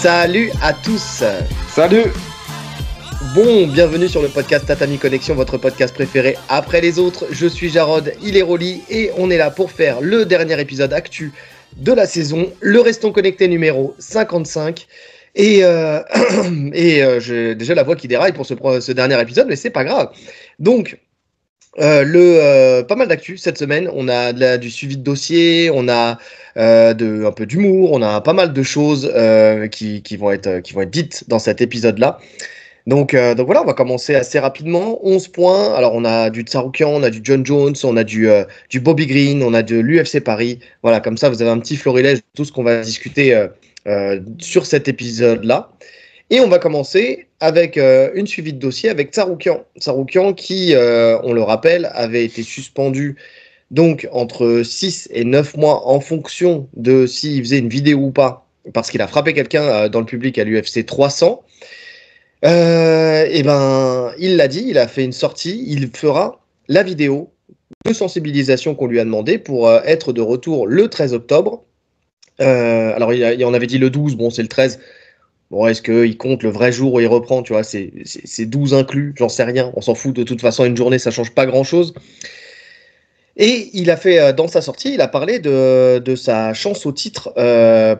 Salut à tous. Salut. Bon, bienvenue sur le podcast Tatami Connexion, votre podcast préféré après les autres. Je suis Jarod, il est Rolly et on est là pour faire le dernier épisode actu de la saison, le Restons Connectés numéro 55. Et j'ai déjà la voix qui déraille pour ce dernier épisode, mais c'est pas grave. Donc, pas mal d'actu cette semaine. On a du suivi de dossier, on a un peu d'humour, on a pas mal de choses qui vont être dites dans cet épisode-là. Donc voilà, on va commencer assez rapidement. 11 points. Alors on a du Tsarukyan, on a du John Jones, on a du Bobby Green, on a de l'UFC Paris. Voilà, comme ça vous avez un petit florilège de tout ce qu'on va discuter sur cet épisode-là. Et on va commencer avec une suivi de dossier avec Tsarukyan. Tsarukyan qui, on le rappelle, avait été suspendu donc entre 6 et 9 mois en fonction de s'il faisait une vidéo ou pas, parce qu'il a frappé quelqu'un dans le public à l'UFC 300. Il l'a dit, il a fait une sortie, il fera la vidéo de sensibilisation qu'on lui a demandé pour être de retour le 13 octobre. Alors, il en avait dit le 12, bon, c'est le 13. Bon, est-ce qu'il compte le vrai jour où il reprend, tu vois, c'est 12 inclus, j'en sais rien, on s'en fout, de toute façon, une journée, ça change pas grand-chose. Et il a fait, dans sa sortie, il a parlé de sa chance au titre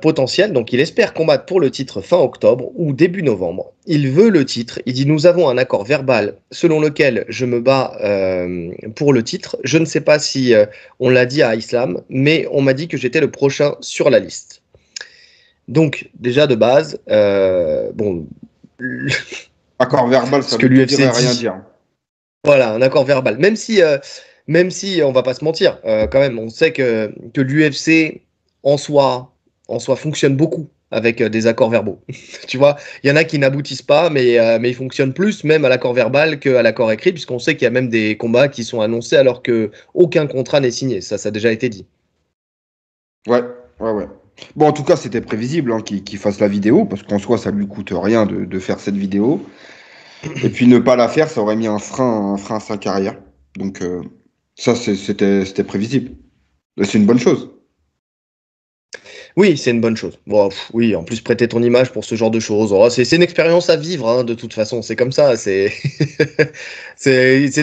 potentiel. Donc, il espère combattre pour le titre fin octobre ou début novembre. Il veut le titre. Il dit, nous avons un accord verbal selon lequel je me bats pour le titre. Je ne sais pas si on l'a dit à Islam, mais on m'a dit que j'étais le prochain sur la liste. Donc, déjà de base, bon... Accord verbal, ça ne veut rien dire. Voilà, un accord verbal. Même si on va pas se mentir, quand même, on sait que l'UFC en soi fonctionne beaucoup avec des accords verbaux. Tu vois, il y en a qui n'aboutissent pas, mais ils fonctionnent plus même à l'accord verbal qu'à l'accord écrit, puisqu'on sait qu'il y a même des combats qui sont annoncés alors qu'aucun contrat n'est signé. Ça a déjà été dit. Ouais. Bon, en tout cas, c'était prévisible qu'il fasse la vidéo, parce qu'en soi, ça lui coûte rien de faire cette vidéo. Et puis ne pas la faire, ça aurait mis un frein à sa carrière. Donc ça, c'était prévisible. C'est une bonne chose. Oui, c'est une bonne chose. Bon, oui, en plus prêter ton image pour ce genre de choses, c'est une expérience à vivre, hein, de toute façon. C'est comme ça. C'est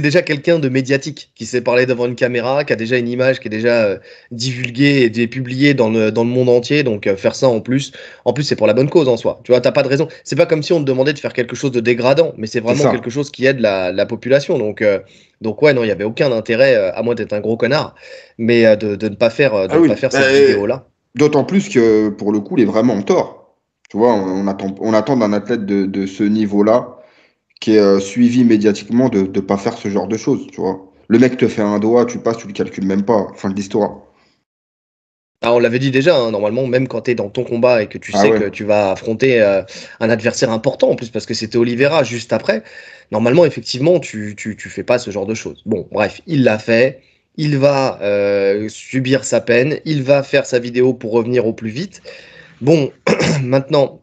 déjà quelqu'un de médiatique qui sait parler devant une caméra, qui a déjà une image qui est déjà divulguée et publiée dans le monde entier. Donc faire ça en plus, c'est pour la bonne cause en soi. Tu vois, t'as pas de raison. C'est pas comme si on te demandait de faire quelque chose de dégradant, mais c'est vraiment quelque chose qui aide la population. Donc ouais, non, il y avait aucun intérêt, à moins d'être un gros connard, mais de ne pas faire cette vidéo-là. D'autant plus que, pour le coup, il est vraiment en tort. Tu vois, on attend d'un athlète de ce niveau-là, qui est suivi médiatiquement, de ne pas faire ce genre de choses, tu vois. Le mec te fait un doigt, tu passes, tu le calcules même pas. Fin de l'histoire. Ah, on l'avait dit déjà, hein, normalement, même quand tu es dans ton combat et que tu sais que tu vas affronter un adversaire important, en plus, parce que c'était Oliveira juste après, normalement, effectivement, tu fais pas ce genre de choses. Bon, bref, il l'a fait. Il va subir sa peine, il va faire sa vidéo pour revenir au plus vite. Bon, maintenant,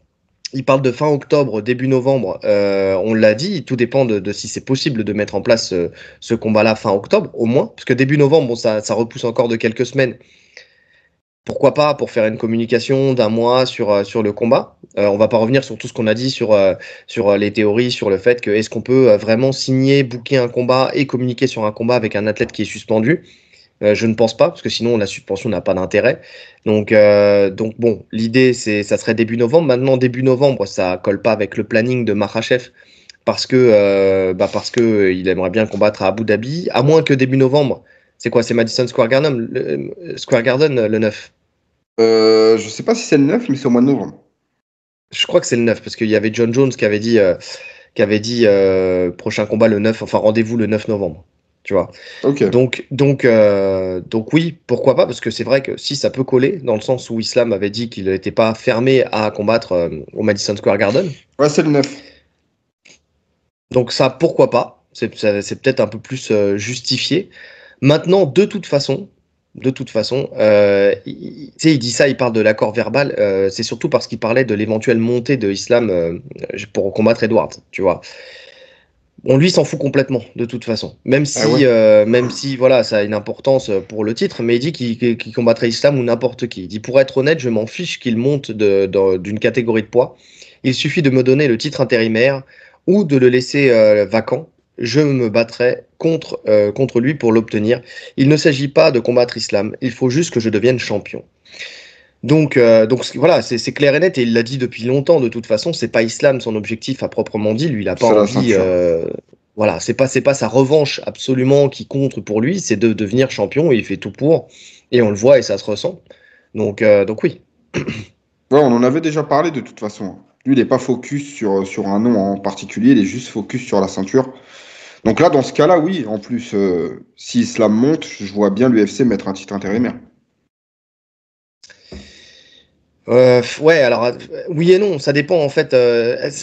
il parle de fin octobre, début novembre, on l'a dit, tout dépend de si c'est possible de mettre en place ce combat-là fin octobre, au moins, parce que début novembre, bon, ça repousse encore de quelques semaines. Pourquoi pas pour faire une communication d'un mois sur le combat. On va pas revenir sur tout ce qu'on a dit sur les théories, sur le fait que est-ce qu'on peut vraiment signer, booker un combat et communiquer sur un combat avec un athlète qui est suspendu. Je ne pense pas, parce que sinon la suspension n'a pas d'intérêt. Donc bon, l'idée ça serait début novembre. Maintenant, début novembre, ça colle pas avec le planning de Makhachev parce que il aimerait bien combattre à Abu Dhabi, à moins que début novembre. C'est quoi? C'est Madison Square Garden, le 9. Je sais pas si c'est le 9, mais c'est au mois de novembre. Je crois que c'est le 9, parce qu'il y avait John Jones qui avait dit prochain combat le 9, enfin rendez-vous le 9 novembre. Tu vois. Okay. Donc oui, pourquoi pas, parce que c'est vrai que si ça peut coller, dans le sens où Islam avait dit qu'il n'était pas fermé à combattre au Madison Square Garden. Ouais, c'est le 9. Donc ça, pourquoi pas, c'est peut-être un peu plus justifié. Maintenant, de toute façon, il dit ça, il parle de l'accord verbal, c'est surtout parce qu'il parlait de l'éventuelle montée de Islam pour combattre Edwards, tu vois. On lui s'en fout complètement, de toute façon. Même si voilà, ça a une importance pour le titre, mais il dit qu'il combattrait Islam ou n'importe qui. Il dit, pour être honnête, je m'en fiche qu'il monte d'une catégorie de poids. Il suffit de me donner le titre intérimaire ou de le laisser vacant. Je me battrai contre lui pour l'obtenir. Il ne s'agit pas de combattre Islam. Il faut juste que je devienne champion. Donc voilà, c'est clair et net, et il l'a dit depuis longtemps de toute façon, c'est pas Islam son objectif à proprement dit, lui il a pas envie, voilà, c'est pas sa revanche absolument qui compte pour lui, c'est de devenir champion, et il fait tout pour, et on le voit et ça se ressent, donc oui. Ouais, on en avait déjà parlé de toute façon. Lui, il n'est pas focus sur un nom en particulier, il est juste focus sur la ceinture. Donc là, dans ce cas-là, oui, en plus, si Islam monte, je vois bien l'UFC mettre un titre intérimaire. Ouais, alors oui et non, ça dépend en fait.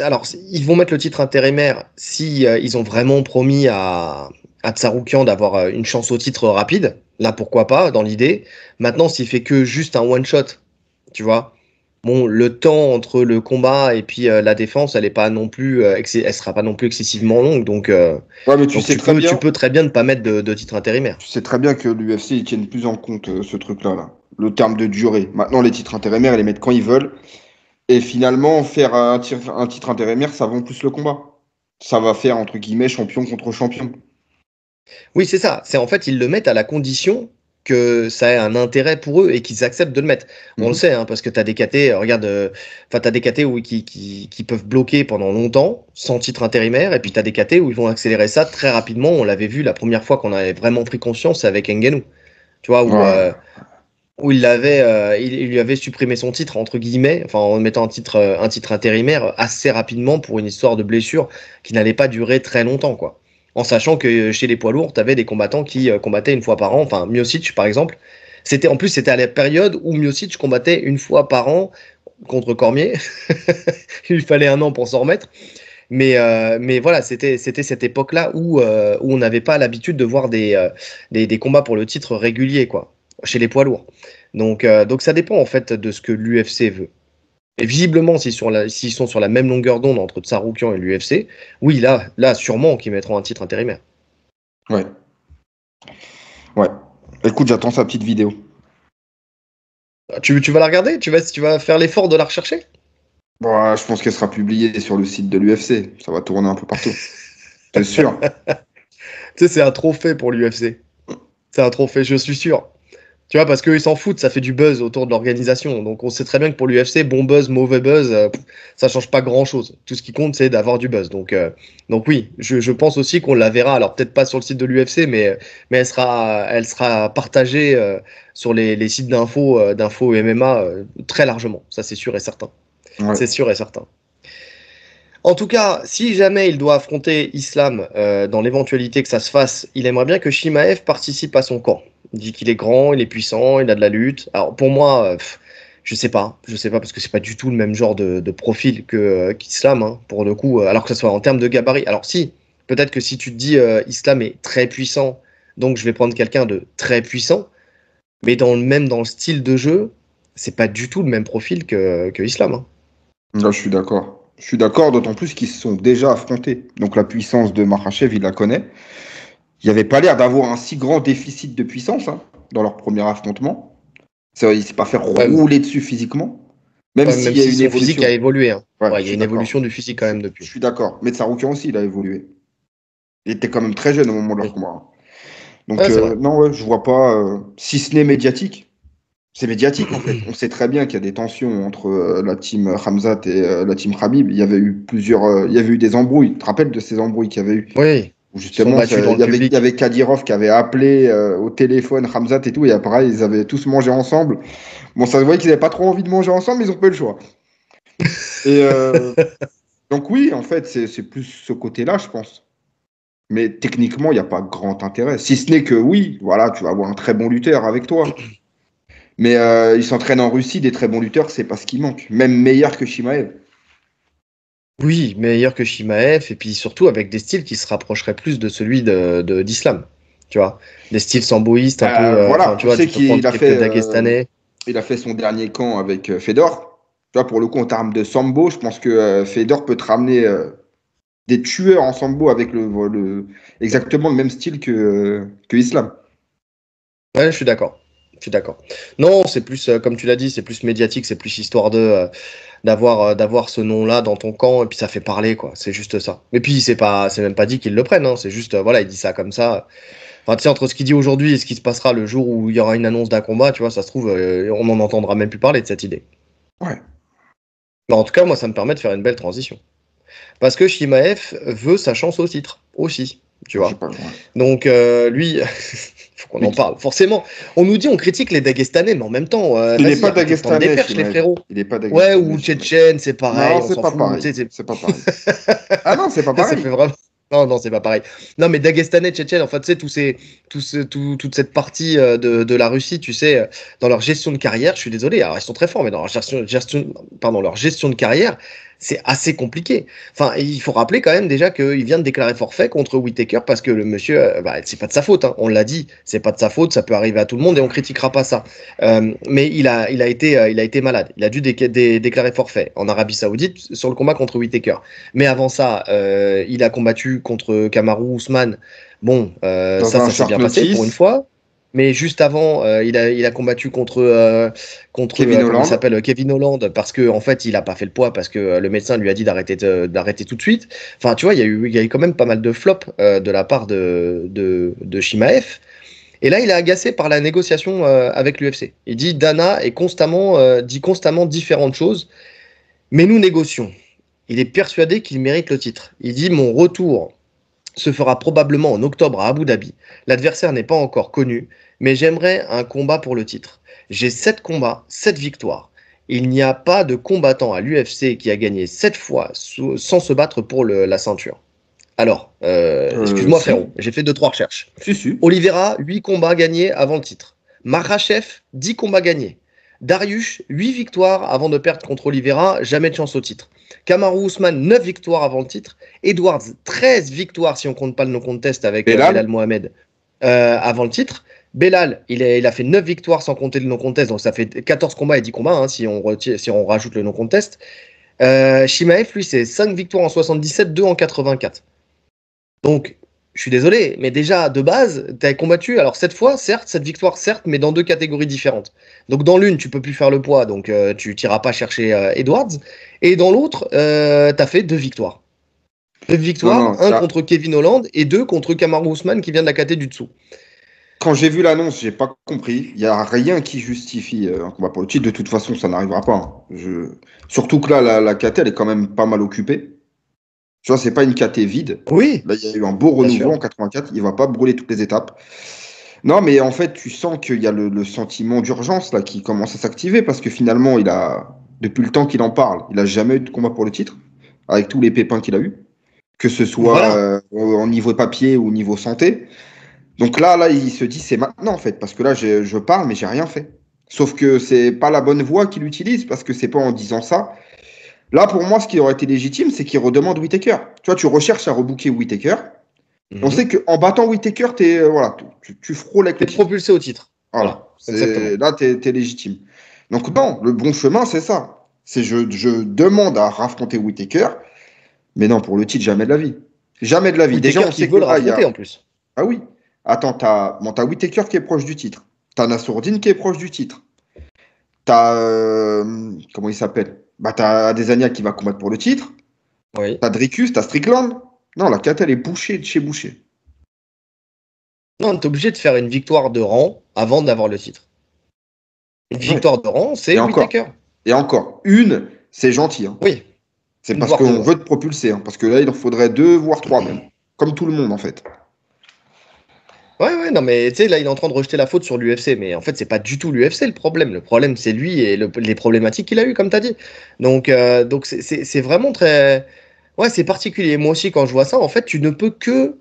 Alors, ils vont mettre le titre intérimaire si ils ont vraiment promis à Tsarukyan d'avoir une chance au titre rapide. Là, pourquoi pas, dans l'idée. Maintenant, s'il fait que juste un one shot, tu vois. Bon, le temps entre le combat et puis la défense, elle est pas non plus, elle sera pas non plus excessivement longue. Donc, ouais, mais tu peux très bien ne pas mettre de titre intérimaire. Tu sais très bien que l'UFC, ils tiennent plus en compte ce truc-là, là. Le terme de durée. Maintenant, les titres intérimaires, ils les mettent quand ils veulent. Et finalement, faire un titre intérimaire, ça vend plus le combat. Ça va faire, entre guillemets, champion contre champion. Oui, c'est ça. C'est en fait, ils le mettent à la condition que ça ait un intérêt pour eux et qu'ils acceptent de le mettre. On le sait, hein, parce que tu as des KT, regarde, t'as des KT où, qui peuvent bloquer pendant longtemps sans titre intérimaire, et puis tu as des KT où ils vont accélérer ça très rapidement. On l'avait vu la première fois qu'on avait vraiment pris conscience, c'est avec Ngannou. Tu vois, où il lui avait supprimé son titre, entre guillemets, enfin en mettant un titre intérimaire assez rapidement pour une histoire de blessure qui n'allait pas durer très longtemps, quoi. En sachant que chez les poids lourds, tu avais des combattants qui combattaient une fois par an. Enfin, Miocic, par exemple. C'était à la période où Miocic combattait une fois par an contre Cormier. Il lui fallait un an pour s'en remettre. Mais voilà, c'était cette époque-là où on n'avait pas l'habitude de voir des combats pour le titre réguliers, quoi, chez les poids lourds. Donc ça dépend en fait de ce que l'UFC veut. Et visiblement, s'ils sont sur la même longueur d'onde entre Tsarukyan et l'UFC, oui, là, sûrement qu'ils mettront un titre intérimaire. Ouais. Ouais. Écoute, j'attends sa petite vidéo. Tu vas la regarder? Tu vas faire l'effort de la rechercher? Bon, je pense qu'elle sera publiée sur le site de l'UFC. Ça va tourner un peu partout. C'est sûr. Tu sais, c'est un trophée pour l'UFC. C'est un trophée, je suis sûr. Tu vois, parce qu'eux, ils s'en foutent, ça fait du buzz autour de l'organisation. Donc, on sait très bien que pour l'UFC, bon buzz, mauvais buzz, ça change pas grand-chose. Tout ce qui compte, c'est d'avoir du buzz. Donc oui, je pense aussi qu'on la verra. Alors, peut-être pas sur le site de l'UFC, mais elle sera partagée sur les sites d'infos MMA très largement. Ça, c'est sûr et certain. Ouais. C'est sûr et certain. En tout cas, si jamais il doit affronter Islam dans l'éventualité que ça se fasse, il aimerait bien que Chimaev participe à son camp. Il dit qu'il est grand, il est puissant, il a de la lutte. Alors pour moi, je sais pas parce que c'est pas du tout le même genre de profil qu'Islam, hein, pour le coup. Alors que ce soit en termes de gabarit. Alors si, peut-être que si tu te dis Islam est très puissant, donc je vais prendre quelqu'un de très puissant, mais même dans le style de jeu, c'est pas du tout le même profil que Islam. Hein. Là, je suis d'accord. Je suis d'accord, d'autant plus qu'ils se sont déjà affrontés. Donc la puissance de Makhachev, il la connaît. Il n'y avait pas l'air d'avoir un si grand déficit de puissance dans leur premier affrontement. Il ne s'est pas fait rouler dessus physiquement. Même s'il y a une évolution. Son physique a évolué. Hein. Ouais, il y a une évolution du physique quand même depuis. Je suis d'accord. Mais Tsarukyan aussi, il a évolué. Il était quand même très jeune au moment de leur combat. Donc non, je vois pas. Si ce n'est médiatique. C'est médiatique en fait. On sait très bien qu'il y a des tensions entre la team Khamzat et la team Khabib. Il y avait eu il y avait eu des embrouilles. Tu te rappelles de ces embrouilles qu'il y avait eu? Oui. Où justement, il y avait Kadyrov qui avait appelé au téléphone Khamzat et tout, et après ils avaient tous mangé ensemble. Bon, ça se voyait qu'ils n'avaient pas trop envie de manger ensemble, mais ils n'ont pas eu le choix. Et donc oui, en fait, c'est plus ce côté-là, je pense. Mais techniquement, il n'y a pas grand intérêt. Si ce n'est que oui, voilà, tu vas avoir un très bon lutteur avec toi. Mais il s'entraîne en Russie, des très bons lutteurs, c'est pas ce qui manque. Même meilleur que Chimaev. Oui, meilleur que Chimaev, et puis surtout avec des styles qui se rapprocheraient plus de celui d'Islam. Tu vois, des styles samboïstes un peu. Voilà, tu vois, tu peux prendre quelques Dagestanais. Il a fait son dernier camp avec Fedor. Tu vois, pour le coup, en termes de sambo, je pense que Fedor peut te ramener des tueurs en sambo avec exactement le même style que Islam. Ouais, je suis d'accord. Non, c'est plus, comme tu l'as dit, c'est plus médiatique, c'est plus histoire d'avoir ce nom-là dans ton camp, et puis ça fait parler, quoi. C'est juste ça. Et puis, c'est même pas dit qu'ils le prennent, hein. C'est juste, voilà, il dit ça comme ça. Enfin, tu sais, entre ce qu'il dit aujourd'hui et ce qui se passera le jour où il y aura une annonce d'un combat, tu vois, ça se trouve, on n'en entendra même plus parler de cette idée. Ouais. En tout cas, moi, ça me permet de faire une belle transition. Parce que Chimaev veut sa chance au titre, aussi, tu vois. Donc, lui, faut qu'on en parle. Forcément, on nous dit, on critique les Dagestanais, mais en même temps, il n'est pas Dagestanais, les frérots. Il est pas Dagestanais. Ouais, ou Tchétchène, c'est pareil. Non, c'est pas pareil. C'est pas pareil. Ah non, c'est pas pareil. Ça fait vraiment... Non, c'est pas pareil. Non, mais Dagestanais, Tchétchènes, en fait, tu sais, toute cette partie de la Russie, tu sais, dans leur gestion de carrière, je suis désolé, alors ils sont très forts, mais dans leur leur gestion de carrière, c'est assez compliqué. Enfin, il faut rappeler quand même déjà qu'il vient de déclarer forfait contre Whittaker parce que le monsieur, c'est pas de sa faute, hein, on l'a dit, c'est pas de sa faute, ça peut arriver à tout le monde et on critiquera pas ça. Mais il a été malade, il a dû déclarer forfait en Arabie Saoudite sur le combat contre Whittaker. Mais avant ça, il a combattu contre Kamaru Usman. Bon, ça s'est bien passé pour une fois. Mais juste avant, il a combattu contre Kevin Holland. Comment il s'appelle, Kevin Holland, parce que en fait, il a pas fait le poids parce que le médecin lui a dit d'arrêter tout de suite. Enfin, tu vois, il y a eu quand même pas mal de flops de la part de Chimaev. Et là, il est agacé par la négociation avec l'UFC. Il dit Dana dit constamment différentes choses, mais nous négocions. Il est persuadé qu'il mérite le titre. Il dit mon retour se fera probablement en octobre à Abu Dhabi. L'adversaire n'est pas encore connu, mais j'aimerais un combat pour le titre. J'ai 7 combats, 7 victoires. Il n'y a pas de combattant à l'UFC qui a gagné 7 fois sans se battre pour la ceinture. Alors, excuse-moi frérot, j'ai fait 2-3 recherches. Si. Oliveira, 8 combats gagnés avant le titre. Makhachev, 10 combats gagnés. Dariush, 8 victoires avant de perdre contre Oliveira, jamais de chance au titre. Kamaru Usman, 9 victoires avant le titre. Edwards, 13 victoires si on compte pas le no-contest avec Belal Mohamed avant le titre. Belal, il a fait 9 victoires sans compter le no-contest, donc ça fait 14 combats et 10 combats hein, si on rajoute le no-contest. Chimaev, lui, c'est 5 victoires en 77, 2 en 84. Donc, je suis désolé, mais déjà, de base, tu as combattu, alors 7 fois, certes, 7 victoires, certes, mais dans 2 catégories différentes. Donc, dans l'une, tu peux plus faire le poids, donc tu n'iras pas chercher Edwards. Et dans l'autre, tu as fait 2 victoires. 2 victoires, un contre Kevin Holland et 2 contre Kamaru Usman qui vient de la caté du dessous. Quand j'ai vu l'annonce, j'ai pas compris. Il n'y a rien qui justifie un combat pour le titre. De toute façon, ça n'arrivera pas. Hein. Surtout que là, la caté, elle est quand même pas mal occupée. Tu vois, c'est pas une KT vide. Oui. Là, il y a eu un beau renouveau en 84. Il va pas brûler toutes les étapes. Non, mais en fait, tu sens qu'il y a le sentiment d'urgence là qui commence à s'activer parce que finalement, depuis le temps qu'il en parle, il a jamais eu de combat pour le titre avec tous les pépins qu'il a eu, que ce soit au niveau papier ou au niveau santé. Donc là, il se dit c'est maintenant en fait parce que là, je parle mais j'ai rien fait. Sauf que c'est pas la bonne voie qu'il utilise parce que c'est pas en disant ça. Là, pour moi, ce qui aurait été légitime, c'est qu'il redemande Whittaker. Tu vois, tu recherches à rebooker Whittaker. On sait qu'en battant Whittaker, tu frôles avec le titre. Propulsé au titre. Voilà. Là, tu es légitime. Donc, non, le bon chemin, c'est ça. C'est je demande à raffronter Whittaker, mais non, pour le titre, jamais de la vie. Jamais de la vie. Déjà, on sait que là, il y a... en plus. Ah oui. Attends, t'as Whittaker qui est proche du titre. T'as Nassourdine qui est proche du titre. T'as... comment il s'appelle ? T'as Adesanya qui va combattre pour le titre. Oui. T'as Dricus, t'as Strickland. Non, la carte, elle est bouchée de chez bouché. Non, t'es obligé de faire une victoire de rang avant d'avoir le titre. Une victoire de rang, c'est Whittaker. Et encore, une, c'est gentil. Hein. Oui. C'est parce qu'on veut te propulser. Hein, parce que là, il en faudrait 2, voire 3 même. Comme tout le monde, en fait. Ouais, non, mais tu sais, là, il est en train de rejeter la faute sur l'UFC, mais en fait, c'est pas du tout l'UFC le problème. Le problème, c'est lui et les problématiques qu'il a eues, comme tu as dit. Donc c'est vraiment très. Ouais, c'est particulier. Moi aussi, quand je vois ça, en fait, tu ne peux que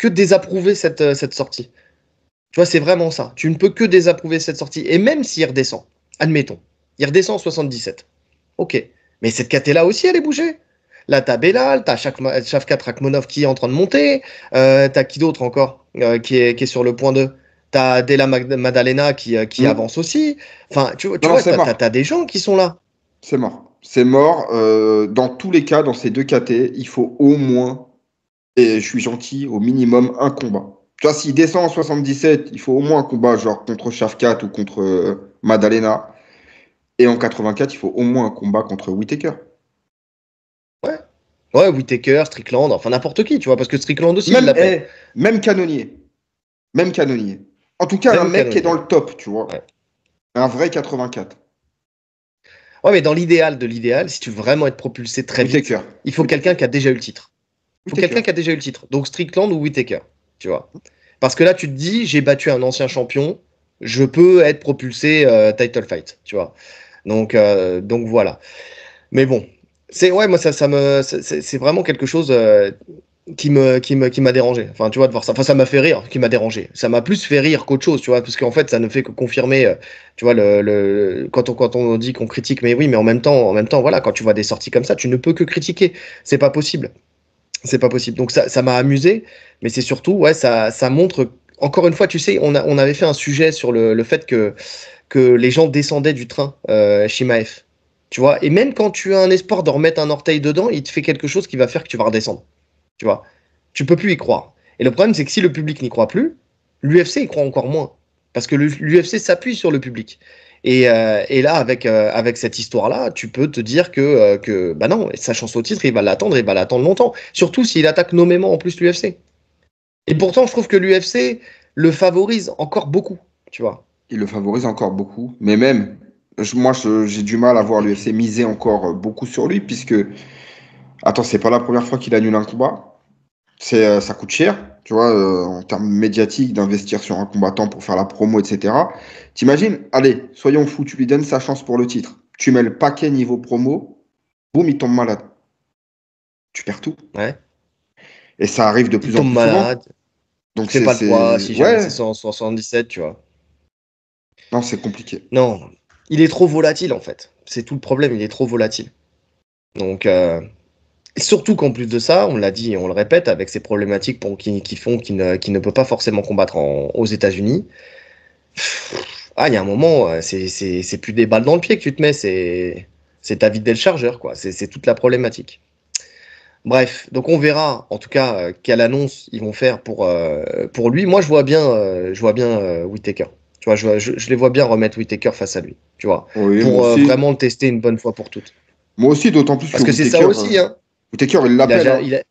désapprouver cette sortie. Tu vois, c'est vraiment ça. Tu ne peux que désapprouver cette sortie. Et même s'il redescend, admettons, il redescend en 77. Ok. Mais cette KT-là aussi, elle est bougée. Là, t'as Belal, t'as Shavkat Rakhmonov qui est en train de monter. T'as qui d'autre encore qui est sur le point 2. T'as Della Maddalena qui avance aussi. Enfin, tu vois, t'as des gens qui sont là. C'est mort. C'est mort. Dans tous les cas, dans ces 2 KT, il faut au moins Et je suis gentil, au minimum, un combat. Tu vois, s'il descend en 77, il faut au moins un combat, genre contre Shafkat ou contre Madalena. Et en 84, il faut au moins un combat contre Whittaker. Ouais. Ouais, Whittaker, Strickland, enfin n'importe qui, tu vois, parce que Strickland aussi, il Même, l'appelle. même Canonnier. Même Canonnier. En tout cas, un Même mec qui est Canonier. dans le top, tu vois. Ouais. Un vrai 84. Ouais, mais dans l'idéal de l'idéal, si tu veux vraiment être propulsé très vite, Whittaker. il faut quelqu'un qui a déjà eu le titre. Il faut quelqu'un Whittaker. qui a déjà eu le titre. Donc Strickland ou Whittaker, tu vois. Parce que là, tu te dis, j'ai battu un ancien champion, je peux être propulsé title fight, tu vois. Donc voilà. Mais bon, ouais, moi c'est vraiment quelque chose qui m'a dérangé. Enfin, tu vois, de voir ça. Enfin, ça m'a fait rire, qui m'a dérangé. Ça m'a plus fait rire qu'autre chose, tu vois, parce qu'en fait, ça ne fait que confirmer, tu vois, quand on dit qu'on critique, mais oui, mais en même temps, voilà, quand tu vois des sorties comme ça, tu ne peux que critiquer. C'est pas possible. C'est pas possible. Donc ça m'a amusé, mais c'est surtout, ouais, ça montre. Encore une fois, tu sais, on avait fait un sujet sur le fait que les gens descendaient du train, Shimaev. Tu vois, et même quand tu as un espoir de remettre un orteil dedans, il te fait quelque chose qui va faire que tu vas redescendre. Tu vois, tu peux plus y croire. Et le problème, c'est que si le public n'y croit plus, l'UFC y croit encore moins. Parce que l'UFC s'appuie sur le public. Et là, avec cette histoire-là, tu peux te dire que bah non, sa chance au titre, il va l'attendre longtemps. Surtout s'il attaque nommément en plus l'UFC. Et pourtant, je trouve que l'UFC le favorise encore beaucoup, tu vois. Il le favorise encore beaucoup. Mais même, j'ai du mal à voir l'UFC miser encore beaucoup sur lui, puisque, attends, c'est pas la première fois qu'il annule un combat. Ça coûte cher, tu vois, en termes médiatiques, d'investir sur un combattant pour faire la promo, etc. T'imagines, allez, soyons fous, tu lui donnes sa chance pour le titre. Tu mets le paquet niveau promo, boum, il tombe malade. Tu perds tout. Ouais. Et ça arrive de Il plus en tombe plus souvent. malade, il Donc fait pas le poids, si jamais c'est Ouais, 177, tu vois. non, c'est compliqué. Non, il est trop volatile en fait. C'est tout le problème, il est trop volatile. Donc, surtout qu'en plus de ça, on l'a dit et on le répète, avec ces problématiques qui font qu'il ne peut pas forcément combattre aux États-Unis. Ah, il y a un moment, c'est plus des balles dans le pied que tu te mets, c'est ta vie dès le chargeur, quoi. C'est toute la problématique. Bref, donc on verra en tout cas quelle annonce ils vont faire pour lui. Moi, je vois bien Whittaker. Tu vois, je les vois bien remettre Whittaker face à lui, tu vois, Oui, moi pour aussi. vraiment le tester une bonne fois pour toutes. Moi aussi, d'autant plus que Parce que c'est ça aussi, hein. Whittaker, il Il a, l'appelle, ja- hein.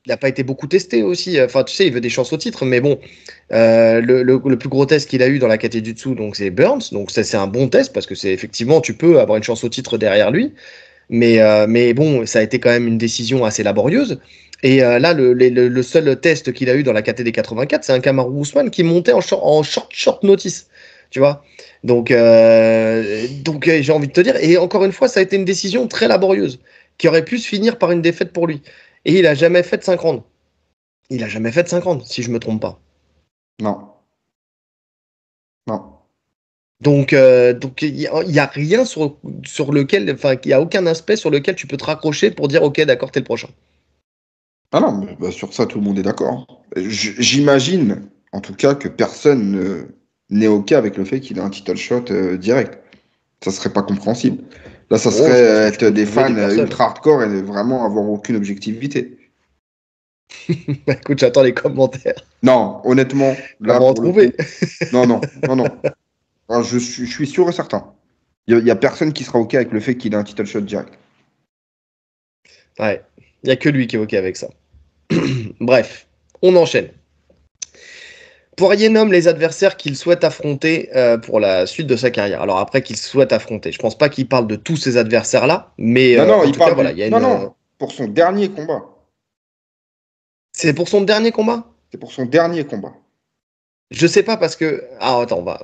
il a pas été beaucoup testé aussi. Enfin, tu sais, il veut des chances au titre, mais bon, le plus gros test qu'il a eu dans la catégorie du dessous, donc c'est Burns. Donc ça, c'est un bon test parce que c'est effectivement, tu peux avoir une chance au titre derrière lui. Mais bon, ça a été quand même une décision assez laborieuse. Et là, le seul test qu'il a eu dans la KT des 84, c'est un Kamaru Usman qui montait en short notice. Tu vois? Donc j'ai envie de te dire, et encore une fois, ça a été une décision très laborieuse, qui aurait pu se finir par une défaite pour lui. Et il a jamais fait de 5 rounds. Il a jamais fait de 5 rounds, si je me trompe pas. Non, non. Donc y a rien sur lequel, enfin, il y a aucun aspect sur lequel tu peux te raccrocher pour dire, ok, d'accord, t'es le prochain. Ah non, mais, bah, sur ça, tout le monde est d'accord. J'imagine, en tout cas, que personne n'est OK avec le fait qu'il ait un title shot direct. Ça serait pas compréhensible. Là, ça serait Oh, je pense que tu être peux des trouver fans des personnes. ultra hardcore et vraiment avoir aucune objectivité. Bah, écoute, j'attends les commentaires. Non, honnêtement, On là, va en pour le coup, trouver. non, non, non, non. Alors, je suis sûr et certain. Il y a personne qui sera OK avec le fait qu'il ait un title shot direct. Ouais, il n'y a que lui qui est OK avec ça. Bref, on enchaîne. Poirier nomme les adversaires qu'il souhaite affronter pour la suite de sa carrière. Alors après qu'il souhaite affronter, je pense pas qu'il parle de tous ces adversaires-là, mais Non, non, en il tout cas, parle voilà, il y a Non, une. non, pour son dernier combat. C'est pour son dernier combat? C'est pour son dernier combat. Je sais pas parce que. Ah, attends, on va.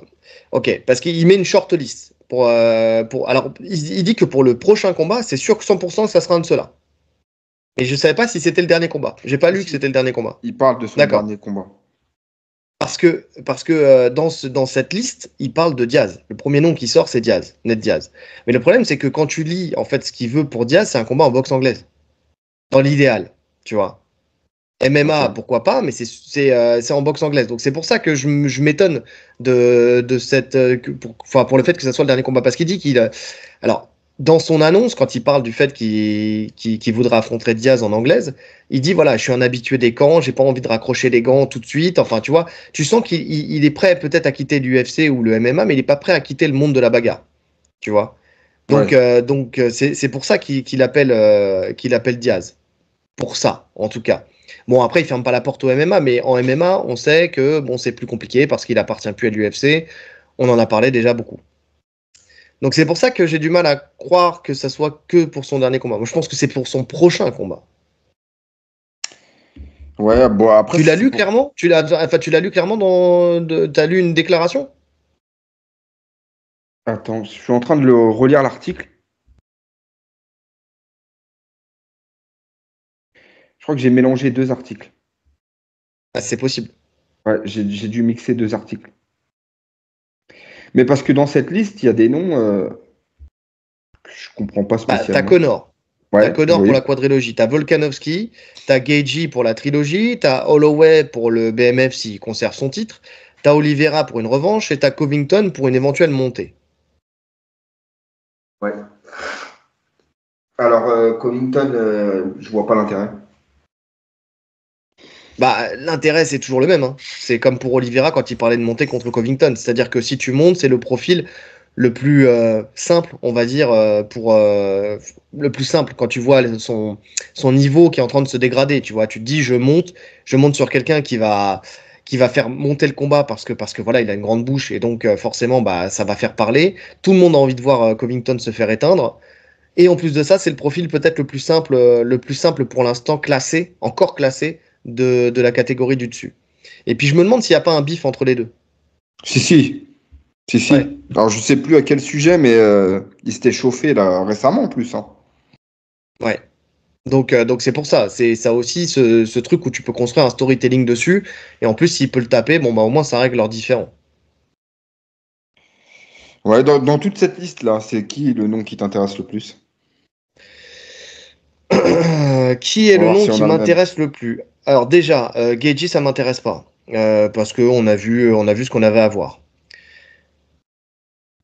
Ok, parce qu'il met une short list. Alors, il dit que pour le prochain combat, c'est sûr que 100% ça sera un de ceux-là. Mais je savais pas si c'était le dernier combat. J'ai pas Si, lu que si, c'était le dernier combat. il parle de son D'accord. dernier combat. Parce que dans cette liste, il parle de Diaz. Le premier nom qui sort, c'est Diaz, Ned Diaz. Mais le problème, c'est que quand tu lis, en fait, ce qu'il veut pour Diaz, c'est un combat en boxe anglaise. Dans l'idéal, tu vois. MMA, Ok. pourquoi pas, mais c'est en boxe anglaise. Donc c'est pour ça que je m'étonne de cette. Enfin, pour le fait que ça soit le dernier combat. Parce qu'il dit qu'il. Alors, dans son annonce, quand il parle du fait qu'il voudra affronter Diaz en anglaise, il dit voilà, je suis un habitué des camps, j'ai pas envie de raccrocher les gants tout de suite. Enfin, tu vois, tu sens qu'il est prêt peut-être à quitter l'UFC ou le MMA, mais il est pas prêt à quitter le monde de la bagarre. Tu vois. Donc, Ouais. c'est pour ça qu'il appelle Diaz. Pour ça, en tout cas. Bon, après, il ferme pas la porte au MMA, mais en MMA, on sait que bon, c'est plus compliqué parce qu'il appartient plus à l'UFC. On en a parlé déjà beaucoup. Donc c'est pour ça que j'ai du mal à croire que ça soit que pour son dernier combat. Moi, je pense que c'est pour son prochain combat. Ouais, bon, après, Tu l'as lu clairement? Tu l'as lu clairement t'as lu une déclaration? Attends, je suis en train de le relire l'article. Je crois que j'ai mélangé deux articles. Ah, c'est possible. Ouais, j'ai dû mixer deux articles. Mais parce que dans cette liste, il y a des noms que je comprends pas Bah, t'as spécialement. Connor. T'as Ouais, Connor pour oui. la quadrilogie. T'as Volkanovski. T'as Gaethje pour la trilogie. T'as Holloway pour le BMF s'il conserve son titre. T'as Oliveira pour une revanche. Et t'as Covington pour une éventuelle montée. Ouais. Alors, Covington, je vois pas l'intérêt. Bah, l'intérêt, c'est toujours le même. Hein. C'est comme pour Oliveira quand il parlait de monter contre Covington. C'est-à-dire que si tu montes, c'est le profil le plus simple, on va dire, le plus simple quand tu vois son niveau qui est en train de se dégrader. Tu vois, tu te dis, je monte sur quelqu'un qui va faire monter le combat parce que voilà, il a une grande bouche et donc forcément, bah, ça va faire parler. Tout le monde a envie de voir Covington se faire éteindre. Et en plus de ça, c'est le profil peut-être le plus simple pour l'instant classé, encore classé de la catégorie du dessus. Et puis je me demande s'il n'y a pas un bif entre les deux. Si, si. Si, Ouais, si. Alors, je sais plus à quel sujet, mais il s'était chauffé là récemment en plus, hein. ouais. Donc c'est pour ça. C'est ça aussi ce truc où tu peux construire un storytelling dessus. Et en plus, s'il peut le taper, bon bah au moins ça règle leurs différends. Ouais, dans toute cette liste-là, c'est qui le nom qui t'intéresse le plus? Qui est On va le voir nom si on qui a le même. m'intéresse le plus? Alors déjà, Geji, ça m'intéresse pas. Parce on a vu ce qu'on avait à voir.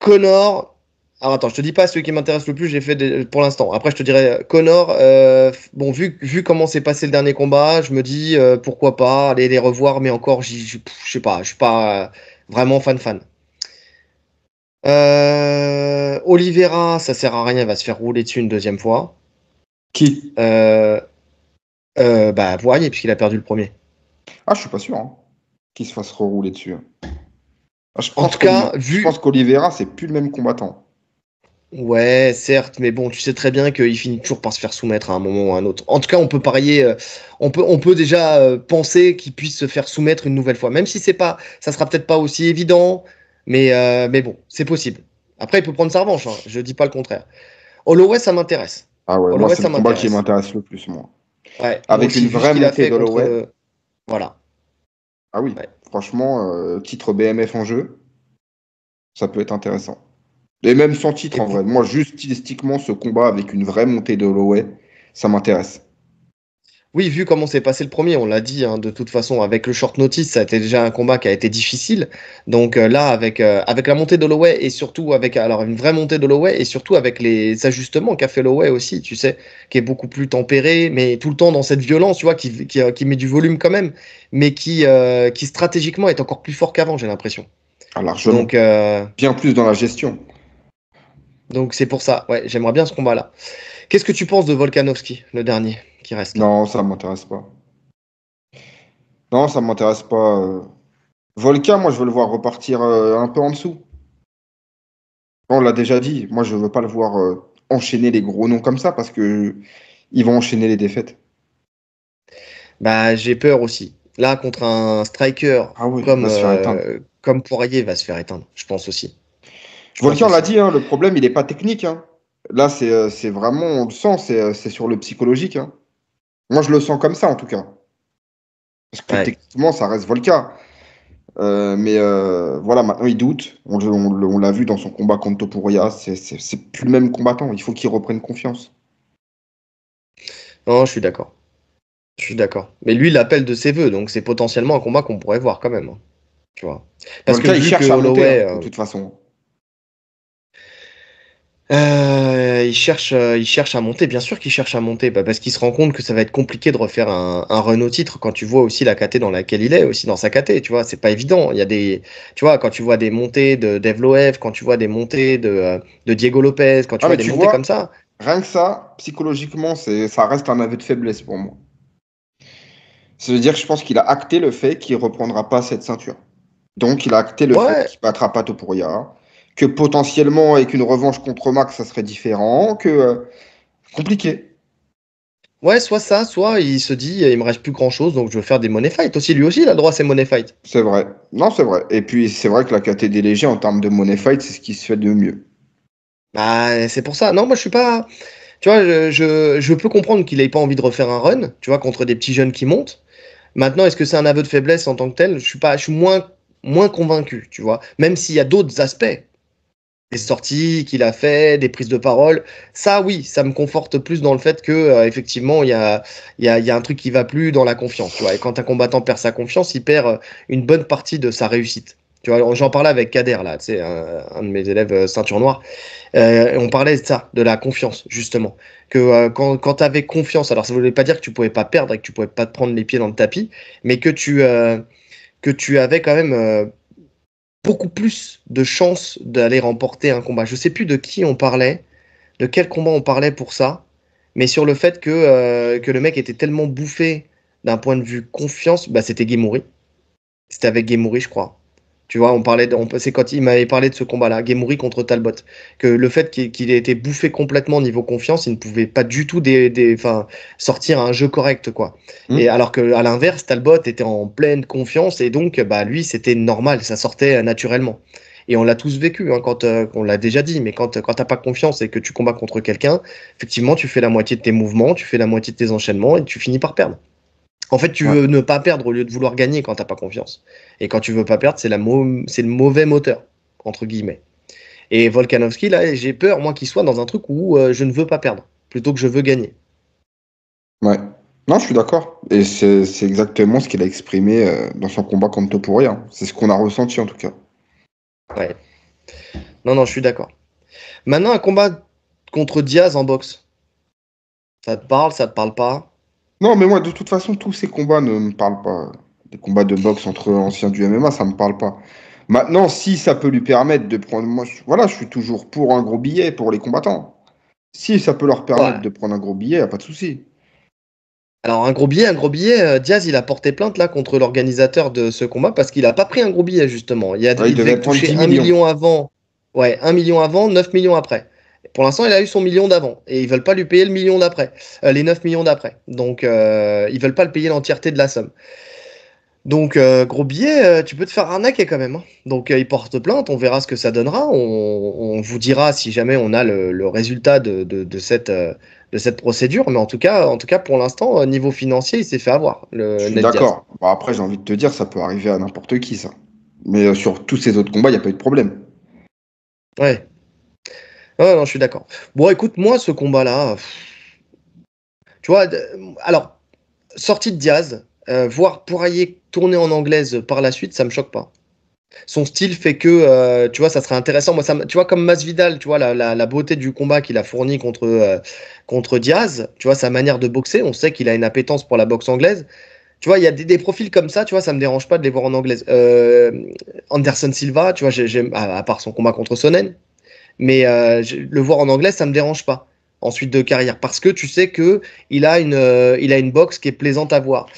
Connor. Alors attends, je te dis pas celui qui m'intéresse le plus, pour l'instant. Après, je te dirai Connor. Bon, vu comment s'est passé le dernier combat, je me dis pourquoi pas aller les revoir, mais encore, je sais pas, je suis pas vraiment fan. Oliveira, ça sert à rien, il va se faire rouler dessus une deuxième fois. Qui? Euh, bah, Poirier, puisqu'il a perdu le premier. Ah, je suis pas sûr, hein, qu'il se fasse rerouler dessus, hein. Ah, En tout cas, Je pense qu'Oliveira, c'est plus le même combattant. ouais, certes, mais bon, tu sais très bien qu'il finit toujours par se faire soumettre à un moment ou à un autre. En tout cas, on peut parier, on peut déjà penser qu'il puisse se faire soumettre une nouvelle fois, même si ça sera peut-être pas aussi évident, mais bon, c'est possible. Après, il peut prendre sa revanche, hein, je dis pas le contraire. Holloway, ça m'intéresse. Ah ouais, moi, Holloway, c'est le ça combat qui m'intéresse. m'intéresse le plus, moi. Ouais, moi Avec aussi, une vu ce vraie qu'il a montée fait d'Holloway. voilà. Ah oui, Ouais. franchement, titre BMF en jeu, ça peut être intéressant. Et même sans titre, Et en puis, vrai. Moi, juste stylistiquement, ce combat avec une vraie montée d'Holloway, ça m'intéresse. oui, vu comment s'est passé le premier, on l'a dit, hein, de toute façon, avec le short notice, ça a été déjà un combat qui a été difficile. Donc là, avec la montée d'Holloway et surtout avec alors une vraie montée d'Holloway et surtout avec les ajustements qu'a fait Holloway aussi, tu sais, qui est beaucoup plus tempéré, mais tout le temps dans cette violence, tu vois, qui met du volume quand même, mais qui stratégiquement est encore plus fort qu'avant, j'ai l'impression. Ah, Donc, largement. Bien plus dans la gestion. donc c'est pour ça, ouais, j'aimerais bien ce combat-là. Qu'est-ce que tu penses de Volkanovski, le dernier qui reste là? Non, ça m'intéresse pas. Non, ça m'intéresse pas. Volca, moi, je veux le voir repartir un peu en dessous. On l'a déjà dit. Moi, je veux pas le voir enchaîner les gros noms comme ça parce que ils vont enchaîner les défaites. Bah, j'ai peur aussi. Là, contre un striker Ah oui, il va se faire éteindre. comme Poirier, il va se faire éteindre. Je pense aussi. Je pense Volcan l'a aussi. dit, hein, le problème, il n'est pas technique, hein. Là, c'est vraiment, on le sent, c'est sur le psychologique, hein. Moi, je le sens comme ça, en tout cas. Parce que Ouais. techniquement, ça reste Volca. Mais voilà, maintenant, il doute. On l'a vu dans son combat contre Topuria. C'est plus le même combattant. Il faut qu'il reprenne confiance. Non, je suis d'accord. Je suis d'accord. Mais lui, il appelle de ses voeux, donc c'est potentiellement un combat qu'on pourrait voir quand même, hein, tu vois. Parce que Volca, il vu que cherche à monter, Holloway, hein, de toute façon. Il cherche à monter, bien sûr qu'il cherche à monter, parce qu'il se rend compte que ça va être compliqué de refaire un run au titre quand tu vois aussi la KT dans laquelle il est, aussi dans sa KT, tu vois, c'est pas évident. Il y a des, tu vois, quand tu vois des montées de Devloev, quand tu vois des montées de Diego Lopez, quand tu Ah, vois mais des tu montées vois, comme ça, rien que ça, psychologiquement, ça reste un aveu de faiblesse pour moi. Ça veut dire que je pense qu'il a acté le fait qu'il reprendra pas cette ceinture. Donc, il a acté le fait ouais, qu'il battra pas Topuria, que potentiellement, avec une revanche contre Max, ça serait différent, que compliqué. ouais, soit ça, soit il se dit, il me reste plus grand-chose, donc je veux faire des money fight aussi. Lui aussi, il a le droit à ses money fight. C'est vrai. Non, c'est vrai. Et puis, c'est vrai que la KTD léger, en termes de money fight, c'est ce qui se fait de mieux. Bah, c'est pour ça. Non, moi, je suis pas. Tu vois, je peux comprendre qu'il ait pas envie de refaire un run, tu vois, contre des petits jeunes qui montent. Maintenant, est-ce que c'est un aveu de faiblesse en tant que tel? Je suis moins convaincu, tu vois. Même s'il y a d'autres aspects, des sorties qu'il a fait, des prises de parole, ça, oui, ça me conforte plus dans le fait que, effectivement, il y a un truc qui va plus dans la confiance, tu vois. Et quand un combattant perd sa confiance, il perd une bonne partie de sa réussite. Tu vois, j'en parlais avec Kader, là, tu sais, un de mes élèves ceinture noire. On parlait de ça, de la confiance, justement. Que quand tu avais confiance, alors ça ne voulait pas dire que tu pouvais pas perdre et que tu pouvais pas te prendre les pieds dans le tapis, mais que tu avais quand même beaucoup plus de chances d'aller remporter un combat. Je sais plus de qui on parlait, de quel combat on parlait pour ça, mais sur le fait que le mec était tellement bouffé d'un point de vue confiance, bah, c'était Guémouri. C'était avec Guémouri, je crois. Tu vois, c'est quand il m'avait parlé de ce combat-là, Guémouri contre Talbot, que le fait qu'il ait été bouffé complètement niveau confiance, il ne pouvait pas du tout sortir un jeu correct, quoi. Et Hmm. alors que à l'inverse, Talbot était en pleine confiance et donc, bah, lui, c'était normal, ça sortait naturellement. Et on l'a tous vécu, hein, quand on l'a déjà dit, mais quand t'as pas confiance et que tu combats contre quelqu'un, effectivement, tu fais la moitié de tes mouvements, tu fais la moitié de tes enchaînements et tu finis par perdre. En fait, tu Ouais. veux ne pas perdre au lieu de vouloir gagner quand t'as pas confiance. Et quand tu veux pas perdre, c'est le mauvais moteur, entre guillemets. Et Volkanovski, là, j'ai peur, moi, qu'il soit dans un truc où je ne veux pas perdre, plutôt que je veux gagner. Ouais. Non, je suis d'accord. Et c'est exactement ce qu'il a exprimé dans son combat contre Topuria. C'est ce qu'on a ressenti, en tout cas. Ouais. Non, non, je suis d'accord. Maintenant, un combat contre Diaz en boxe. Ça te parle pas? Non, mais moi, de toute façon, tous ces combats ne me parlent pas. Des combats de boxe entre anciens du MMA, ça me parle pas. Maintenant, si ça peut lui permettre de prendre. Moi, voilà, je suis toujours pour un gros billet pour les combattants. Si ça peut leur permettre Ouais. de prendre un gros billet, y a pas de souci. Alors, un gros billet, Diaz, il a porté plainte là contre l'organisateur de ce combat parce qu'il a pas pris un gros billet, justement. Ouais, il Il devait devait prendre toucher 10 un millions. million avant. Ouais, 1 million avant, 9 millions après. Pour l'instant, il a eu son million d'avant et ils veulent pas lui payer le million d'après, les 9 millions d'après. Donc, ils veulent pas le payer l'entièreté de la somme. Donc, gros billet, tu peux te faire arnaquer quand même, hein. Donc, il porte plainte, on verra ce que ça donnera. On vous dira si jamais on a le résultat de cette procédure. Mais en tout cas pour l'instant, niveau financier, il s'est fait avoir, Je le suis Ned Diaz. d'accord. Bon, après, j'ai envie de te dire, ça peut arriver à n'importe qui, ça. Mais sur tous ces autres combats, il n'y a pas eu de problème. Ouais, ouais, non, je suis d'accord. Bon, écoute, moi, ce combat-là, tu vois, alors, sortie de Diaz, voir Poirier tourner en anglaise par la suite, ça me choque pas. Son style fait que, tu vois, ça serait intéressant. Moi, tu vois, comme Masvidal, tu vois, la beauté du combat qu'il a fourni contre Diaz, tu vois, sa manière de boxer, on sait qu'il a une appétence pour la boxe anglaise. Tu vois, il y a des profils comme ça, tu vois, ça me dérange pas de les voir en anglaise. Anderson Silva, tu vois, à part son combat contre Sonnen, mais le voir en anglais, ça me dérange pas ensuite de carrière parce que tu sais que il a une boxe qui est plaisante à voir.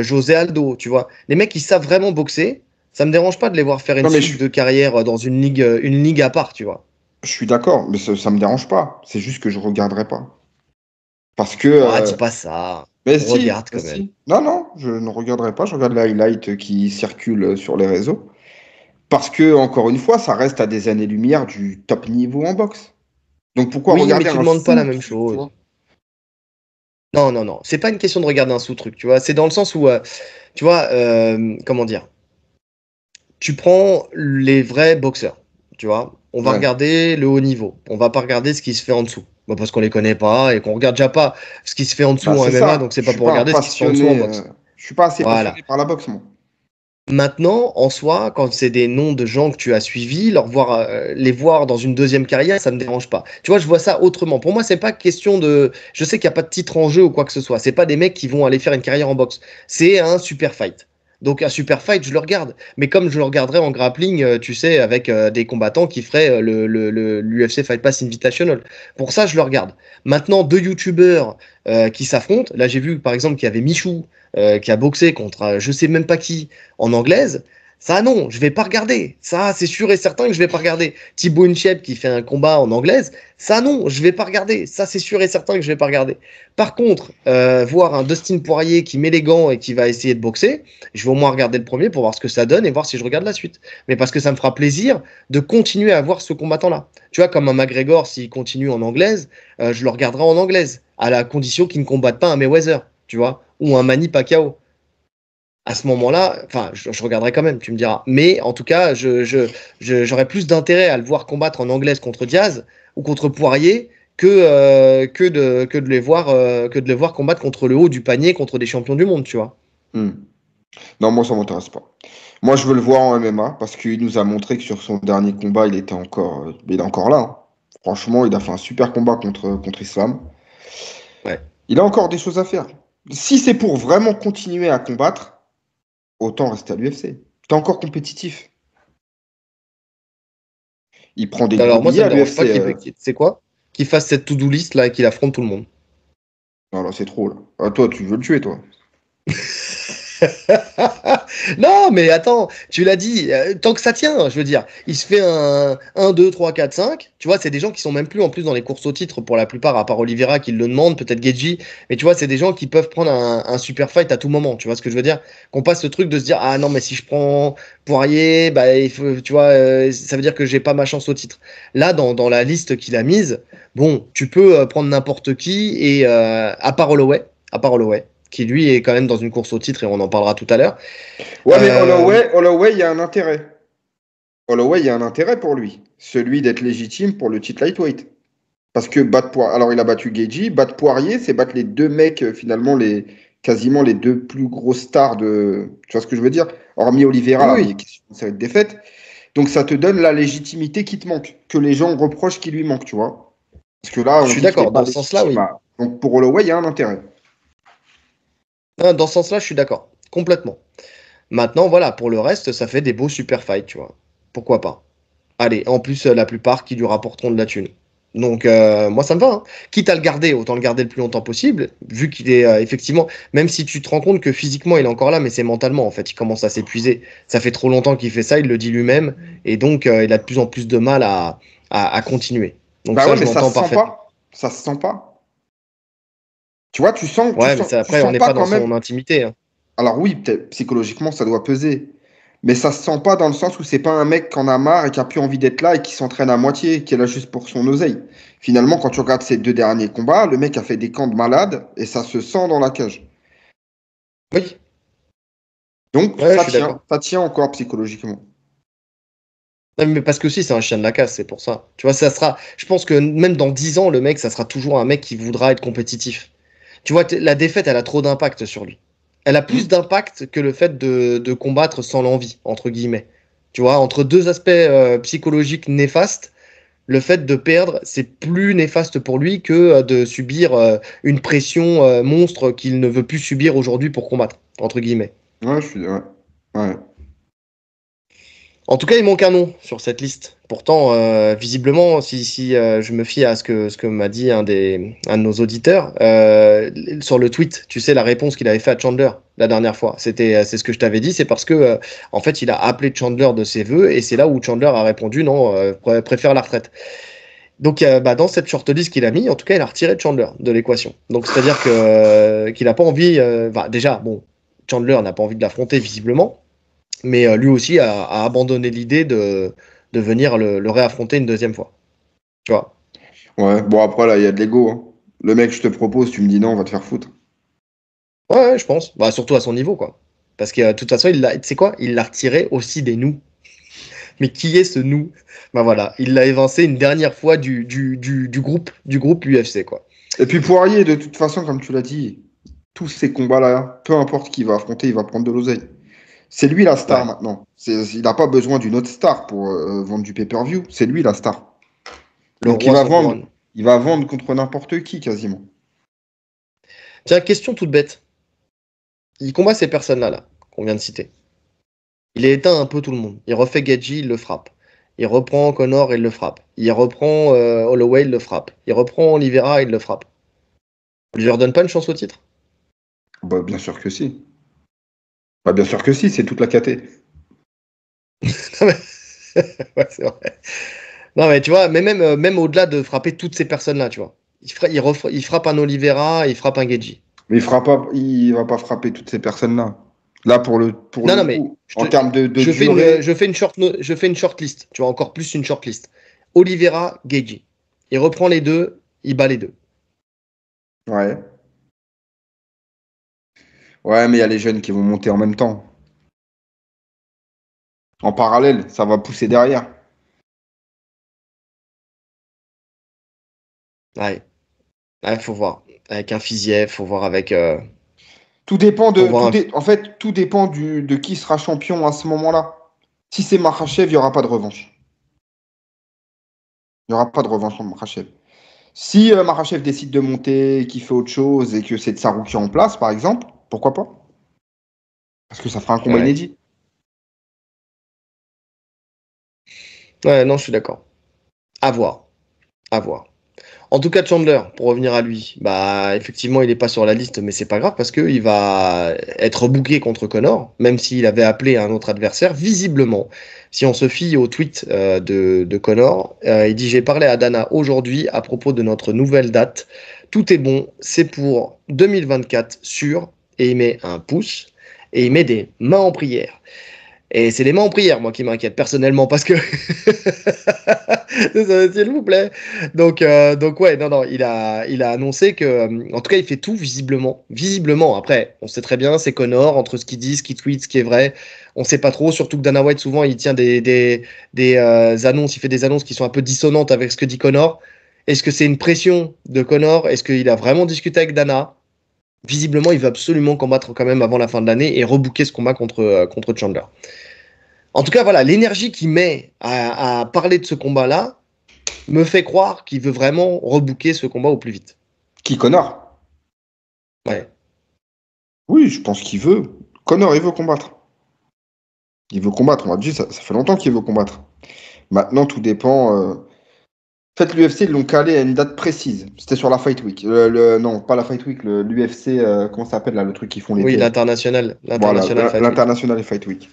José Aldo, tu vois, les mecs qui savent vraiment boxer, ça me dérange pas de les voir faire une Non, mais suite de carrière dans une ligue à part, tu vois. je suis d'accord, mais ça me dérange pas. C'est juste que je regarderai pas. Parce que. Ah, dis pas ça. Mais si, Regarde mais quand même. si. Non, non, je ne regarderai pas. Je regarde les highlights qui circulent sur les réseaux. Parce que, encore une fois, ça reste à des années-lumière du top niveau en boxe. Donc pourquoi Oui, mais regarder tu un demandes pas la même sous-truc, tu chose. vois? Non, non, non. C'est pas une question de regarder un sous-truc, tu vois. C'est dans le sens où, tu vois, comment dire, tu prends les vrais boxeurs, tu vois. On va Ouais. regarder le haut niveau. On va pas regarder ce qui se fait en dessous. Bah, parce qu'on les connaît pas et qu'on regarde déjà pas ce qui se fait en dessous Bah, en c'est MMA, ça. donc c'est Je pas suis pour pas un regarder ce qui se fait en dessous en passionné. boxe. Je suis pas assez Voilà. passionné par la boxe, moi. Maintenant, en soi, quand c'est des noms de gens que tu as suivis, les voir dans une deuxième carrière, ça me dérange pas. Tu vois, je vois ça autrement. Pour moi, c'est pas question de. Je sais qu'il n'y a pas de titre en jeu ou quoi que ce soit. C'est pas des mecs qui vont aller faire une carrière en boxe. C'est un super fight. Donc un super fight, je le regarde. Mais comme je le regarderais en grappling, tu sais, avec des combattants qui feraient l'UFC Fight Pass Invitational. Pour ça, je le regarde. Maintenant, deux youtubeurs qui s'affrontent. Là, j'ai vu par exemple qu'il y avait Michou qui a boxé contre je sais même pas qui en anglaise. Ça, non, je vais pas regarder. Ça, c'est sûr et certain que je vais pas regarder. Thibaut Inchep qui fait un combat en anglaise, ça, non, je vais pas regarder. Ça, c'est sûr et certain que je vais pas regarder. Par contre, voir un Dustin Poirier qui met les gants et qui va essayer de boxer, je vais au moins regarder le premier pour voir ce que ça donne et voir si je regarde la suite. Mais parce que ça me fera plaisir de continuer à voir ce combattant-là. Tu vois, comme un McGregor, s'il continue en anglaise, je le regarderai en anglaise, à la condition qu'il ne combatte pas un Mayweather, tu vois, ou un Manny Pacquiao. À ce moment-là, enfin, je regarderai quand même, tu me diras. Mais en tout cas, j'aurais plus d'intérêt à le voir combattre en anglaise contre Diaz ou contre Poirier que de les voir combattre contre le haut du panier, contre des champions du monde, tu vois. Non, moi, ça m'intéresse pas. Moi, je veux le voir en MMA parce qu'il nous a montré que sur son dernier combat, il est encore là. Hein. Franchement, il a fait un super combat contre Islam. Ouais. Il a encore des choses à faire. Si c'est pour vraiment continuer à combattre, autant rester à l'UFC. T'es encore compétitif. Il prend des gros Alors moi, billets ça me à dérange pas l'UFC. c'est quoi? Qu'il fasse cette to-do list là et qu'il affronte tout le monde. Non, là, c'est trop, là. Ah, toi, tu veux le tuer, toi. Non, mais attends, tu l'as dit, tant que ça tient, je veux dire, il se fait un 2 3 4 5 tu vois, c'est des gens qui sont même plus en plus dans les courses au titre pour la plupart, à part Oliveira qui le demande, peut-être Geji, mais tu vois, c'est des gens qui peuvent prendre un super fight à tout moment, tu vois ce que je veux dire? Qu'on passe ce truc de se dire, ah non, mais si je prends Poirier, bah, il faut, tu vois, ça veut dire que j'ai pas ma chance au titre. Là, dans la liste qu'il a mise, bon, tu peux prendre n'importe qui, et à part Holloway qui lui est quand même dans une course au titre et on en parlera tout à l'heure. Ouais, mais Holloway, il y a un intérêt. Holloway, il y a un intérêt pour lui. Celui d'être légitime pour le titre lightweight. Parce que alors il a battu Geji, battre Poirier, c'est battre les deux mecs, finalement, quasiment les deux plus grosses stars de. Tu vois ce que je veux dire? Hormis Oliveira, là, Oui, mais ça va être défaite. Donc ça te donne la légitimité qui te manque, que les gens reprochent qu'il lui manque, tu vois. Parce que là, je on suis dit qu'il n'est d'accord. pas Dans ce sens-là, légitime. oui. Donc pour Holloway, il y a un intérêt. Dans ce sens-là, je suis d'accord. Complètement. Maintenant, voilà, pour le reste, ça fait des beaux super fights, tu vois. Pourquoi pas? Allez, en plus, la plupart qui lui rapporteront de la thune. Donc, moi, ça me va. Hein. Quitte à le garder, autant le garder le plus longtemps possible, vu qu'il est effectivement, même si tu te rends compte que physiquement, il est encore là, mais c'est mentalement, en fait, il commence à s'épuiser. Ça fait trop longtemps qu'il fait ça, il le dit lui-même, et donc, il a de plus en plus de mal à continuer. Donc, Bah ça, ouais, je mais ça l'entends se sent parfaitement. pas. Ça se sent pas. Tu vois, Ouais, mais ça, tu après, on sens n'est pas pas quand dans même. son intimité. Hein. Alors oui, peut-être psychologiquement, ça doit peser. Mais ça se sent pas dans le sens où c'est pas un mec qui en a marre et qui a plus envie d'être là et qui s'entraîne à moitié, qui est là juste pour son oseille. Finalement, quand tu regardes ses deux derniers combats, le mec a fait des camps de malade et ça se sent dans la cage. Oui, Donc ouais, je suis d'accord. ça tient encore psychologiquement. Non, mais parce que si, c'est un chien de la casse, c'est pour ça. Tu vois, ça sera. Je pense que même dans 10 ans, le mec, ça sera toujours un mec qui voudra être compétitif. Tu vois, la défaite, elle a trop d'impact sur lui. Elle a plus Hmm. d'impact que le fait de combattre sans l'envie, entre guillemets. Tu vois, entre deux aspects psychologiques néfastes, le fait de perdre, c'est plus néfaste pour lui que de subir une pression monstre qu'il ne veut plus subir aujourd'hui pour combattre, entre guillemets. Ouais, je suis. Ouais. Ouais. En tout cas, il manque un nom sur cette liste. Pourtant, visiblement, si je me fie à ce que m'a dit un de nos auditeurs, sur le tweet, tu sais, la réponse qu'il avait fait à Chandler la dernière fois, c'est ce que je t'avais dit, c'est parce que, en fait, il a appelé Chandler de ses voeux et c'est là où Chandler a répondu non, préfère la retraite. Donc, bah, dans cette shortlist qu'il a mis, en tout cas, il a retiré Chandler de l'équation. Donc, c'est-à-dire que qu'il n'a pas envie. Bah, déjà, bon, Chandler n'a pas envie de l'affronter visiblement. Mais lui aussi a abandonné l'idée de venir le réaffronter une deuxième fois. Tu vois? Ouais. Bon, après, là, il y a de l'ego. Hein. Le mec, je te propose, tu me dis non, on va te faire foutre. Ouais, ouais, je pense. Bah, surtout à son niveau, quoi. Parce que de toute façon, tu sais quoi? Il l'a retiré aussi des nous. Mais qui est ce nous? Bah voilà, il l'a évincé une dernière fois du groupe UFC, quoi. Et puis Poirier, de toute façon, comme tu l'as dit, tous ces combats-là, peu importe qui va affronter, il va prendre de l'oseille. C'est lui la star Ouais. maintenant. Il n'a pas besoin d'une autre star pour vendre du pay-per-view. C'est lui la star. Le Donc roi sans couronne. il va vendre contre n'importe qui quasiment. Tiens, question toute bête. Il combat ces personnes-là, là, qu'on vient de citer. Il éteint un peu tout le monde. Il refait Gaethje, il le frappe. Il reprend Connor, il le frappe. Il reprend Holloway, il le frappe. Il reprend Oliveira, il le frappe. On lui redonne pas une chance au titre? Bah, bien sûr que si. Bah, bien sûr que si, c'est toute la KT. Ouais, c'est vrai. Non, mais tu vois, mais même au-delà de frapper toutes ces personnes-là, tu vois. Il frappe un Oliveira, il frappe un Gaethje. Mais il va pas frapper toutes ces personnes-là. Là, pour Non, le non, mais coup, en termes de je fais une, durée, je fais une shortlist. Tu vois, encore plus une shortlist. Oliveira, Gaethje. Il reprend les deux, il bat les deux. ouais. Ouais, mais il y a les jeunes qui vont monter en même temps. En parallèle, ça va pousser derrière. Ouais, ouais, faut voir. Avec un Fiziev, faut voir avec. Tout dépend Faut voir un. en fait, tout dépend de qui sera champion à ce moment-là. Si c'est Makhachev, il n'y aura pas de revanche. Il n'y aura pas de revanche contre Makhachev. Si Makhachev décide de monter, qu'il fait autre chose et que c'est Tsarou qui est en place, par exemple, pourquoi pas? Parce que ça fera un combat Ouais. inédit. Ouais, non, je suis d'accord. À voir. À voir. En tout cas, Chandler, pour revenir à lui, bah effectivement, il n'est pas sur la liste, mais c'est pas grave parce qu'il va être booké contre Connor, même s'il avait appelé un autre adversaire. Visiblement, si on se fie au tweet de Connor, il dit: J'ai parlé à Dana aujourd'hui à propos de notre nouvelle date. Tout est bon, c'est pour 2024 sûr. Et il met un pouce et il met des mains en prière. Et c'est les mains en prière, moi, qui m'inquiète personnellement, parce que s'il vous plaît. Donc ouais, non, non, il a annoncé que, en tout cas, il fait tout visiblement. Après, on sait très bien, c'est Connor entre ce qu'il dit, ce qu'il tweet, ce qui est vrai. On sait pas trop. Surtout que Dana White souvent, il tient des annonces, il fait des annonces qui sont un peu dissonantes avec ce que dit Connor. Est-ce que c'est une pression de Connor? Est-ce qu'il a vraiment discuté avec Dana? Visiblement, il veut absolument combattre quand même avant la fin de l'année et rebooker ce combat contre Chandler. En tout cas, voilà, l'énergie qu'il met à parler de ce combat-là me fait croire qu'il veut vraiment rebooker ce combat au plus vite. Qui, Connor? Ouais. Oui, je pense qu'il veut. Connor, il veut combattre. Il veut combattre. On m'a dit, ça fait longtemps qu'il veut combattre. Maintenant, tout dépend. En fait, l'UFC, ils l'ont calé à une date précise. C'était sur la Fight Week. Non, pas la Fight Week, l'UFC, comment ça s'appelle là, le truc qu'ils font Oui, l'été là. Voilà, l'international Fight Week. l'International Fight Week.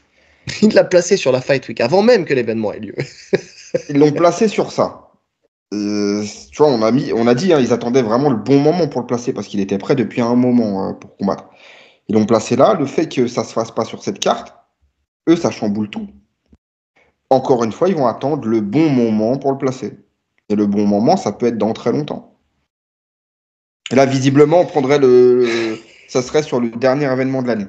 Il l'a placé sur la Fight Week avant même que l'événement ait lieu. Ils l'ont placé sur ça. Tu vois, on a dit, hein, ils attendaient vraiment le bon moment pour le placer parce qu'il était prêt depuis un moment pour combattre. Ils l'ont placé là. Le fait que ça se fasse pas sur cette carte, eux, ça chamboule tout. Encore une fois, ils vont attendre le bon moment pour le placer. Et le bon moment, ça peut être dans très longtemps. Et là, visiblement, on prendrait ça serait sur le dernier événement de l'année.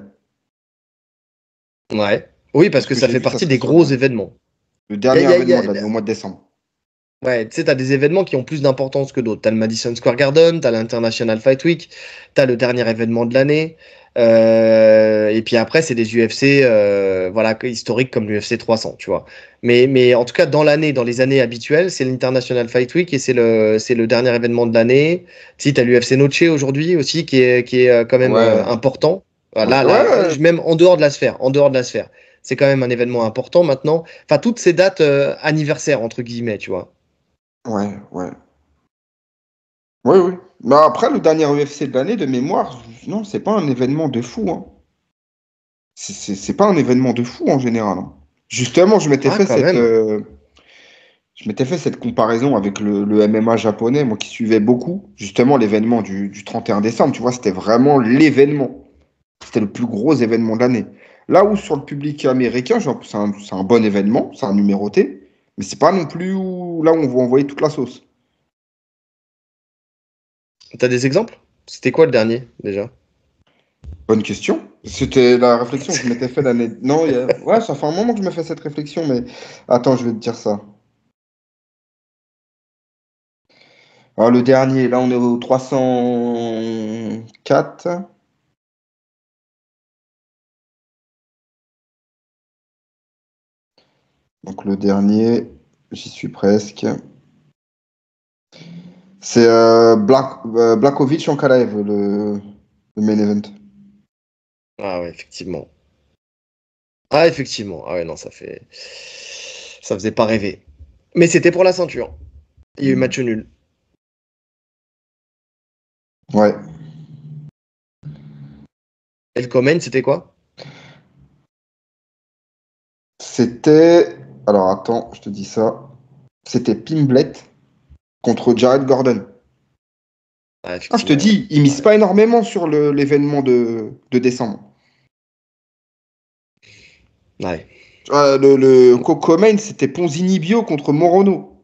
Ouais. Oui, De parce ce que que ça j'ai fait vu, ça partie serait des sur le gros dernier. événements. Le Y a- dernier y a- y événement a- de l'année, au mois de décembre. Ouais, tu sais, t'as des événements qui ont plus d'importance que d'autres. T'as le Madison Square Garden, t'as l'International Fight Week, t'as le dernier événement de l'année. Et puis après, c'est des UFC voilà, historiques comme l'UFC 300, tu vois. Mais en tout cas, dans l'année, dans les années habituelles, c'est l'International Fight Week et c'est le dernier événement de l'année. Si, t'as l'UFC Noche aujourd'hui aussi, qui est quand même Ouais. important. Ouais, Voilà, là, ouais, même en dehors de la sphère. C'est quand même un événement important maintenant. Enfin, toutes ces dates anniversaires, entre guillemets, tu vois. ouais, ouais. Oui, oui. Mais après, le dernier UFC de l'année, de mémoire, non, c'est pas un événement de fou, hein. C'est pas un événement de fou en général, hein. Justement, Ah, quand même. je m'étais fait cette comparaison avec le MMA japonais, moi qui suivais beaucoup, justement, l'événement du 31 décembre, tu vois, c'était vraiment l'événement. C'était le plus gros événement de l'année. Là où sur le public américain, genre, c'est un bon événement, c'est un numéroté, mais c'est pas non plus là où on va envoyer toute la sauce. T'as des exemples? C'était quoi le dernier, déjà? Bonne question. C'était la réflexion que je m'étais fait l'année. Non, ouais, ça fait un moment que je me fais cette réflexion, mais attends, je vais te dire ça. Alors, le dernier, là, on est au 304. Donc le dernier, j'y suis presque. C'est Blachowicz Ankalaev, le main event. Ah ouais, effectivement. Ah, effectivement. Ah ouais, non, ça faisait pas rêver. Mais c'était pour la ceinture. Il y a eu match nul. Ouais. Et le comment, c'était quoi? C'était. Alors attends, je te dis ça. C'était Pimblet contre Jared Gordon. Ah, Je te dis, ils misent pas énormément sur l'événement de décembre. Ouais. Le co-main, c'était Ponzini Bio contre Morono.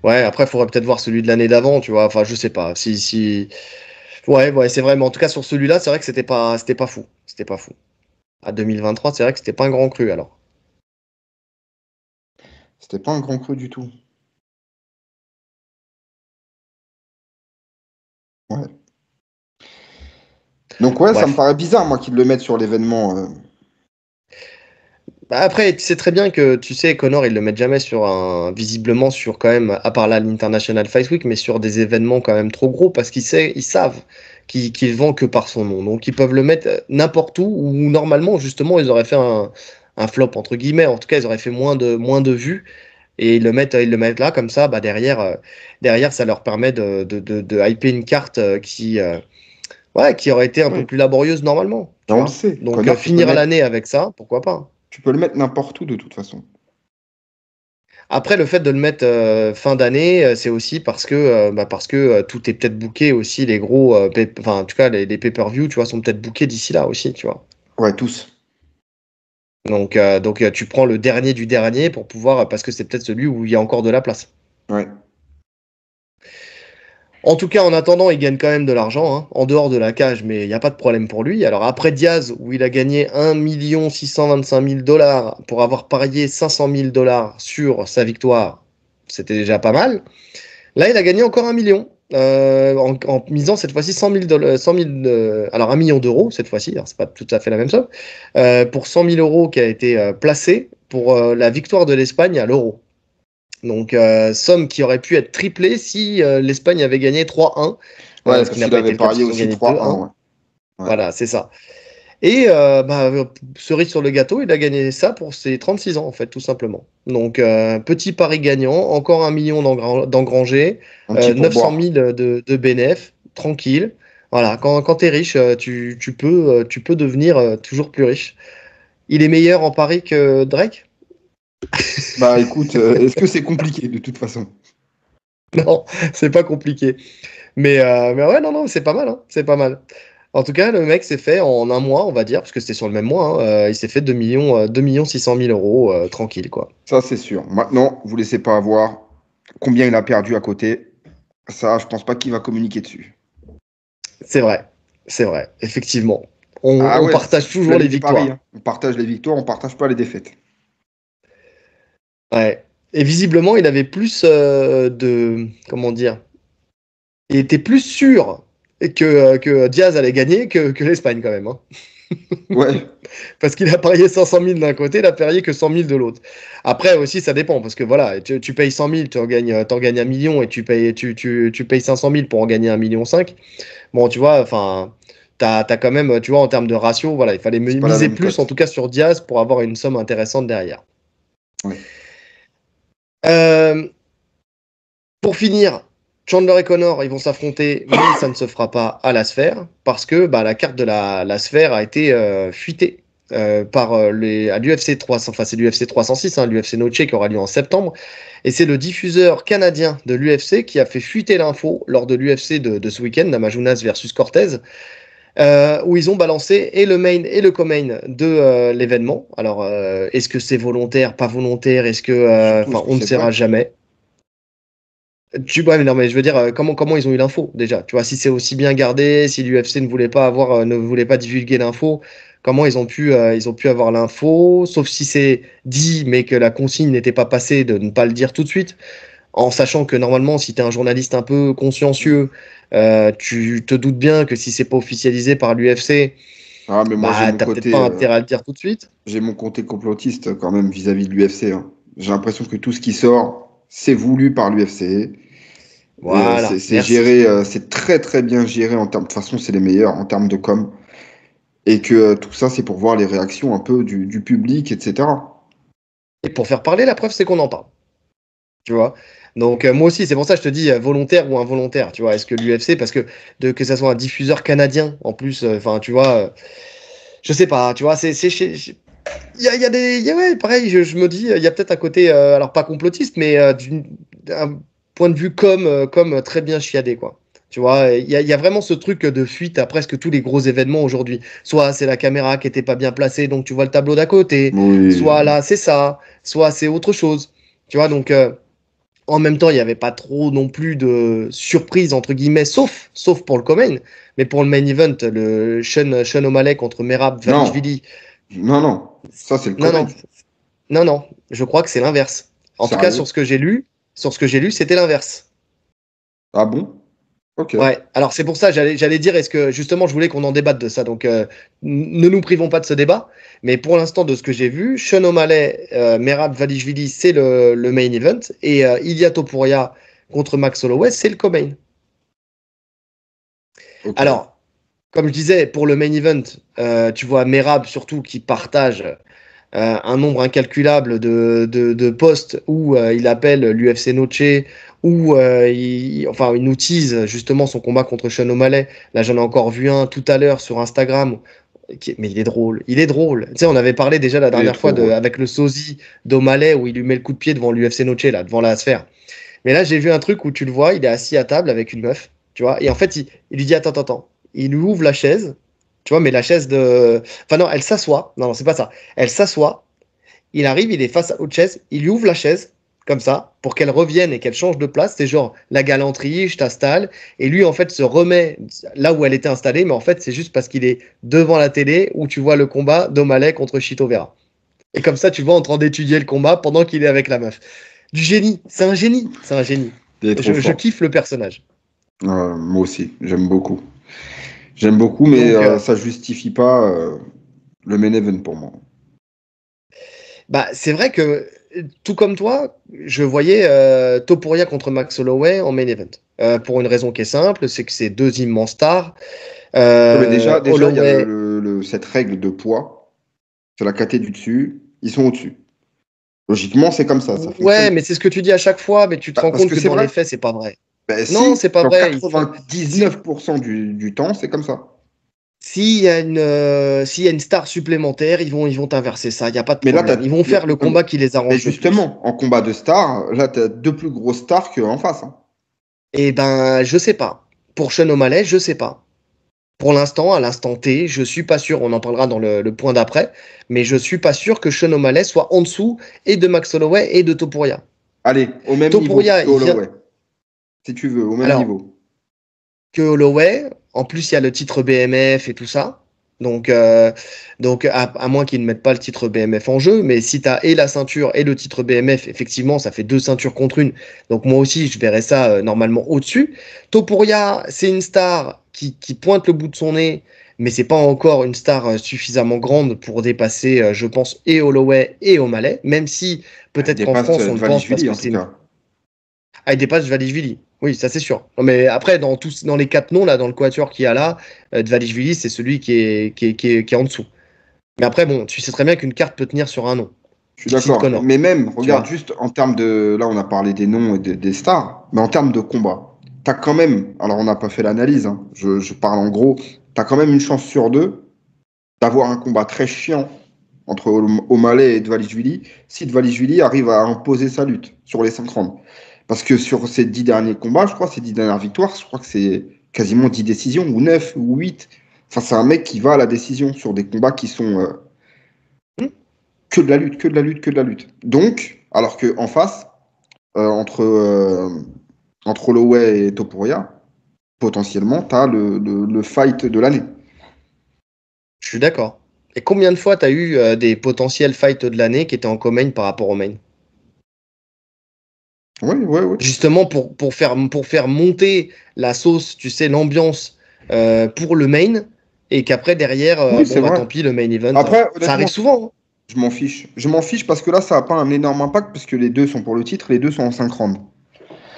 Ouais, après, il faudrait peut-être voir celui de l'année d'avant, tu vois. Enfin, je sais pas. Ouais, c'est vrai. Mais en tout cas, sur celui-là, c'est vrai que c'était pas fou. C'était pas fou. À 2023, c'est vrai que c'était pas un grand cru, alors. C'était pas un grand cru du tout. Ouais. Donc ouais, ça me paraît bizarre, moi, qu'ils le mettent sur l'événement. Bah après, tu sais très bien que, tu sais, Connor, ils le mettent jamais visiblement sur quand même, à part là, l'International Fight Week, mais sur des événements quand même trop gros parce ils savent qu'il vend que par son nom. Donc, ils peuvent le mettre n'importe où normalement, justement, ils auraient fait un flop, entre guillemets. En tout cas, ils auraient fait moins de vues et ils le mettent là, comme ça, bah, derrière, ça leur permet de hyper une carte qui aurait été un peu plus laborieuse normalement. Tu On le vois. sait. Donc, Connor, finir l'année avec ça, pourquoi pas. Tu peux le mettre n'importe où de toute façon. Après, le fait de le mettre fin d'année, c'est aussi parce que tout est peut-être booké aussi, les gros, enfin, en tout cas, les pay-per-view, tu vois, sont peut-être bookés d'ici là aussi, tu vois. Ouais, tous. Donc, tu prends le dernier du dernier pour pouvoir, parce que c'est peut-être celui où il y a encore de la place. Ouais. En tout cas, en attendant, il gagne quand même de l'argent, hein, en dehors de la cage, mais il n'y a pas de problème pour lui. Alors après Diaz, où il a gagné 1 625 000 dollars pour avoir parié 500 000 dollars sur sa victoire, c'était déjà pas mal. Là, il a gagné encore 1 million. En misant cette fois-ci 100 000, alors 1 million d'euros cette fois-ci, c'est pas tout à fait la même somme, pour 100 000 euros qui a été placé pour la victoire de l'Espagne à l'Euro. Donc, somme qui aurait pu être triplée si l'Espagne avait gagné 3-1, Ouais, ce parce qui n'a qu'il pas été avait le cas parce parié qu'ils ont aussi gagné 3-1. 2-1. Ouais. Ouais. Voilà, c'est ça. Et cerise sur le gâteau, il a gagné ça pour ses 36 ans, en fait, tout simplement. Donc, petit pari gagnant, encore 1 million d'engrangé, Un petit 900 pourboire. 000 de bénéf, tranquille. Voilà, quand tu es riche, tu peux devenir toujours plus riche. Il est meilleur en pari que Drake? Bah écoute, est-ce que c'est compliqué de toute façon? Non, c'est pas compliqué. Mais ouais, non, c'est pas mal, hein, c'est pas mal. En tout cas, le mec s'est fait en un mois, on va dire, parce que c'était sur le même mois, hein, il s'est fait 2 600 000 euros tranquille, quoi. Ça, c'est sûr. Maintenant, vous laissez pas avoir combien il a perdu à côté. Ça, je pense pas qu'il va communiquer dessus. C'est vrai, effectivement. Ah On ouais, partage c'est la toujours les ligne du pari. victoires. Hein. On partage les victoires, on partage pas les défaites. Ouais. Et visiblement, il avait plus comment dire, il était plus sûr que Diaz allait gagner que l'Espagne, quand même, hein. Ouais. Parce qu'il a parié 500 000 d'un côté, il a parié que 100 000 de l'autre. Après aussi, ça dépend, parce que voilà, tu payes 100 000, tu en gagnes 1 million, et tu payes 500 000 pour en gagner 1,5 million. Bon, tu vois, enfin, t'as quand même, tu vois, en termes de ratio, voilà, il fallait C'est pas la miser même plus, en cote. tout cas sur Diaz, pour avoir une somme intéressante derrière. Ouais. Euh, pour finir, Chandler et Connor, ils vont s'affronter, mais ça ne se fera pas à la sphère, parce que bah, la carte de la sphère a été fuitée par à l'UFC 300, enfin c'est l'UFC 306, hein, l'UFC Noche qui aura lieu en septembre, et c'est le diffuseur canadien de l'UFC qui a fait fuiter l'info lors de l'UFC de ce week-end, Namajunas versus Cortez, où ils ont balancé et le main et le co-main de l'événement. Alors, est-ce que c'est volontaire, pas volontaire, Surtout, est-ce que on ne c'est saura vrai? jamais. Non, mais je veux dire, comment ils ont eu l'info déjà? Tu vois, si c'est aussi bien gardé, si l'UFC ne voulait pas divulguer l'info, comment ils ont pu avoir l'info? Sauf si c'est dit, mais que la consigne n'était pas passée de ne pas le dire tout de suite, en sachant que normalement, si tu es un journaliste un peu consciencieux, tu te doutes bien que si c'est pas officialisé par l'UFC, Ah, mais moi, Bah, t'as peut-être pas intérêt à le dire tout de suite. j'ai mon côté complotiste quand même vis-à-vis de l'UFC. Hein. J'ai l'impression que tout ce qui sort, c'est voulu par l'UFC. Voilà, C'est merci. géré, c'est très très bien géré en termes. De toute façon, c'est les meilleurs en termes de com. Et que tout ça, c'est pour voir les réactions un peu du public, etc. Et pour faire parler, la preuve, c'est qu'on en parle. Tu vois. Donc moi aussi, c'est pour ça que je te dis volontaire ou involontaire. Tu vois, est-ce que l'UFC, parce que que ça soit un diffuseur canadien en plus, enfin, tu vois, je sais pas. Tu vois, il y a des, ouais, pareil. Je me dis, il y a peut-être un côté, alors pas complotiste, mais d'un point de vue comme très bien chiadé, quoi. Tu vois, il y a vraiment ce truc de fuite à presque tous les gros événements aujourd'hui. Soit c'est la caméra qui était pas bien placée, donc tu vois le tableau d'à côté. Oui. Soit là, c'est ça. Soit c'est autre chose. Tu vois, donc. En même temps, il n'y avait pas trop non plus de surprise, entre guillemets, sauf pour le co-main. Mais pour le main event, le Sean O'Malley contre Merab Non, Dvalishvili. non, non. Ça, c'est le Non, non, Coven. non, non. Je crois que c'est l'inverse. En tout cas, Sérieux? sur ce que j'ai lu, c'était l'inverse. Ah bon? Ok. Ouais. Alors c'est pour ça, j'allais dire, est-ce que justement, je voulais qu'on en débatte de ça. Donc, ne nous privons pas de ce débat. Mais pour l'instant, de ce que j'ai vu, Sean O'Malley, Merab Dvalishvili, c'est le main event. Et Ilia Topuria contre Max Holloway, c'est le co-main. Ok. Alors, comme je disais, pour le main event, tu vois Merab surtout qui partage un nombre incalculable de posts où il appelle l'UFC Noche, où enfin, il nous tease justement son combat contre Sean O'Malley. Là, j'en ai encore vu un tout à l'heure sur Instagram. Mais il est drôle, il est drôle. Tu sais, on avait parlé déjà la Il est dernière fois trop drôle. avec le sosie d'O'Malley où il lui met le coup de pied devant l'UFC Noche, là, devant la sphère. Mais là, j'ai vu un truc où tu le vois, il est assis à table avec une meuf, tu vois, et en fait, il lui dit attends, attends, attends. Il lui ouvre la chaise, tu vois, mais la chaise de. Enfin, non, elle s'assoit. Non, non, c'est pas ça. Elle s'assoit, il arrive, il est face à l'autre chaise, il lui ouvre la chaise, comme ça, pour qu'elle revienne et qu'elle change de place. C'est genre la galanterie, je t'installe. Et lui, en fait, se remet là où elle était installée, mais en fait, c'est juste parce qu'il est devant la télé où tu vois le combat d'O'Malley contre Chito Vera. Et comme ça, tu vois en train d'étudier le combat pendant qu'il est avec la meuf. Du génie, c'est un génie, c'est un génie. Il est trop Je fort. kiffe le personnage. Moi aussi, j'aime beaucoup. J'aime beaucoup, mais Donc, ça justifie pas le main event pour moi. bah, c'est vrai que, tout comme toi, je voyais Topuria contre Max Holloway en main event. Pour une raison qui est simple, c'est que c'est deux immenses stars. Ouais, mais déjà, il y a Holloway, cette règle de poids. C'est la caté du dessus. Ils sont au-dessus. Logiquement, c'est comme ça fonctionne. ouais, mais c'est ce que tu dis à chaque fois, mais tu te Bah, rends parce compte que que c'est dans les vrai. faits, c'est pas vrai. Ben Non, si, c'est pas dans vrai. Si, 99% du temps, c'est comme ça. s'il y a une star supplémentaire, ils vont inverser ça, il n'y a pas de Mais là, problème. Ils vont faire le combat qui les mais arrange le plus. justement, en combat de stars, là, tu as deux plus grosses stars qu'en face. Hein. Eh ben, je sais pas. Pour Sean O'Malley, je sais pas. Pour l'instant, à l'instant T, je suis pas sûr. On en parlera dans le point d'après, mais je suis pas sûr que Sean O'Malley soit en dessous et de Max Holloway et de Topuria. Allez, au même niveau Topuria, que il vient. Holloway, si tu veux, au même Alors, niveau. que Holloway. En plus, il y a le titre BMF et tout ça. Donc, à moins qu'ils ne mettent pas le titre BMF en jeu, mais si tu as et la ceinture et le titre BMF, effectivement, ça fait deux ceintures contre une. Donc, moi aussi, je verrais ça normalement au-dessus. Topuria, c'est une star qui pointe le bout de son nez, mais c'est pas encore une star suffisamment grande pour dépasser, je pense, et Holloway et O'Malley, même si Elle peut-être qu'en dépasse France, on le pense parce Dvalishvili, que en tout c'est une cas. ah, il dépasse Dvalishvili. Oui, ça c'est sûr. Non, mais après, dans les quatre noms, là, dans le quatuor qu'il y a là, Dvalishvili, c'est celui qui est en dessous. Mais après, bon, tu sais très bien qu'une carte peut tenir sur un nom. Je suis Dixit d'accord. Connor, Mais même, tu regarde, vois. juste en termes de. Là, on a parlé des noms et des stars, mais en termes de combat, t'as quand même. Alors, on n'a pas fait l'analyse, hein, je parle en gros. T'as quand même une chance sur deux d'avoir un combat très chiant entre O'Malley et Dvalishvili si Dvalishvili arrive à imposer sa lutte sur les 5 rounds. Parce que sur ces 10 derniers combats, je crois, ces 10 dernières victoires, je crois que c'est quasiment 10 décisions, ou 9 ou 8. Enfin, c'est un mec qui va à la décision sur des combats qui sont Hmm. que de la lutte, que de la lutte, que de la lutte. Donc, alors qu'en face, entre Holloway et Topuria, potentiellement, tu as le fight de l'année. Je suis d'accord. Et combien de fois tu as eu des potentiels fights de l'année qui étaient en co-main par rapport au main? Oui, oui, oui. Justement pour faire monter la sauce, tu sais, l'ambiance pour le main. et qu'après, derrière, tant pis, le main event. Après, ça arrive souvent. Hein. Je m'en fiche. Je m'en fiche parce que là, ça n'a pas un énorme impact parce que les deux sont pour le titre, les deux sont en 5 rounds.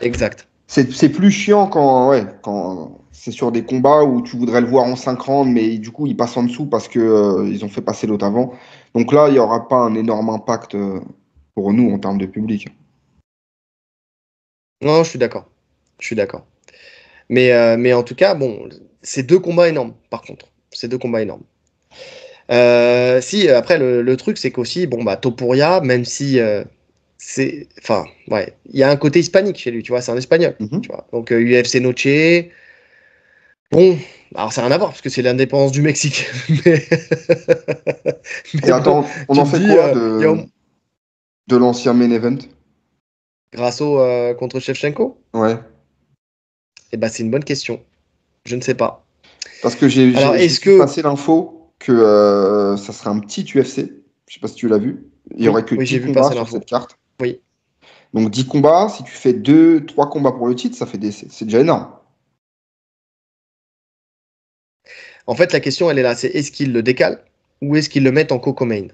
Exact. C'est plus chiant quand c'est sur des combats où tu voudrais le voir en 5 rounds, mais du coup, il passe en dessous parce que ils ont fait passer l'autre avant. Donc là, il n'y aura pas un énorme impact pour nous en termes de public. Non, je suis d'accord. Je suis d'accord. Mais en tout cas, bon, c'est 2 combats énormes, par contre. C'est 2 combats énormes. Si, après, le truc, c'est qu'aussi, Topuria, même si c'est. Enfin, ouais, il y a un côté hispanique chez lui, tu vois, c'est un espagnol. Tu vois. Donc, UFC Noche. Bon, alors ça n'a rien à voir, parce que c'est l'indépendance du Mexique. Et attends, on en fait quoi de l'ancien main event? Grasso contre Shevchenko? Ouais. Eh ben, c'est une bonne question. Je ne sais pas. Parce que j'ai passé l'info que ça serait un petit UFC. Je sais pas si tu l'as vu. Il n'y aurait que 10 combats sur cette carte. Oui. Donc 10 combats, si tu fais 2-3 combats pour le titre, c'est déjà énorme. En fait, la question, elle est là. C'est est-ce qu'ils le décalent ou est-ce qu'ils le mettent en co-main?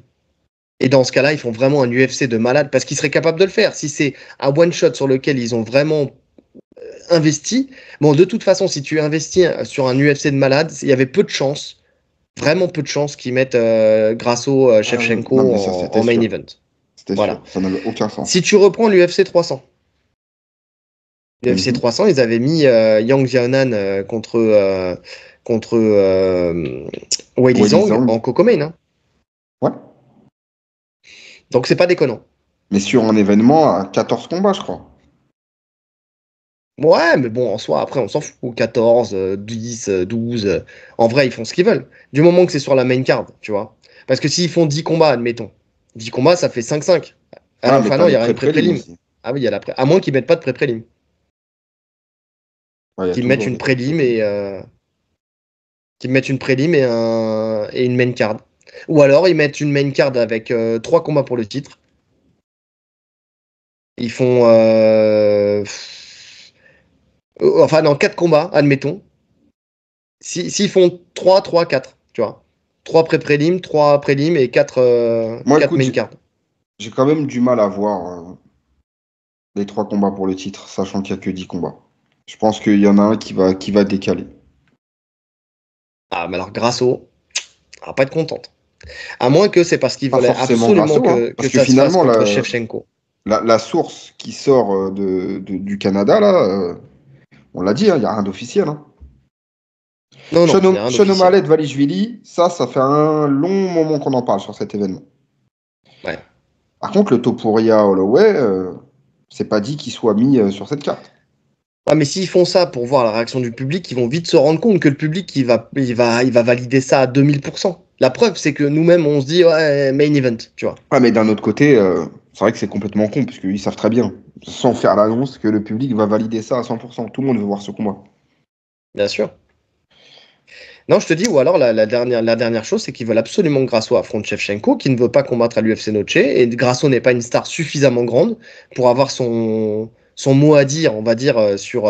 Et dans ce cas-là, ils font vraiment un UFC de malade parce qu'ils seraient capables de le faire. Si c'est un one-shot sur lequel ils ont vraiment investi, bon, de toute façon, si tu investis sur un UFC de malade, il y avait peu de chances, vraiment peu de chances qu'ils mettent Grasso, Shevchenko en main event. Voilà. Sûr. Ça n'avait aucun sens. Si tu reprends l'UFC 300, l'UFC 300, ils avaient mis Yang Xiaonan contre Weili Zhang en co-main. Hein. Ouais. Donc c'est pas déconnant. Mais sur un événement à 14 combats, je crois. Ouais, mais bon, en soi, après, on s'en fout. 14, 10, 12. En vrai, ils font ce qu'ils veulent. Du moment que c'est sur la main card, tu vois. Parce que s'ils font 10 combats, admettons. 10 combats, ça fait 5-5. Enfin, non, il y aura une pré-prélim. Ah oui, il y a la pré. À moins qu'ils mettent pas de pré-prélim. Ouais, qu'ils mettent une prélim et. Qu'ils mettent une prélim et une main card. Ou alors, ils mettent une main card avec 3 combats pour le titre. Ils font. Enfin, dans 4 combats, admettons. S'ils font 3, 3, 4, tu vois. 3 pré-prélim, 3 prélim et 4 main card. J'ai quand même du mal à voir les 3 combats pour le titre, sachant qu'il n'y a que 10 combats. Je pense qu'il y en a un qui va décaler. Ah, mais alors Grasso, elle va pas être contente. À moins que c'est parce qu'il voulait absolument Grasso, que ça finalement, se fasse contre Shevchenko. La source qui sort du Canada, là, on l'a dit, il n'y a rien d'officiel. Hein. Non, Sean O'Malley, Dvalishvili, ça fait un long moment qu'on en parle sur cet événement. Ouais. Par contre, le Topuria Holloway, c'est pas dit qu'il soit mis sur cette carte. Ouais, mais s'ils font ça pour voir la réaction du public, ils vont vite se rendre compte que le public, il va valider ça à 2000%. La preuve, c'est que nous-mêmes, on se dit, ouais, main event, tu vois. Ouais, mais d'un autre côté, c'est vrai que c'est complètement con, parce qu'ils savent très bien, sans faire l'annonce, que le public va valider ça à 100%. Tout le monde veut voir ce combat. Bien sûr. Non, je te dis, ou alors la dernière chose, c'est qu'ils veulent absolument que Grasso affronte Shevchenko, qui ne veut pas combattre à l'UFC Noche, et Grasso n'est pas une star suffisamment grande pour avoir son mot à dire, on va dire, sur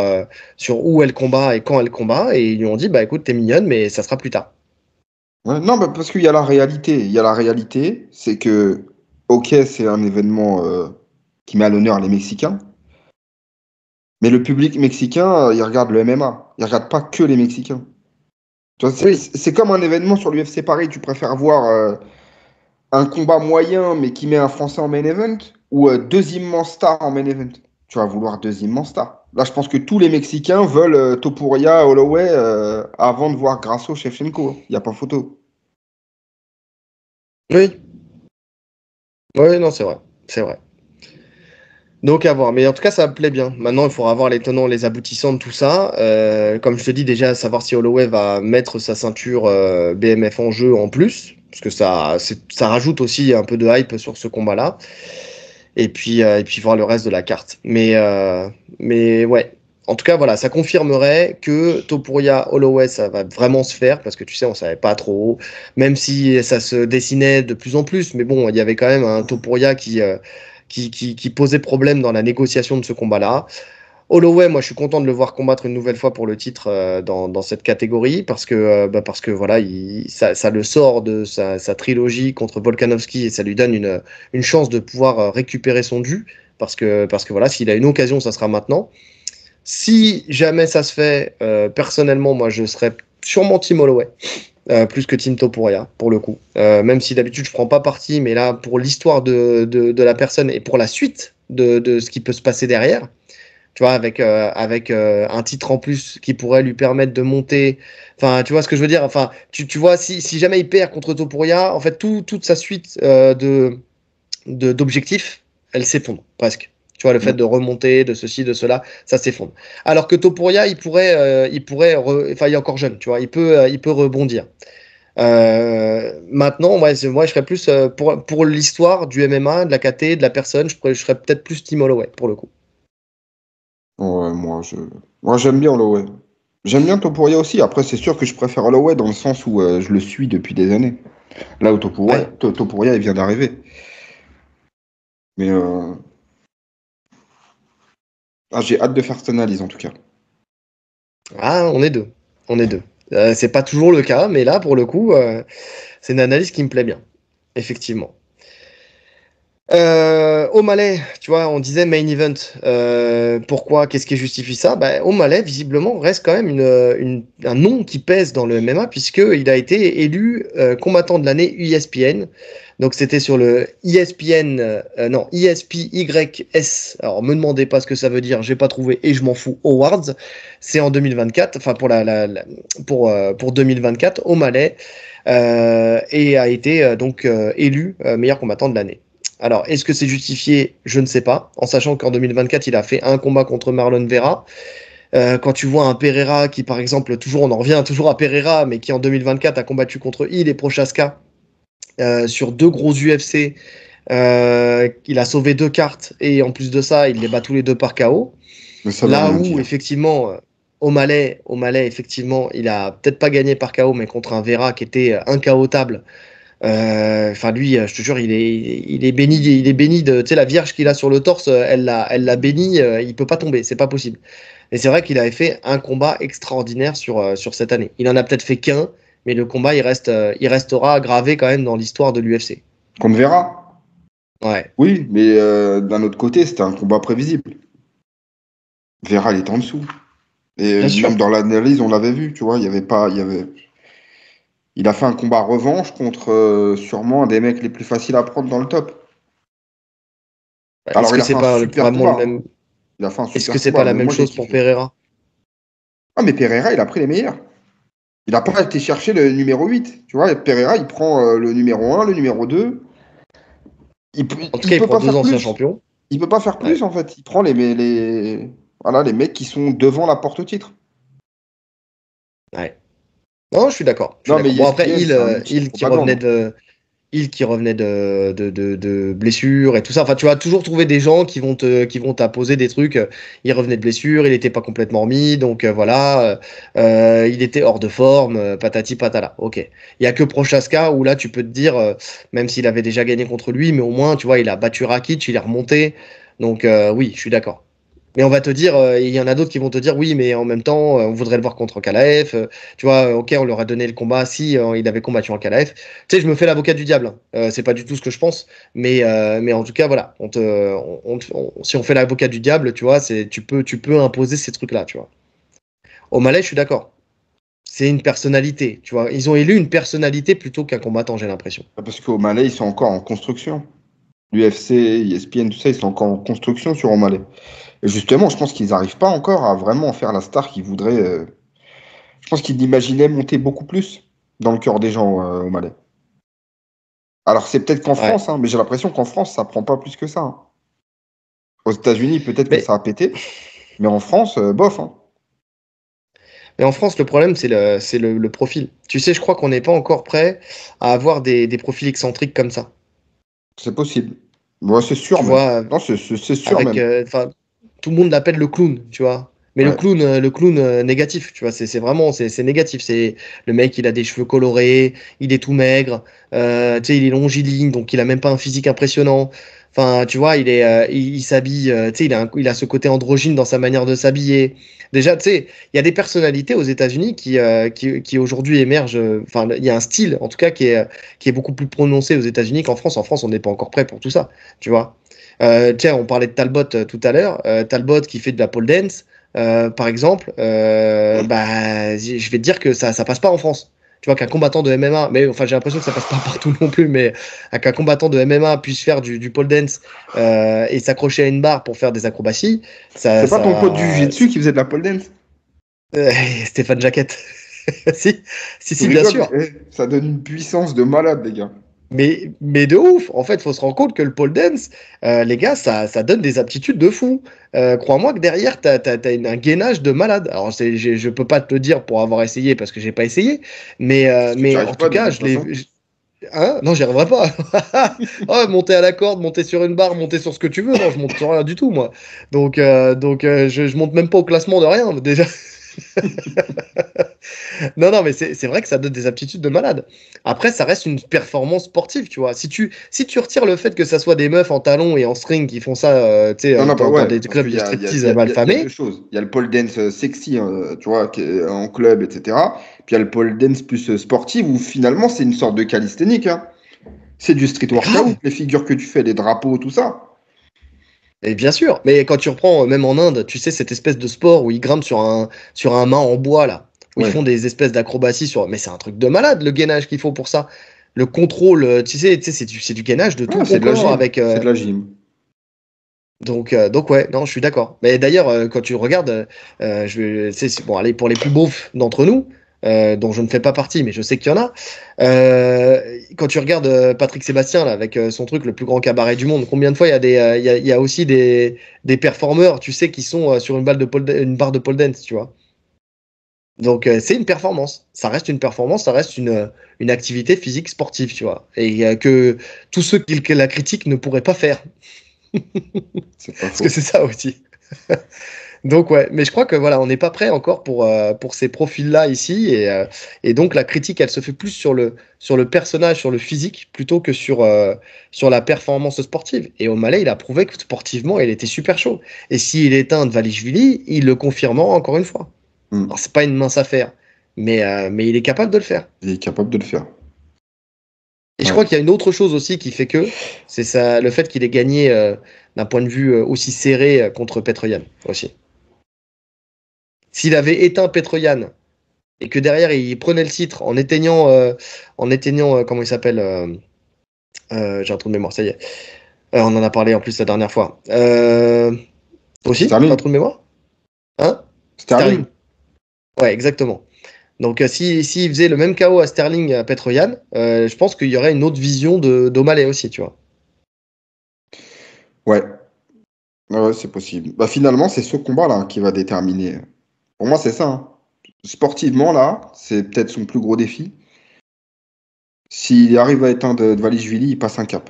où elle combat et quand elle combat, et ils lui ont dit, bah écoute, t'es mignonne, mais ça sera plus tard. Ouais, non, bah, parce qu'il y a la réalité. Il y a la réalité, c'est que, ok, c'est un événement qui met à l'honneur les Mexicains, mais le public mexicain, il regarde le MMA. Il regarde pas que les Mexicains. C'est comme un événement sur l'UFC Paris. Tu préfères voir un combat moyen, mais qui met un Français en main event, ou 2 immenses stars en main event? Tu vas vouloir 2 immenses stars. Là, je pense que tous les Mexicains veulent Topuria, Holloway, avant de voir Grasso, Shevchenko. Il n'y a pas photo. Oui. Oui, non, c'est vrai. C'est vrai. Donc à voir, mais en tout cas ça me plaît bien. Maintenant il faudra voir les tenants, les aboutissants de tout ça. Comme je te dis déjà, savoir si Holloway va mettre sa ceinture BMF en jeu en plus, parce que ça rajoute aussi un peu de hype sur ce combat-là. Et puis voir le reste de la carte. Mais ouais, en tout cas voilà, ça confirmerait que Topuria Holloway ça va vraiment se faire, parce que tu sais on savait pas trop, même si ça se dessinait de plus en plus. Mais bon, il y avait quand même un Topuria qui posait problème dans la négociation de ce combat-là. Holloway, moi, je suis content de le voir combattre une nouvelle fois pour le titre dans cette catégorie parce que voilà, ça le sort de sa trilogie contre Volkanovski et ça lui donne une chance de pouvoir récupérer son dû parce que voilà, s'il a une occasion, ça sera maintenant. Si jamais ça se fait, personnellement, moi, je serais sûrement Team Holloway. Plus que Team Topuria, pour le coup. Même si d'habitude je prends pas parti, mais là, pour l'histoire de la personne et pour la suite de ce qui peut se passer derrière, tu vois, avec un titre en plus qui pourrait lui permettre de monter. Enfin, tu vois ce que je veux dire. Enfin, tu vois, si jamais il perd contre Topuria, en fait, toute sa suite d'objectifs, elle s'effondre presque. Tu vois, le fait de remonter, de ceci, de cela, ça s'effondre. Alors que Topuria, enfin, il est encore jeune, tu vois, il peut rebondir. Maintenant, moi, je serais plus pour l'histoire du MMA, de la KT, de la personne, je serais peut-être plus Team Holloway pour le coup. Ouais, moi j'aime bien Holloway. J'aime bien Topuria aussi. Après, c'est sûr que je préfère Holloway dans le sens où je le suis depuis des années. Là où Topuria, il vient d'arriver. Mais j'ai hâte de faire cette analyse en tout cas. Ah, on est deux. On est deux. C'est pas toujours le cas, mais là, pour le coup, c'est une analyse qui me plaît bien. Effectivement. O'Malley, tu vois, on disait main event. Pourquoi? Qu'est-ce qui justifie ça? O'Malley, visiblement, reste quand même un nom qui pèse dans le MMA, puisqu'il a été élu combattant de l'année ESPN. Donc, c'était sur le ESPN, non, ESPYS. Alors, me demandez pas ce que ça veut dire, j'ai pas trouvé et je m'en fous. Awards. C'est en 2024, enfin, pour 2024, O'Malley et a été donc élu meilleur combattant de l'année. Alors, est-ce que c'est justifié? Je ne sais pas. En sachant qu'en 2024, il a fait un combat contre Marlon Vera. Quand tu vois un Pereira qui, par exemple, on en revient toujours à Pereira, mais qui en 2024 a combattu contre Hill et Prochaska sur 2 gros UFC. Il a sauvé 2 cartes et en plus de ça, il les bat tous les 2 par KO. Là où, effectivement, O'Malley, effectivement, il a peut-être pas gagné par KO, mais contre un Vera qui était inKO-table. Enfin, lui, je te jure, il est béni de, tu sais, la vierge qu'il a sur le torse, elle l'a béni, il peut pas tomber, c'est pas possible. Et c'est vrai qu'il avait fait un combat extraordinaire sur cette année. Il en a peut-être fait qu'un, mais le combat, il restera gravé quand même dans l'histoire de l'UFC. Contre Vera? Ouais. Oui, mais d'un autre côté, c'était un combat prévisible. Vera, il est en dessous. Et même dans l'analyse, on l'avait vu, tu vois, il a fait un combat revanche contre sûrement un des mecs les plus faciles à prendre dans le top. Alors, est-ce que c'est pas vraiment le même... Est-ce que c'est pas la même chose pour Pereira? Ah, mais Pereira, il a pris les meilleurs. Il n'a pas été chercher le numéro 8. Tu vois, Pereira, il prend le numéro 1, le numéro 2. En tout cas, il prend 2 anciens champions. Il peut pas faire plus, en fait. Il prend les mecs qui sont devant la porte au titre. Ouais. Non, je suis d'accord. Bon, après, Hill qui revenait de blessures et tout ça. Enfin, tu vas toujours trouver des gens qui vont t'apposer des trucs. Il revenait de blessures, il n'était pas complètement remis, donc voilà. Il était hors de forme, patati patala. Ok. Il y a que Prochaska où là, tu peux te dire, même s'il avait déjà gagné contre lui, mais au moins, tu vois, il a battu Rakic, il est remonté. Donc oui, je suis d'accord. Mais on va te dire, il y en a d'autres qui vont te dire, oui, mais en même temps, on voudrait le voir contre Ankalaev. Tu vois, ok, on leur a donné le combat si il avait combattu Ankalaev. Tu sais, je me fais l'avocat du diable. C'est pas du tout ce que je pense, mais en tout cas, voilà. Si on fait l'avocat du diable, tu vois, tu peux imposer ces trucs-là, tu vois. O'Malley, je suis d'accord. C'est une personnalité, tu vois. Ils ont élu une personnalité plutôt qu'un combattant, j'ai l'impression. Parce qu'O'Malley, ils sont encore en construction. L'UFC, ESPN, tout ça, ils sont encore en construction sur O'Malley. Et justement, je pense qu'ils n'arrivent pas encore à vraiment faire la star qu'ils voudraient. Je pense qu'ils l'imaginaient monter beaucoup plus dans le cœur des gens, O'Malley. Alors, c'est peut-être qu'en France, hein, mais j'ai l'impression qu'en France, ça prend pas plus que ça. Hein. Aux États-Unis, peut-être que ça a pété, mais en France, bof. Hein. Mais en France, le problème, c'est le profil. Tu sais, je crois qu'on n'est pas encore prêt à avoir des profils excentriques comme ça. C'est possible. Ouais, c'est sûr. Tu vois, non, c'est sûr même. Tout le monde l'appelle le clown, tu vois. Mais le clown négatif, tu vois, c'est vraiment, c'est négatif. C'est le mec, il a des cheveux colorés, il est tout maigre, tu sais, il est longiligne, donc il a même pas un physique impressionnant. Enfin, tu vois, il s'habille, tu sais, il a ce côté androgyne dans sa manière de s'habiller. Déjà, tu sais, il y a des personnalités aux États-Unis qui aujourd'hui émergent. Enfin, il y a un style, en tout cas, qui est beaucoup plus prononcé aux États-Unis qu'en France. En France, on n'est pas encore prêt pour tout ça, tu vois. Tiens, on parlait de Talbot tout à l'heure. Talbot qui fait de la pole dance, par exemple. Bah, je vais te dire que ça passe pas en France. Tu vois qu'un combattant de MMA, mais enfin j'ai l'impression que ça passe pas partout non plus, mais qu'un combattant de MMA puisse faire du pole dance et s'accrocher à une barre pour faire des acrobaties, C'est pas ton pote du jiu-jitsu qui faisait de la pole dance? Euh, Stéphane Jaquette. Si, bien Rigole, sûr. ça donne une puissance de malade, les gars. Mais de ouf, en fait, faut se rendre compte que le pole dance, les gars, ça donne des aptitudes de fou. Crois-moi que derrière, t'as un gainage de malade. Alors, je peux pas te le dire pour avoir essayé parce que j'ai pas essayé, Parce que tu mais arrives en pas tout de cas, toute façon. Hein, non, j'y arriverai pas. Oh, monter à la corde, monter sur une barre, monter sur ce que tu veux. Non, je monte sur rien du tout, moi. Donc, je monte même pas au classement de rien, déjà. Non, mais c'est vrai que ça donne des aptitudes de malade. Après, ça reste une performance sportive, tu vois. Si tu retires le fait que ça soit des meufs en talons et en string qui font ça, tu sais, Non, non, bah dans ouais, des parce clubs qu'il de y a, il y a, striptease il y a, mal il y a deux famés. choses. Il y a le pole dance sexy, tu vois, en club, etc. Puis il y a le pole dance plus sportif, où finalement, c'est une sorte de calisthénique, hein. C'est du street Mais workout, grave. les figures que tu fais, les drapeaux, tout ça. Et bien sûr. Mais quand tu reprends, même en Inde, tu sais, cette espèce de sport où ils grimpent sur un mât en bois, là, où ils Ouais. font des espèces d'acrobaties sur. Mais c'est un truc de malade, le gainage qu'il faut pour ça. Le contrôle, tu sais, c'est du gainage de tout Ouais, ton c'est de la corps gym. avec. C'est de la gym. Donc ouais, non, je suis d'accord. Mais d'ailleurs, quand tu regardes, bon, allez, pour les plus beaufs d'entre nous, dont je ne fais pas partie, mais je sais qu'il y en a, quand tu regardes Patrick Sébastien là, avec son truc, le plus grand cabaret du monde, combien de fois il y a aussi des performeurs, tu sais, qui sont sur une barre de pole dance, tu vois. Donc c'est une performance. Ça reste une performance, ça reste une activité physique sportive, tu vois. Et que tous ceux qui la critiquent ne pourraient pas faire. C'est pas Parce que faux. c'est ça aussi. Donc ouais, mais je crois que voilà, on n'est pas prêt encore pour ces profils-là ici, et donc la critique, elle se fait plus sur le personnage, sur le physique, plutôt que sur la performance sportive. Et O'Malley, il a prouvé que sportivement, il était super chaud. Et s'il éteint Dvalishvili, il le confirmera encore une fois. Hmm. Alors c'est pas une mince affaire, mais il est capable de le faire. Il est capable de le faire. Et je Ouais. crois qu'il y a une autre chose aussi qui fait que, c'est ça, le fait qu'il ait gagné d'un point de vue aussi serré contre Petroyan aussi. S'il avait éteint Petroyan et que derrière il prenait le titre en éteignant comment il s'appelle j'ai un trou de mémoire, ça y est. On en a parlé en plus la dernière fois. Aussi, t'as un Sterling. trou de mémoire? Hein? Sterling. Sterling. Ouais, exactement. Donc si faisait le même KO à Sterling et à Petroyan, je pense qu'il y aurait une autre vision d'O'Malley aussi, tu vois. Ouais. Ouais, c'est possible. Bah, finalement, c'est ce combat-là qui va déterminer. Pour moi, c'est ça, hein. Sportivement, là, c'est peut-être son plus gros défi. S'il arrive à éteindre Dvalishvili, il passe un cap.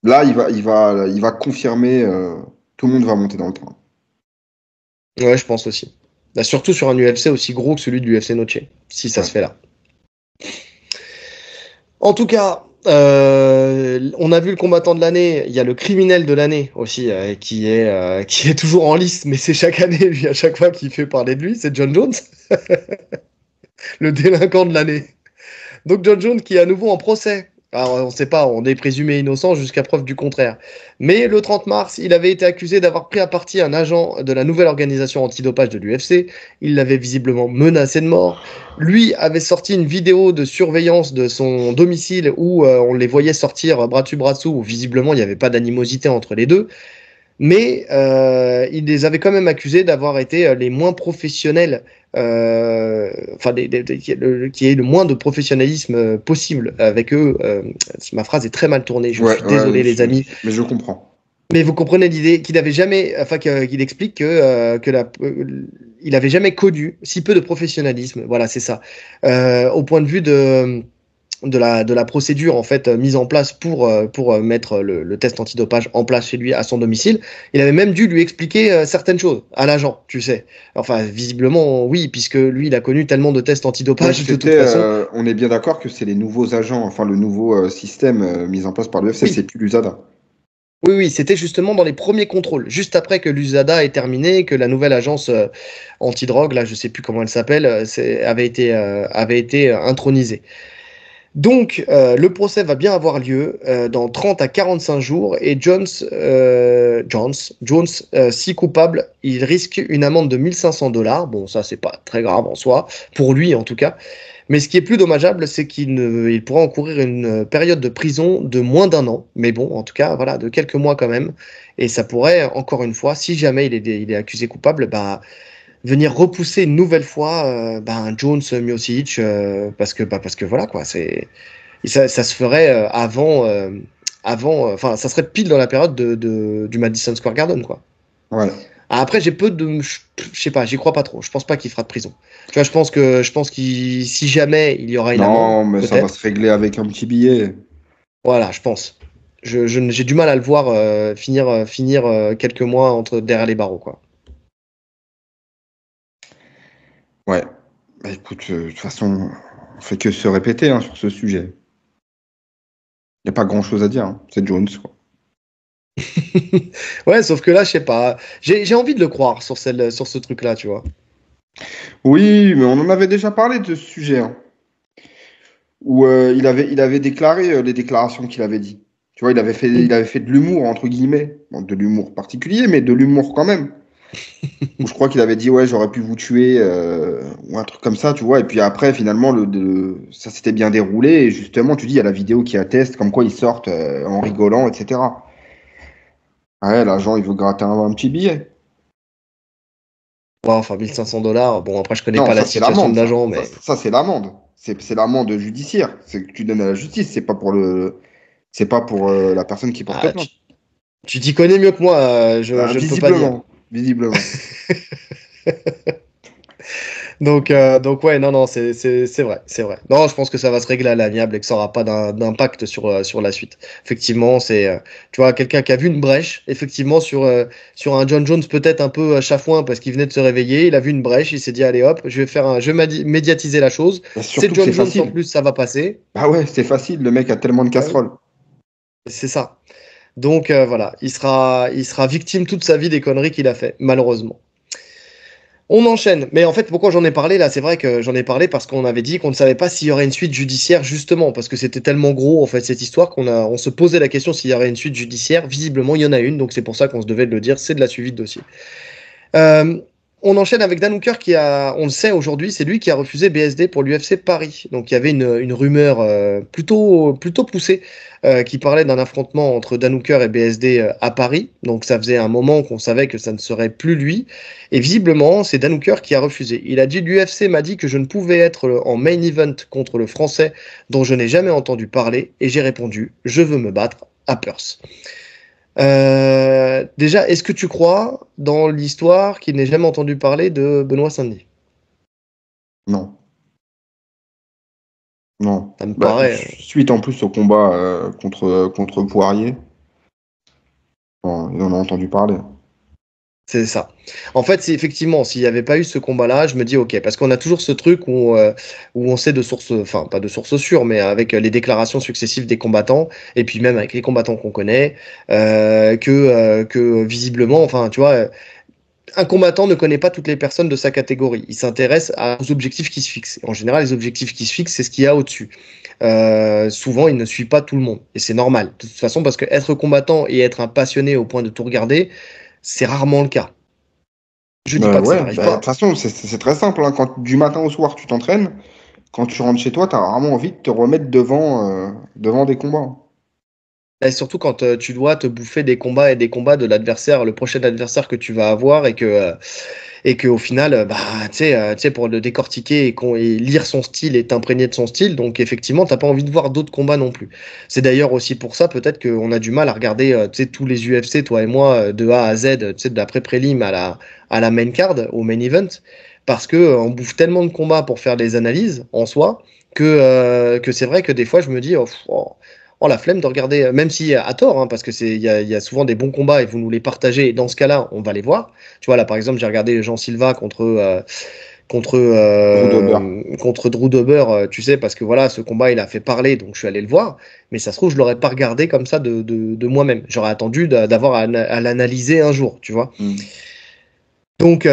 Là, il va confirmer. Tout le monde va monter dans le train. Ouais, je pense aussi. Là, surtout sur un UFC aussi gros que celui de l'UFC Noche, si ça Ouais. se fait là. En tout cas, on a vu le combattant de l'année. Il y a le criminel de l'année aussi, qui est toujours en lice, mais c'est chaque année, lui, à chaque fois qu'il fait parler de lui, c'est John Jones, le délinquant de l'année. Donc John Jones qui est à nouveau en procès. Alors on ne sait pas, on est présumé innocent jusqu'à preuve du contraire. Mais le 30 mars, il avait été accusé d'avoir pris à partie un agent de la nouvelle organisation antidopage de l'UFC. Il l'avait visiblement menacé de mort. Lui avait sorti une vidéo de surveillance de son domicile où on les voyait sortir bras dessus bras dessous, où visiblement il n'y avait pas d'animosité entre les deux. Mais il les avait quand même accusés d'avoir été les moins professionnels, enfin qui ait le moins de professionnalisme possible avec eux. Ma phrase est très mal tournée, je suis désolé les amis. Mais je comprends. Mais vous comprenez l'idée qu'il avait jamais, enfin qu'il explique il avait jamais connu si peu de professionnalisme. Voilà, c'est ça. Au point de vue de la procédure en fait mise en place pour mettre le test antidopage en place chez lui à son domicile. Il avait même dû lui expliquer certaines choses à l'agent, tu sais. Enfin, visiblement, oui, puisque lui, il a connu tellement de tests antidopage de toute façon. On est bien d'accord que c'est les nouveaux agents, enfin le nouveau système mis en place par l'UFC, Oui, c'est plus l'USADA. Oui, oui, c'était justement dans les premiers contrôles, juste après que l'USADA est terminé, que la nouvelle agence antidrogue, là, je sais plus comment elle s'appelle, avait été intronisée. Donc, le procès va bien avoir lieu dans 30 à 45 jours et Jones, si coupable, il risque une amende de 1 500 $. Bon, ça, c'est pas très grave en soi, pour lui en tout cas. Mais ce qui est plus dommageable, c'est il pourra encourir une période de prison de moins d'1 an. Mais bon, en tout cas, voilà, de quelques mois quand même. Et ça pourrait, encore une fois, si jamais il est accusé coupable, bah, venir repousser une nouvelle fois Jones, Miocic, parce que voilà, quoi, ça se ferait enfin, ça serait pile dans la période du Madison Square Garden, quoi. Ouais. Après, je sais pas, j'y crois pas trop. Je pense pas qu'il fera de prison. Tu vois, je pense qu'il, si jamais il y aura une Non, amende, mais ça va se régler avec un petit billet. voilà, je pense. J'ai du mal à le voir finir quelques mois derrière les barreaux, quoi. Ouais. Bah, écoute, de toute façon, on fait que se répéter sur ce sujet. Il n'y a pas grand-chose à dire. Hein. C'est Jones, quoi. Ouais, sauf que là, je sais pas. J'ai envie de le croire sur ce truc-là, tu vois. Oui, mais on en avait déjà parlé de ce sujet. Hein, où il avait déclaré les déclarations qu'il avait dit. Tu vois, il avait fait de l'humour, entre guillemets. Bon, de l'humour particulier, mais de l'humour quand même. Où je crois qu'il avait dit, ouais, j'aurais pu vous tuer, ou un truc comme ça, tu vois. Et puis après, finalement, ça s'était bien déroulé. Et justement, tu dis, il y a la vidéo qui atteste, comme quoi ils sortent en rigolant, etc. Ouais, l'agent, il veut gratter un petit billet. Ouais, enfin, 1 500 $. Bon, après, je connais Non, pas la ça, c'est situation l'amende, de ça. l'agent, Ça, mais. ça, c'est l'amende. C'est l'amende judiciaire. C'est que tu donnes à la justice. C'est pas pour la personne qui porte Ah, plainte. tu t'y connais mieux que moi, je ne peux pas dire. Visiblement. Visiblement. Donc ouais, non, non, c'est vrai, c'est vrai. Non, je pense que ça va se régler à l'amiable et que ça aura pas d'impact sur la suite. Effectivement, tu vois, quelqu'un qui a vu une brèche, effectivement, sur un John Jones peut-être un peu chafouin parce qu'il venait de se réveiller, il a vu une brèche, il s'est dit, allez hop, je vais médiatiser la chose. Et C'est surtout que c'est John Jones en facile. plus, ça va passer. Ah ouais, c'est facile. Le mec a tellement de Ah oui. casseroles. C'est ça. Donc voilà, il sera victime toute sa vie des conneries qu'il a fait, malheureusement. On enchaîne. Mais en fait, pourquoi j'en ai parlé là? C'est vrai que j'en ai parlé parce qu'on avait dit qu'on ne savait pas s'il y aurait une suite judiciaire, justement, parce que c'était tellement gros, en fait, cette histoire, on se posait la question s'il y aurait une suite judiciaire. Visiblement, il y en a une, donc c'est pour ça qu'on se devait de le dire, c'est de la suivi de dossier. Euh, on enchaîne avec Dan Hooker on le sait aujourd'hui, c'est lui qui a refusé BSD pour l'UFC Paris. Donc il y avait une rumeur plutôt poussée qui parlait d'un affrontement entre Dan Hooker et BSD à Paris. Donc ça faisait un moment qu'on savait que ça ne serait plus lui. Et visiblement, c'est Dan Hooker qui a refusé. Il a dit, l'UFC m'a dit que je ne pouvais être en main event contre le Français dont je n'ai jamais entendu parler. Et j'ai répondu, je veux me battre à Perth. Déjà, est-ce que tu crois dans l'histoire qu'il n'ait jamais entendu parler de Benoît Saint-Denis? Non. Non. Ça me Bah, paraît. suite en plus au combat contre Poirier, bon, il en a entendu parler. C'est ça. En fait, c'est effectivement, s'il n'y avait pas eu ce combat-là, je me dis ok, parce qu'on a toujours ce truc où on sait de sources, enfin pas de sources sûres, mais avec les déclarations successives des combattants, et puis même avec les combattants qu'on connaît, que visiblement, enfin tu vois, un combattant ne connaît pas toutes les personnes de sa catégorie. Il s'intéresse aux objectifs qui se fixent. En général, les objectifs qui se fixent, c'est ce qu'il y a au-dessus. Souvent, il ne suit pas tout le monde. Et c'est normal. De toute façon, parce que être combattant et être un passionné au point de tout regarder, c'est rarement le cas. Je dis pas que ça Ouais, n'arrive bah, de pas. toute façon, c'est très simple. Hein. Quand du matin au soir, tu t'entraînes, quand tu rentres chez toi, tu as rarement envie de te remettre devant des combats. Et surtout quand tu dois te bouffer des combats et des combats de l'adversaire, le prochain adversaire que tu vas avoir et que au final, tu sais, pour le décortiquer et lire son style et t'imprégner de son style, donc effectivement, t'as pas envie de voir d'autres combats non plus. C'est d'ailleurs aussi pour ça, peut-être qu'on a du mal à regarder, tu sais, tous les UFC, toi et moi, de A à Z, tu sais, de la pré-prélim à la main card, au main event, parce que on bouffe tellement de combats pour faire des analyses en soi que c'est vrai que des fois, je me dis, la flemme de regarder, même si à tort, hein, parce que il y a souvent des bons combats et vous nous les partagez. Et dans ce cas-là, on va les voir. Tu vois, là, par exemple, j'ai regardé Jean Silva contre Drew Dober, tu sais, parce que voilà, ce combat, il a fait parler, donc je suis allé le voir. Mais ça se trouve, je l'aurais pas regardé comme ça de moi-même. J'aurais attendu d'avoir à l'analyser un jour, tu vois. Donc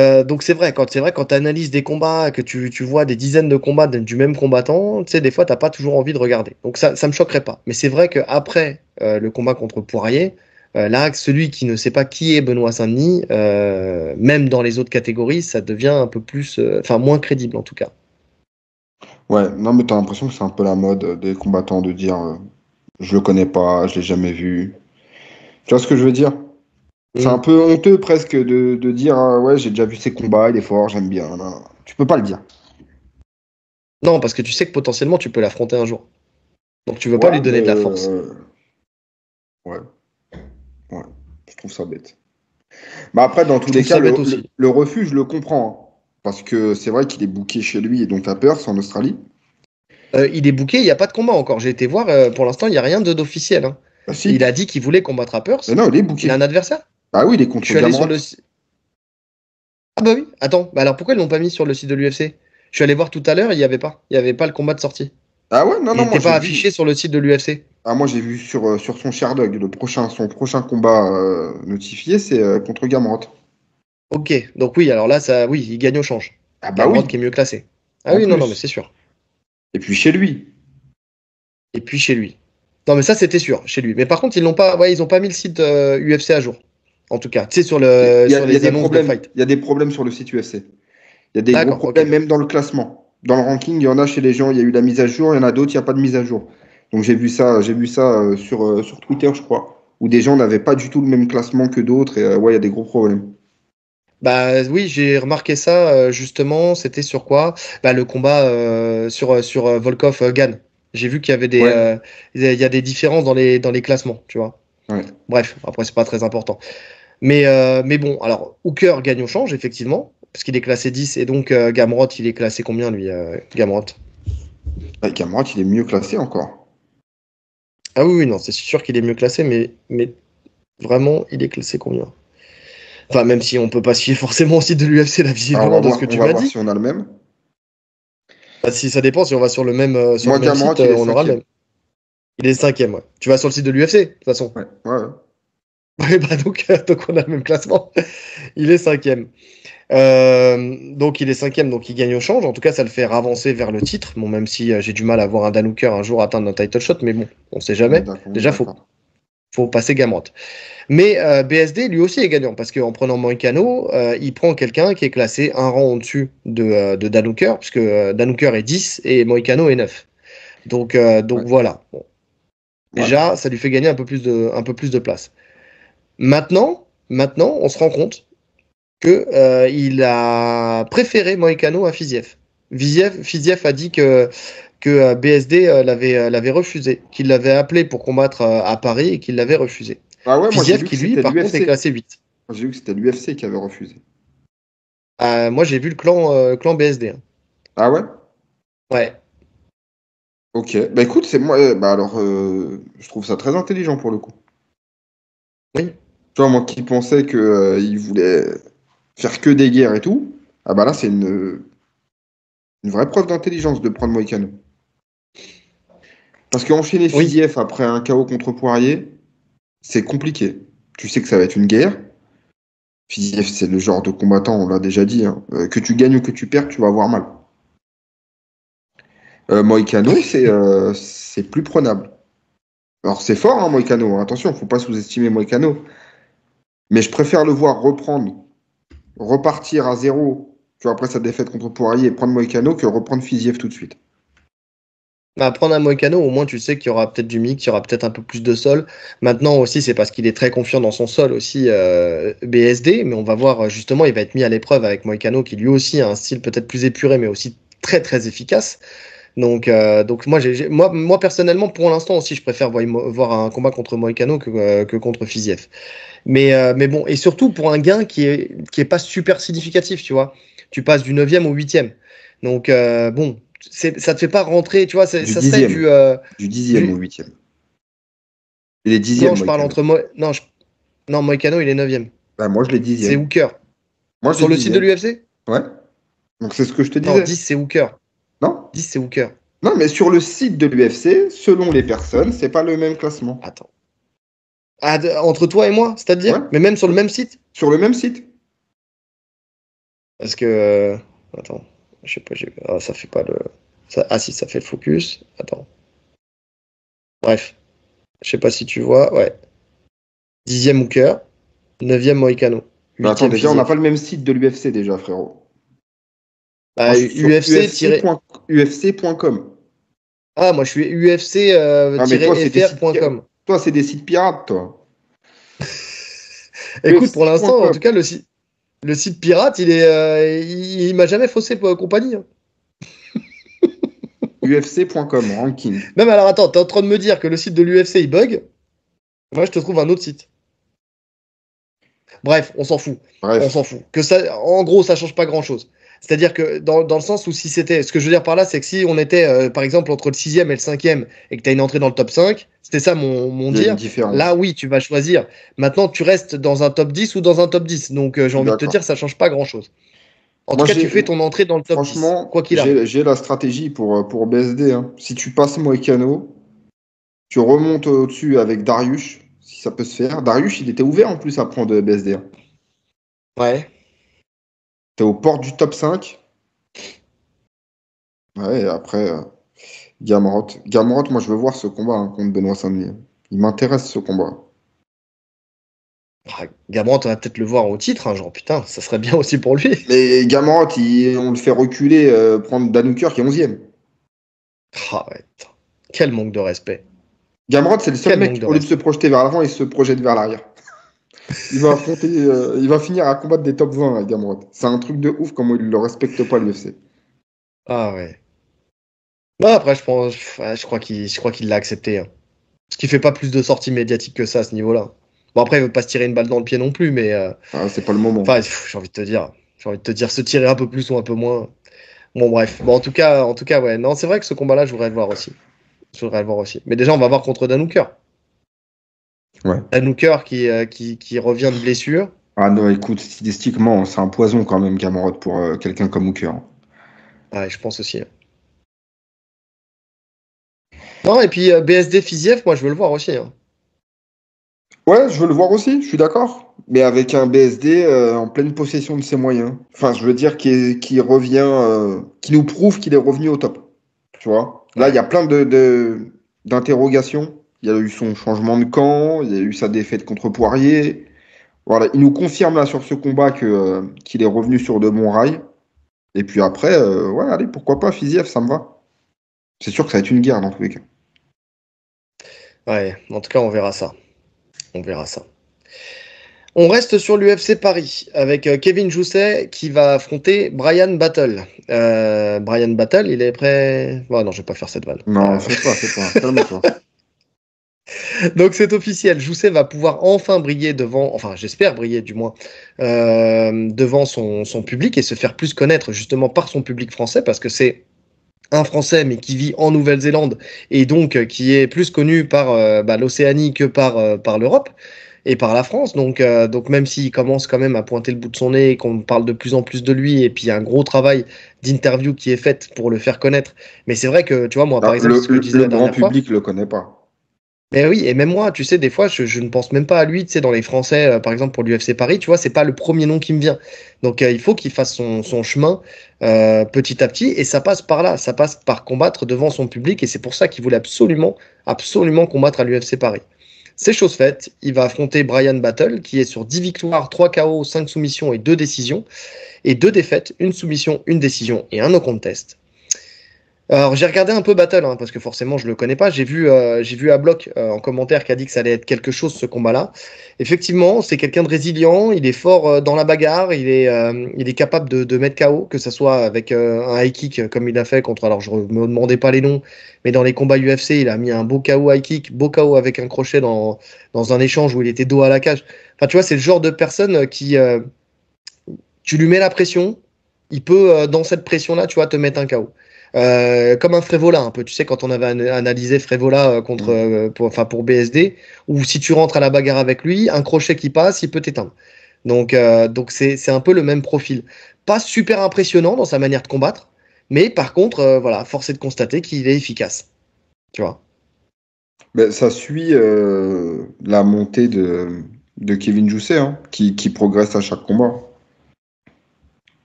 c'est vrai, quand tu analyses des combats, que tu vois des dizaines de combats du même combattant, tu sais, des fois, t'as pas toujours envie de regarder. Donc ça me choquerait pas. Mais c'est vrai qu'après le combat contre Poirier, là, celui qui ne sait pas qui est Benoît Saint-Denis, même dans les autres catégories, ça devient un peu plus, moins crédible en tout cas. Ouais, non, mais t'as l'impression que c'est un peu la mode des combattants de dire je le connais pas, je l'ai jamais vu. Tu vois ce que je veux dire? C'est un peu honteux presque de dire ouais, j'ai déjà vu ses combats, il est fort, j'aime bien. Non, non. Tu peux pas le dire. Non, parce que tu sais que potentiellement tu peux l'affronter un jour. Donc tu veux pas Ouais, lui donner de la force. Ouais, ouais, je trouve ça bête. Mais après, dans tous Je les trouve cas, ça bête aussi. le refus, je le comprends, hein. Parce que c'est vrai qu'il est booké chez lui et donc t'as peur, c'est en Australie. Il est booké, il n'y a pas de combat encore. J'ai été voir, pour l'instant, il n'y a rien d'officiel. Hein. Bah Il si. a dit qu'il voulait combattre à Mais Pearce. non, il est Il a un booké. adversaire? Bah oui, il est Je contre suis allé sur Gamrot. le. Ah bah oui, attends, bah alors pourquoi ils l'ont pas mis sur le site de l'UFC? Je suis allé voir tout à l'heure, il y avait pas. Il y avait pas le combat de sortie. Ah ouais, non, Il non, moi n'était j'ai pas vu. affiché sur le site de l'UFC. Ah, moi j'ai vu sur son Sherdog, son prochain combat notifié, c'est contre Gamrot. Ok, donc oui, alors là, ça, oui, il gagne au change. Ah bah Gamrot oui, qui est mieux classé. Ah en oui, non, non, mais plus. c'est sûr. Et puis chez lui. Et puis chez lui. Non, mais ça, c'était sûr, chez lui. Mais par contre, ils ont pas mis le site UFC à jour. En tout cas, tu sais, sur Il y a les des annonces de problèmes, fight. il y a des problèmes sur le site UFC. Il y a des gros D'accord, ok. problèmes même dans le classement. Dans le ranking, il y en a chez les gens, il y a eu la mise à jour, il y en a d'autres, il n'y a pas de mise à jour. Donc j'ai vu ça sur Twitter, je crois, où des gens n'avaient pas du tout le même classement que d'autres, et ouais, il y a des gros problèmes. Bah oui, j'ai remarqué ça justement. C'était sur quoi? Bah le combat sur Volkov Gann. J'ai vu qu'il y avait Ouais, il y a des différences dans les classements, tu vois. ouais. Bref, après c'est pas très important. Mais bon, alors Hooker gagne au change effectivement parce qu'il est classé 10 et donc Gamrot il est classé combien lui Gamrot? Ouais, Gamrot, il est mieux classé encore. Ah oui, oui non, c'est sûr qu'il est mieux classé, mais vraiment il est classé combien? Enfin même si on peut pas se fier forcément au site de l'UFC là Alors visiblement de ce que on tu va m'as voir dit. si on a le même. Bah, si ça dépend, si on va sur Moi, le même Gamrot, site, il est on aura le cinquième. même. Il est cinquième, ouais. Tu vas sur le site de l'UFC, de toute façon. Ouais, ouais, ouais. Ouais, bah donc on a le même classement. Il est cinquième. Donc il est cinquième, donc il gagne au change. En tout cas, ça le fait avancer vers le titre. Bon, même si j'ai du mal à voir un Dan Hooker un jour atteindre un title shot, mais bon, on sait jamais. On est Déjà, d'accord. faut passer Gamrot. Mais BSD, lui aussi, est gagnant, parce qu'en prenant Moïcano, il prend quelqu'un qui est classé un rang au-dessus de Dan Hooker, puisque Dan Hooker est 10 et Moïcano est 9. Donc Ouais, voilà. Bon. ouais. Déjà, ça lui fait gagner un peu plus de place. Maintenant, on se rend compte que il a préféré Moïcano à Fiziev. Fiziev a dit que BSD l'avait refusé, qu'il l'avait appelé pour combattre à Paris et qu'il l'avait refusé. Ah ouais, moi j'ai Fiziev vu que qui, lui, c'était par contre, est l'UFC. classé 8. J'ai vu que c'était l'UFC qui avait refusé. Moi, j'ai vu le clan BSD. Hein. Ah ouais? Ouais. Ok. Bah écoute, c'est moi. Bah alors, je trouve ça très intelligent pour le coup. Oui. Tu vois, moi qui pensais que il voulait faire que des guerres et tout, ah bah là, c'est une vraie preuve d'intelligence de prendre Moïcano. Parce qu'enchaîner Oui. Fiziev après un KO contre Poirier, c'est compliqué. Tu sais que ça va être une guerre. Fiziev, c'est le genre de combattant, on l'a déjà dit, hein, que tu gagnes ou que tu perds, tu vas avoir mal. Moïcano, c'est plus prenable. Alors c'est fort, hein, Moïcano. Attention, faut pas sous-estimer Moïcano. Mais je préfère le voir repartir à zéro, tu vois, après sa défaite contre Poirier et prendre Moïcano que reprendre Fiziev tout de suite. Bah, prendre un Moïcano, au moins tu sais qu'il y aura peut-être du mix, qu'il y aura peut-être un peu plus de sol. Maintenant aussi, c'est parce qu'il est très confiant dans son sol aussi, BSD, mais on va voir justement, il va être mis à l'épreuve avec Moïcano qui lui aussi a un style peut-être plus épuré, mais aussi très très efficace. Donc moi personnellement, pour l'instant aussi, je préfère voir un combat contre Moïcano que contre Fiziev. Mais bon, et surtout pour un gain qui est pas super significatif, tu vois. Tu passes du 9e au 8e. Donc bon, ça te fait pas rentrer, tu vois, Du ça serait dixième. Du dixième au du huitième. Il est non, dixième, je parle Moïcano. entre non, Moïcano, il est 9e. Bah, moi, je l'ai C'est dixième. Hooker. Moi, je l'ai Sur le site de dixième. l'UFC? Ouais. Donc c'est ce que je te disais. Non, 10 c'est Hooker. Non 10 c'est Hooker. Non, mais sur le site de l'UFC, selon les personnes, c'est pas le même classement. Attends. Ah, entre toi et moi, c'est-à-dire? Ouais. Mais même sur le même site? Sur le même site. Parce que. Attends. Je sais pas, ça fait pas le. Ah si, ça fait le focus. Attends. Bref. Je sais pas si tu vois. Ouais. 10e Hooker. 9e Moïcano. Bah, attends, déjà, on n'a pas le même site de l'UFC déjà, frérot. Bah, moi, UFC.com. Ah, moi je suis UFC-fr.com. Toi, c'est des sites pirates, toi. Écoute, pour l'instant, en tout cas, le site pirate, il m'a jamais faussé compagnie. Hein. UFC.com, ranking. Même alors, attends, t'es en train de me dire que le site de l'UFC il bug. Moi, je te trouve un autre site. Bref, on s'en fout. On s'en fout. En gros, ça change pas grand-chose. C'est-à-dire que dans le sens où si c'était... Ce que je veux dire par là, c'est que si on était, par exemple, entre le 6e et le 5e et que tu as une entrée dans le top 5, c'était ça mon dire. Là, oui, tu vas choisir. Maintenant, tu restes dans un top 10 ou dans un top 10. Donc, j'ai envie de te dire, ça change pas grand-chose. En tout cas, tu fais ton entrée dans le top 10. Quoi qu'il arrive. J'ai la stratégie pour BSD. Hein. Si tu passes Moïcano, tu remontes au-dessus avec Darius, si ça peut se faire. Darius, il était ouvert en plus à prendre BSD. Hein. Ouais. T'es aux portes du top 5. Ouais, et après, Gamrot. Gamrot, moi, je veux voir ce combat contre Benoît Saint-Denis. Il m'intéresse, ce combat. Gamrot, on va peut-être le voir au titre, hein, genre, putain, ça serait bien aussi pour lui. Mais Gamrot, on le fait reculer, prendre Dan Hooker qui est 11e. Ah ouais, quel manque de respect. Gamrot, c'est le seul mec qui, au lieu de se projeter vers l'avant, il se projette vers l'arrière. Il va affronter, il va finir à combattre des top 20, Gamrot. C'est un truc de ouf comment il le respecte pas, l'UFC. Ah ouais. Non, après, je crois qu'il l'a accepté. Hein. Parce qu'il fait pas plus de sorties médiatiques que ça à ce niveau-là. Bon, après, il veut pas se tirer une balle dans le pied non plus, mais. C'est pas le moment. Enfin, j'ai envie de te dire. Se tirer un peu plus ou un peu moins. Bon, bref. Bon, en tout cas, ouais. Non, c'est vrai que ce combat-là, je voudrais le voir aussi. Mais déjà, on va voir contre Dan Hooker. Ouais. Dan Hooker qui revient de blessure. Ah non, écoute, stylistiquement, c'est un poison quand même, Gamrot, pour quelqu'un comme Hooker. Ouais, je pense aussi. Non, et puis BSD Fiziev, moi, je veux le voir aussi. Hein. Ouais, je veux le voir aussi, je suis d'accord. Mais avec un BSD en pleine possession de ses moyens. Enfin, je veux dire qui revient, qui nous prouve qu'il est revenu au top. Tu vois? Là, il y a plein d'interrogations. Il y a eu son changement de camp, il y a eu sa défaite contre Poirier. Voilà, il nous confirme là sur ce combat qu'il est revenu sur de bons rails. Et puis après, ouais, allez, pourquoi pas, Fiziev, ça me va. C'est sûr que ça va être une guerre dans tous les cas. Ouais, en tout cas, on verra ça. On reste sur l'UFC Paris avec Kevin Jousset qui va affronter Brian Battle. Brian Battle, il est prêt? Oh, non, je vais pas faire cette vanne. Non, fais pas. Calme-toi. Donc c'est officiel, Jousset va pouvoir enfin briller devant, enfin j'espère briller du moins, devant son public et se faire plus connaître justement par son public français parce que c'est un Français mais qui vit en Nouvelle-Zélande et donc qui est plus connu par l'Océanie que par l'Europe et par la France. Donc même s'il commence quand même à pointer le bout de son nez et qu'on parle de plus en plus de lui et puis il y a un gros travail d'interview qui est fait pour le faire connaître. Mais c'est vrai que, tu vois, moi par exemple, ce que je disais la dernière fois... Le grand public le connaît pas. Mais oui, et même moi, tu sais, des fois, je ne pense même pas à lui, tu sais, dans les Français, par exemple, pour l'UFC Paris, tu vois, c'est pas le premier nom qui me vient. Donc, il faut qu'il fasse son chemin petit à petit, et ça passe par là, ça passe par combattre devant son public, et c'est pour ça qu'il voulait absolument combattre à l'UFC Paris. C'est chose faite, il va affronter Brian Battle, qui est sur 10 victoires, 3 KO, 5 soumissions et 2 décisions, et 2 défaites, une soumission, une décision et un no contest. Alors j'ai regardé un peu Battle parce que forcément je le connais pas. J'ai vu à bloc en commentaire qui a dit que ça allait être quelque chose ce combat-là. Effectivement, c'est quelqu'un de résilient. Il est fort dans la bagarre. Il est capable de mettre KO, que ça soit avec un high kick comme il a fait contre. Alors je me demandais pas les noms, mais dans les combats UFC, il a mis un beau KO high kick, beau KO avec un crochet dans un échange où il était dos à la cage. Enfin tu vois, c'est le genre de personne qui tu lui mets la pression, il peut dans cette pression-là, tu vois, te mettre un KO. Comme un Frévola un peu, tu sais, quand on avait analysé Frévola pour BSD, ou si tu rentres à la bagarre avec lui, un crochet qui passe, il peut t'éteindre. Donc c'est un peu le même profil. Pas super impressionnant dans sa manière de combattre, mais par contre, voilà, force est de constater qu'il est efficace. Tu vois. Ben, ça suit la montée de Kevin Jousset, hein, qui progresse à chaque combat.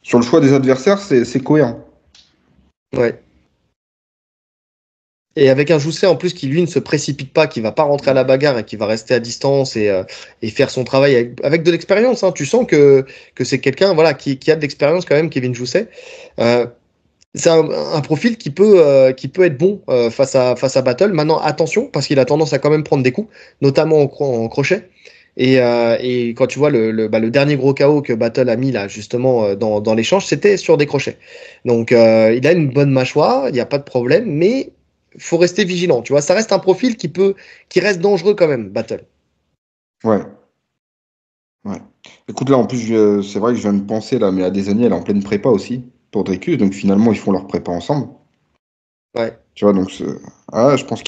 Sur le choix des adversaires, c'est cohérent. Ouais. Et avec un Jousset en plus qui lui ne se précipite pas, qui va pas rentrer à la bagarre et qui va rester à distance et faire son travail avec de l'expérience. Hein. Tu sens que c'est quelqu'un voilà, qui a de l'expérience quand même, Kevin Jousset. C'est un profil qui peut être bon face à Battle. Maintenant, attention, parce qu'il a tendance à quand même prendre des coups, notamment en crochet. Et quand tu vois le dernier gros KO que Battle a mis là justement dans l'échange, c'était sur des crochets. Donc il a une bonne mâchoire, il n'y a pas de problème, mais faut rester vigilant. Tu vois, ça reste un profil qui reste dangereux quand même, Battle. Ouais. Ouais. Écoute, là, en plus, c'est vrai que je viens de penser, là, mais Adesanya, elle est en pleine prépa aussi, pour Dricus, donc finalement, ils font leur prépa ensemble. Ouais. Tu vois, donc, je pense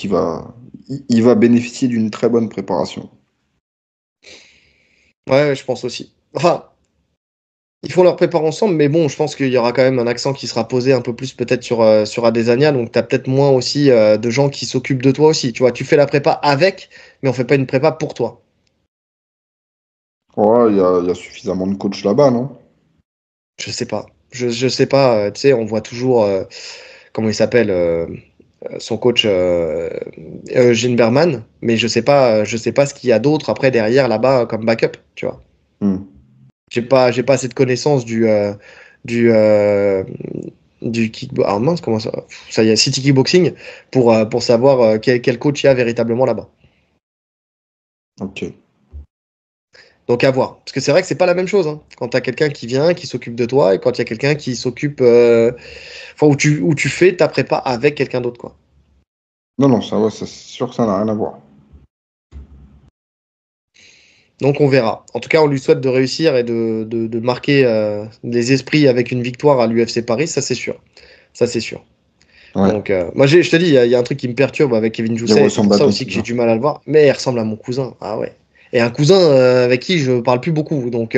il va bénéficier d'une très bonne préparation. Ouais, je pense aussi. Enfin, ils font leur prépa ensemble, mais bon, je pense qu'il y aura quand même un accent qui sera posé un peu plus peut-être sur Adesanya, donc tu as peut-être moins aussi de gens qui s'occupent de toi aussi. Tu vois, tu fais la prépa avec, mais on fait pas une prépa pour toi. Ouais, il y a suffisamment de coachs là-bas, non? Je sais pas. Je sais pas. Tu sais, on voit toujours comment il s'appelle son coach Eugene Berman, mais je sais pas ce qu'il y a d'autre après derrière là-bas comme backup. Tu vois. Hmm. J'ai pas assez de connaissances du euh, du kick. Ah mince, comment ça? Ça y est, City Kickboxing pour savoir quel coach il y a véritablement là-bas. Ok. Donc à voir. Parce que c'est vrai que c'est pas la même chose. Hein. Quand tu as quelqu'un qui vient, qui s'occupe de toi, et quand il y a quelqu'un qui s'occupe. Enfin, où tu fais ta prépa avec quelqu'un d'autre, quoi. Non, non, ça, ouais, c'est sûr que ça n'a rien à voir. Donc on verra. En tout cas, on lui souhaite de réussir et de marquer les esprits avec une victoire à l'UFC Paris, ça c'est sûr. Ça c'est sûr. Ouais. Donc, moi, je te dis, il y a un truc qui me perturbe avec Kevin Il Jousset, et c'est ressemble pour à ça ton aussi que j'ai cousin. du mal à le voir. Mais il ressemble à mon cousin. Ah ouais. Et un cousin avec qui je parle plus beaucoup. Donc,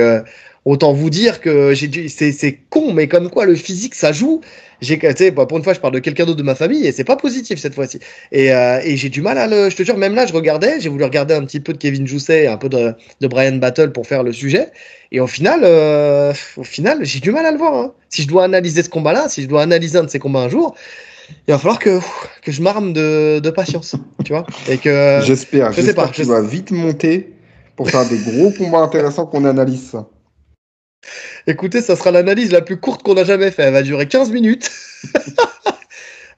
autant vous dire que c'est con, mais comme quoi le physique, ça joue. Tu sais, bah, pour une fois, je parle de quelqu'un d'autre de ma famille et c'est pas positif cette fois-ci. Et j'ai du mal à le. Je te jure, même là, je regardais, j'ai voulu regarder un petit peu de Kevin Jousset, un peu de Brian Battle pour faire le sujet. Et au final, j'ai du mal à le voir. Hein. Si je dois analyser ce combat-là, si je dois analyser un de ces combats un jour, il va falloir que je m'arme de patience, tu vois. Et que, je sais J'espère pas. que tu vas vite monter pour faire des gros combats intéressants qu'on analyse ça. Écoutez, ça sera l'analyse la plus courte qu'on a jamais fait. Elle va durer 15 minutes.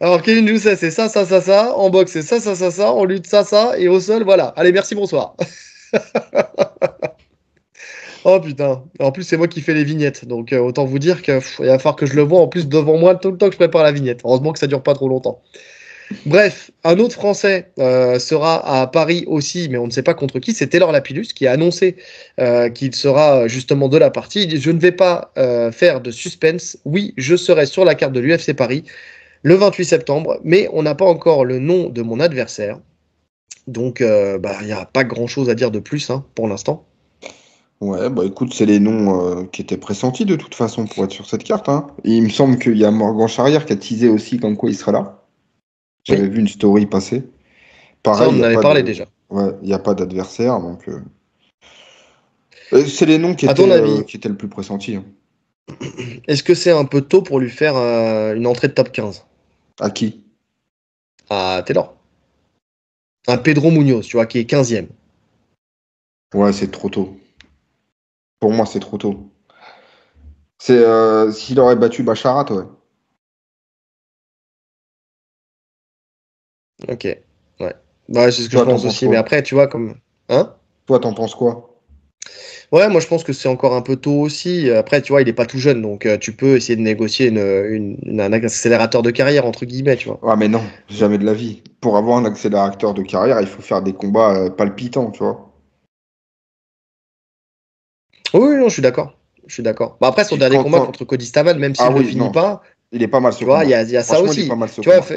Alors, Kevin Jousset, c'est ça, ça, ça, ça. En boxe, c'est ça, ça, ça, ça. En lutte, ça, ça. Et au sol, voilà. Allez, merci, bonsoir. Oh putain. En plus, c'est moi qui fais les vignettes. Donc, autant vous dire qu'il va falloir que je le vois en plus devant moi tout le temps que je prépare la vignette. Heureusement que ça dure pas trop longtemps. Bref, un autre Français sera à Paris aussi, mais on ne sait pas contre qui. C'est Taylor Lapillus qui a annoncé qu'il sera justement de la partie. Il dit, je ne vais pas faire de suspense. Oui, je serai sur la carte de l'UFC Paris le 28 septembre, mais on n'a pas encore le nom de mon adversaire. Donc, il n'y a pas grand-chose à dire de plus hein, pour l'instant. Ouais, bah écoute, c'est les noms qui étaient pressentis de toute façon pour être sur cette carte. Hein. Et il me semble qu'il y a Morgan Charrière qui a teasé aussi comme quoi il sera là. J'avais Oui, vu une story passer. ça, Pareil, on en avait parlé déjà. ouais, il y a pas d'adversaire, donc c'est les noms À ton avis, qui étaient le plus pressentis. Hein. est-ce que c'est un peu tôt pour lui faire une entrée de top 15 À qui? à Taylor? Un Pedro Munoz, tu vois, qui est 15e. Ouais, c'est trop tôt. Pour moi, c'est trop tôt. C'est s'il aurait battu Bacharat, ouais. Ok, ouais. Bah, c'est ce que je Toi, t'en pense penses aussi. Mais quoi? après, tu vois, comme. Hein? Toi, t'en penses quoi? Ouais, moi je pense que c'est encore un peu tôt aussi. Après, tu vois, il est pas tout jeune, donc tu peux essayer de négocier un accélérateur de carrière, entre guillemets, tu vois. Ah, mais non, jamais de la vie. Pour avoir un accélérateur de carrière, il faut faire des combats palpitants, tu vois. Oui, oui, non, je suis d'accord. Je suis d'accord. Bah, après, son dernier combat Quand... contre Cody Stamann, même Ah s'il le oui, finit non, pas, il est pas mal ce tu vois, combat. il y a ça Franchement, il est pas aussi. mal ce Tu vois, combat.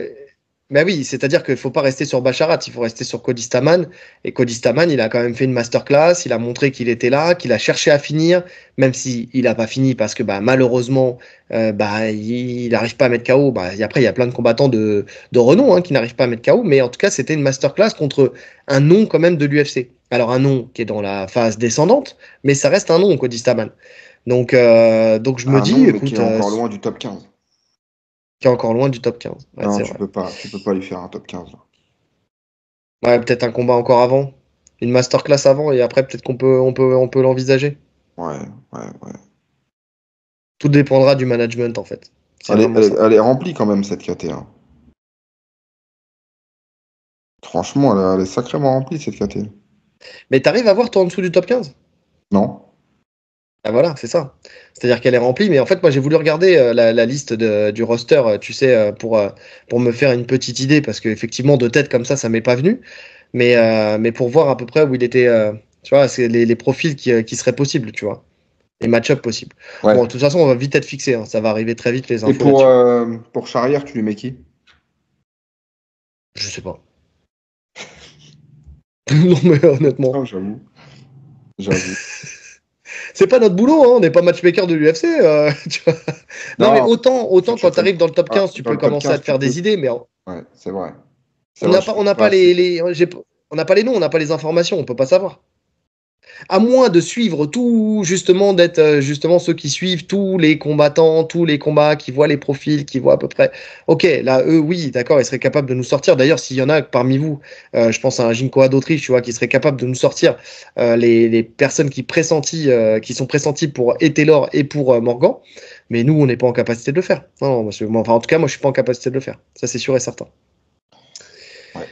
Ben oui, c'est-à-dire qu'il ne faut pas rester sur Basharat, il faut rester sur Cody Stamann. Et Cody Stamann, il a quand même fait une masterclass, il a montré qu'il était là, qu'il a cherché à finir, même s'il n'a pas fini parce que malheureusement, il n'arrive pas à mettre KO. Après, il y a plein de combattants de renom qui n'arrivent pas à mettre KO, mais en tout cas, c'était une masterclass contre un nom quand même de l'UFC. Alors, un nom qui est dans la phase descendante, mais ça reste un nom, Cody Stamann. Donc je me dis, écoute. Qui est encore loin du top 15. Qui est encore loin du top 15. Ouais, non, tu peux pas lui faire un top 15. Là. Ouais, peut-être un combat encore avant. Une masterclass avant, et après, peut-être qu'on peut l'envisager. Ouais. Tout dépendra du management, en fait. Elle est remplie quand même, cette KT. Hein. Franchement, elle est sacrément remplie, cette KT. Mais t'arrives à voir toi en dessous du top 15 ? Non. Ah voilà, c'est ça. C'est-à-dire qu'elle est remplie, mais en fait, moi, j'ai voulu regarder la liste du roster, tu sais, pour me faire une petite idée, parce qu'effectivement, de tête comme ça m'est pas venu. Mais pour voir à peu près où il était, tu vois, c'est les profils qui seraient possibles, tu vois. Les match-up possibles. Ouais. Bon, de toute façon, on va vite être fixé, hein. Ça va arriver très vite, les infos. Et pour Charrière, tu lui mets qui ? Je sais pas. Non, mais honnêtement. Non, j'avoue. C'est pas notre boulot, hein. On n'est pas matchmaker de l'UFC. Tu vois. Non, mais autant quand tu arrives dans le top 15, tu peux commencer à te faire des idées, mais. Ouais, c'est vrai. On n'a pas les noms, on n'a pas les informations, on peut pas savoir. À moins de suivre tout, justement, d'être justement ceux qui suivent tous les combattants, tous les combats, qui voient les profils, qui voient à peu près. Ok, là, eux, oui, d'accord, ils seraient capables de nous sortir. D'ailleurs, s'il y en a parmi vous, je pense à un Jinkoa d'Autriche, tu vois, qui serait capable de nous sortir les personnes qui sont pressenties pour et Taylor et pour Morgan. Mais nous, on n'est pas en capacité de le faire. Non, en tout cas, moi, je suis pas en capacité de le faire. Ça, c'est sûr et certain. Ouais.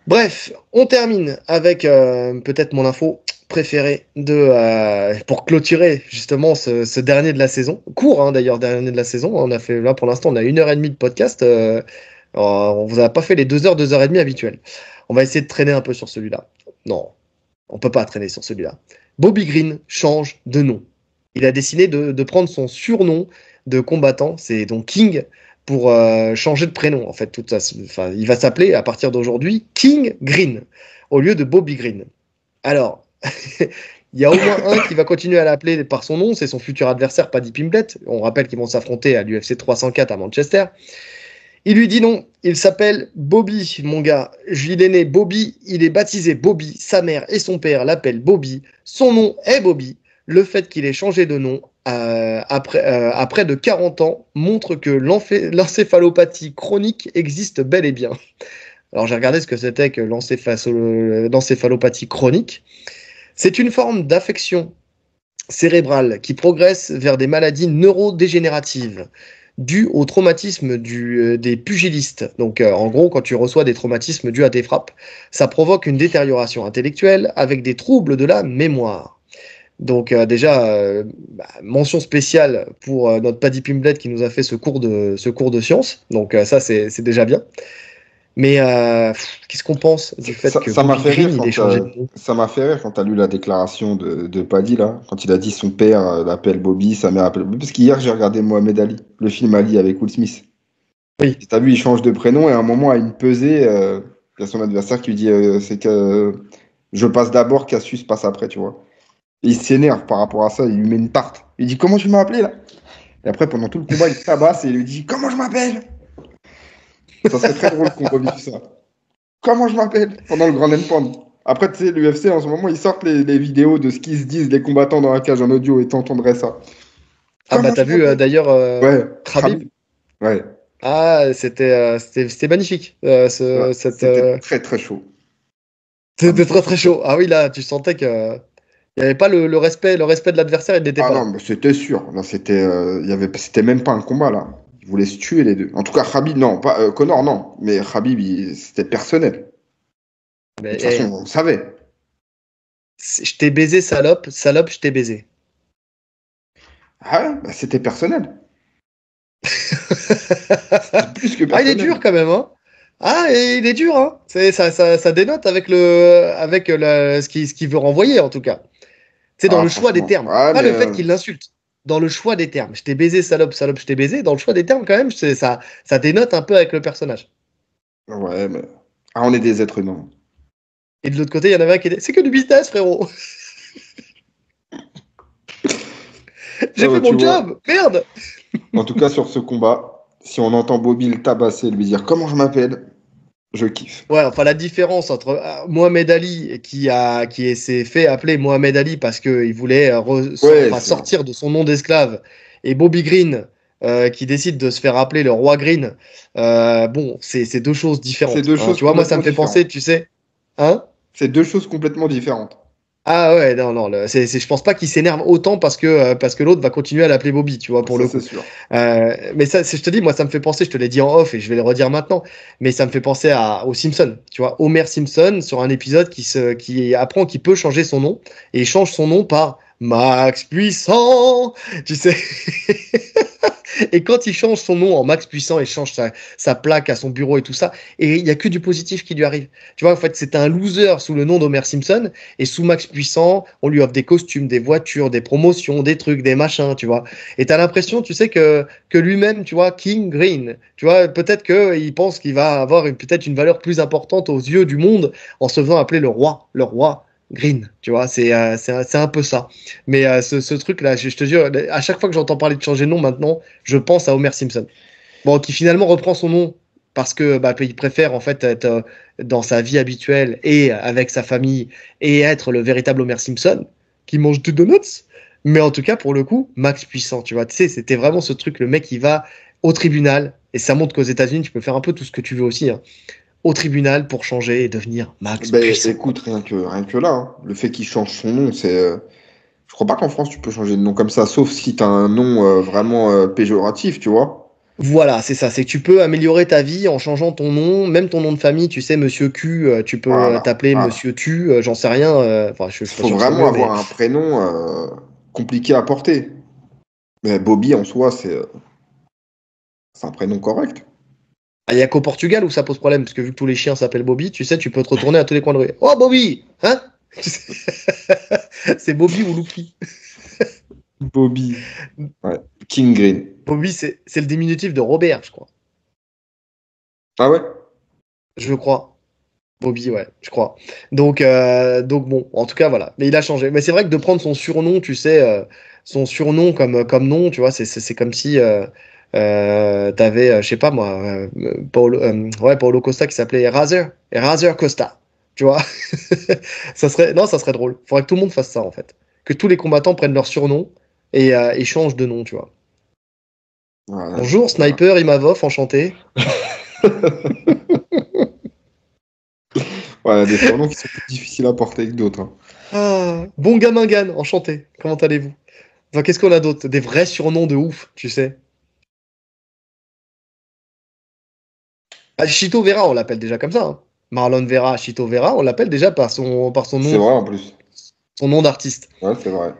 Bref, on termine avec peut-être mon info préférée pour clôturer justement ce dernier de la saison. Court d'ailleurs, dernier de la saison. On a fait là pour l'instant, on a 1h30 de podcast. On vous a pas fait les 2h30 habituelles. On va essayer de traîner un peu sur celui-là. Non, on peut pas traîner sur celui-là. Bobby Green change de nom. Il a décidé de prendre son surnom de combattant, c'est donc King, pour changer de prénom. En fait, il va s'appeler à partir d'aujourd'hui King Green au lieu de Bobby Green. Alors, il y a au moins un qui va continuer à l'appeler par son nom, c'est son futur adversaire Paddy Pimblett. On rappelle qu'ils vont s'affronter à l'UFC 304 à Manchester. Il lui dit non, il s'appelle Bobby, mon gars. Il est né Bobby, il est baptisé Bobby, sa mère et son père l'appellent Bobby, son nom est Bobby. Le fait qu'il ait changé de nom après de 40 ans montre que l'encéphalopathie chronique existe bel et bien. Alors j'ai regardé ce que c'était que l'encéphalopathie chronique. C'est une forme d'affection cérébrale qui progresse vers des maladies neurodégénératives dues au traumatisme des pugilistes. Donc en gros, quand tu reçois des traumatismes dus à tes frappes, ça provoque une détérioration intellectuelle avec des troubles de la mémoire. Donc déjà, mention spéciale pour notre Paddy Pimblett qui nous a fait ce cours de sciences. Donc ça, c'est déjà bien. Mais qu'est-ce qu'on pense du fait que Bobby Green, il ait changé de nom ? Ça m'a fait rire quand tu as lu la déclaration de Paddy, là, quand il a dit son père l'appelle Bobby, sa mère l'appelle Bobby. Parce qu'hier, j'ai regardé Mohamed Ali, le film Ali avec Will Smith. Oui. Tu as vu, il change de prénom et à un moment, à une pesée, il y a son adversaire qui lui dit c'est que je passe d'abord, Cassius passe après, tu vois. Et il s'énerve par rapport à ça, il lui met une tarte. Il dit comment tu m'as appelé là ? Et après, pendant tout le combat, il tabasse et il lui dit comment je m'appelle ? Ça serait très drôle qu'on revive ça. Comment je m'appelle ? Pendant le Grand Pound. Après, tu sais, l'UFC, en ce moment, ils sortent les vidéos de ce qu'ils se disent, les combattants dans la cage en audio, et t'entendrais ça. T'as vu d'ailleurs ouais, Khabib ? Ouais. Ah, c'était magnifique. C'était très, très chaud. C'était très, très chaud. Ah oui, là, tu sentais que... Il n'y avait pas le respect de l'adversaire, il n'était pas. Ah non, mais c'était sûr. Là, c'était même pas un combat, là. Ils voulaient se tuer, les deux. En tout cas, Khabib, non. Pas, Connor, non. Mais Khabib, c'était personnel. Mais, de toute façon, on savait. Je t'ai baisé, salope. Salope, je t'ai baisé. Ah ouais, c'était personnel. Plus que personnel. Ah, il est dur quand même, hein. Ah, et il est dur, hein. Ça dénote avec ce qu'il veut renvoyer, en tout cas. C'est dans le choix des termes. Pas le fait qu'il l'insulte. Dans le choix des termes. Je t'ai baisé, salope, salope, je t'ai baisé. Dans le choix des termes, quand même, ça dénote un peu avec le personnage. Ouais, mais. Ah, on est des êtres humains. Et de l'autre côté, il y en avait un qui était. C'est que du business, frérot. J'ai fait mon job. Merde. En tout cas, sur ce combat, si on entend Bobby le tabasser et lui dire comment je m'appelle, je kiffe. Ouais, enfin la différence entre Mohamed Ali qui s'est fait appeler Mohamed Ali parce qu'il voulait sortir de son nom d'esclave et Bobby Green qui décide de se faire appeler le roi Green. Bon, c'est deux choses différentes. C'est deux choses tu vois, moi ça me fait penser, tu sais, hein? C'est deux choses complètement différentes. Ah ouais, non, je pense pas qu'il s'énerve autant parce que l'autre va continuer à l'appeler Bobby, tu vois, pour le coup. C'est sûr. Mais ça, je te dis, moi, ça me fait penser, je te l'ai dit en off et je vais le redire maintenant, mais ça me fait penser aux Simpsons, tu vois, Homer Simpson sur un épisode qui apprend qu'il peut changer son nom et il change son nom par Max Puissant, tu sais. Et quand il change son nom en Max Puissant, il change sa plaque à son bureau et tout ça, et il n'y a que du positif qui lui arrive. Tu vois, en fait, c'est un loser sous le nom d'Homer Simpson, et sous Max Puissant, on lui offre des costumes, des voitures, des promotions, des trucs, des machins, tu vois. Et t'as l'impression, tu sais, que lui-même, tu vois, King Green, tu vois, peut-être qu'il pense qu'il va avoir peut-être une valeur plus importante aux yeux du monde en se faisant appeler le roi Green, tu vois, c'est un peu ça. Mais ce truc-là, je te jure, à chaque fois que j'entends parler de changer de nom maintenant, je pense à Homer Simpson. Bon, qui finalement reprend son nom parce que il préfère en fait être dans sa vie habituelle et avec sa famille et être le véritable Homer Simpson qui mange des donuts. Mais en tout cas, pour le coup, Max Puissant, tu vois, tu sais, c'était vraiment ce truc, le mec qui va au tribunal et ça montre qu'aux États-Unis, tu peux faire un peu tout ce que tu veux aussi, hein, au tribunal pour changer et devenir Max Puissant. Écoute, rien que là, hein, le fait qu'il change son nom, c'est. Je crois pas qu'en France tu peux changer de nom comme ça, sauf si tu as un nom vraiment péjoratif, tu vois. Voilà, c'est ça. C'est que tu peux améliorer ta vie en changeant ton nom, même ton nom de famille. Tu sais, Monsieur Q, tu peux t'appeler Voilà. Monsieur Tu, j'en sais rien. Enfin, je suis pas Faut sûr que ce soit vraiment mieux, avoir un prénom compliqué à porter. Mais Bobby en soi, c'est un prénom correct. il n'y a qu'au Portugal où ça pose problème, parce que vu que tous les chiens s'appellent Bobby, tu sais, tu peux te retourner à tous les coins de rue. Oh, Bobby! Hein? C'est Bobby ou Lucky. Bobby. Ouais. King Green. Bobby, c'est le diminutif de Robert, je crois. Ah ouais? Je crois. Bobby, ouais, je crois. Donc bon, en tout cas, voilà. Mais il a changé. Mais c'est vrai que de prendre son surnom, tu sais, son surnom comme nom, tu vois, c'est comme si t'avais, je sais pas moi, Paulo Costa qui s'appelait Eraser Costa, tu vois. Ça serait drôle. Faudrait que tout le monde fasse ça, en fait. Que tous les combattants prennent leur surnom et changent de nom, tu vois. Voilà. Bonjour, Sniper Imavov, enchanté. Ouais, des surnoms qui sont plus difficiles à porter que d'autres. Hein. Ah, bon gamin Gan, enchanté. Comment allez-vous? Enfin, qu'est-ce qu'on a d'autre? Des vrais surnoms de ouf, tu sais. Ah, Chito Vera, on l'appelle déjà comme ça, hein. Marlon Vera, Chito Vera, on l'appelle déjà par son C'est nom, vrai en plus. son nom d'artiste. Ouais, c'est vrai.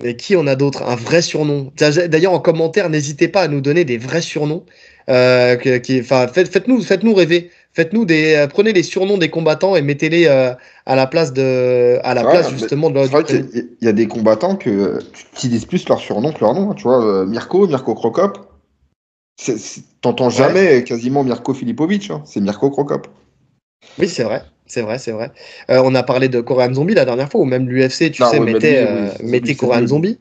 Et qui on a d'autres? Un vrai surnom. D'ailleurs, en commentaire, n'hésitez pas à nous donner des vrais surnoms. Enfin, faites-nous rêver. Prenez les surnoms des combattants et mettez-les à la place justement c'est du vrai prénom. qu'il y a des combattants que tu utilises plus leur surnom que leur nom. Hein, tu vois, Mirko Crocop. T'entends jamais quasiment Mirko Filipovic. Hein, c'est Mirko Crocop. Oui, c'est vrai. C'est vrai, c'est vrai. On a parlé de Korean Zombie la dernière fois, ou même l'UFC, tu sais, mettait Korean Zombie.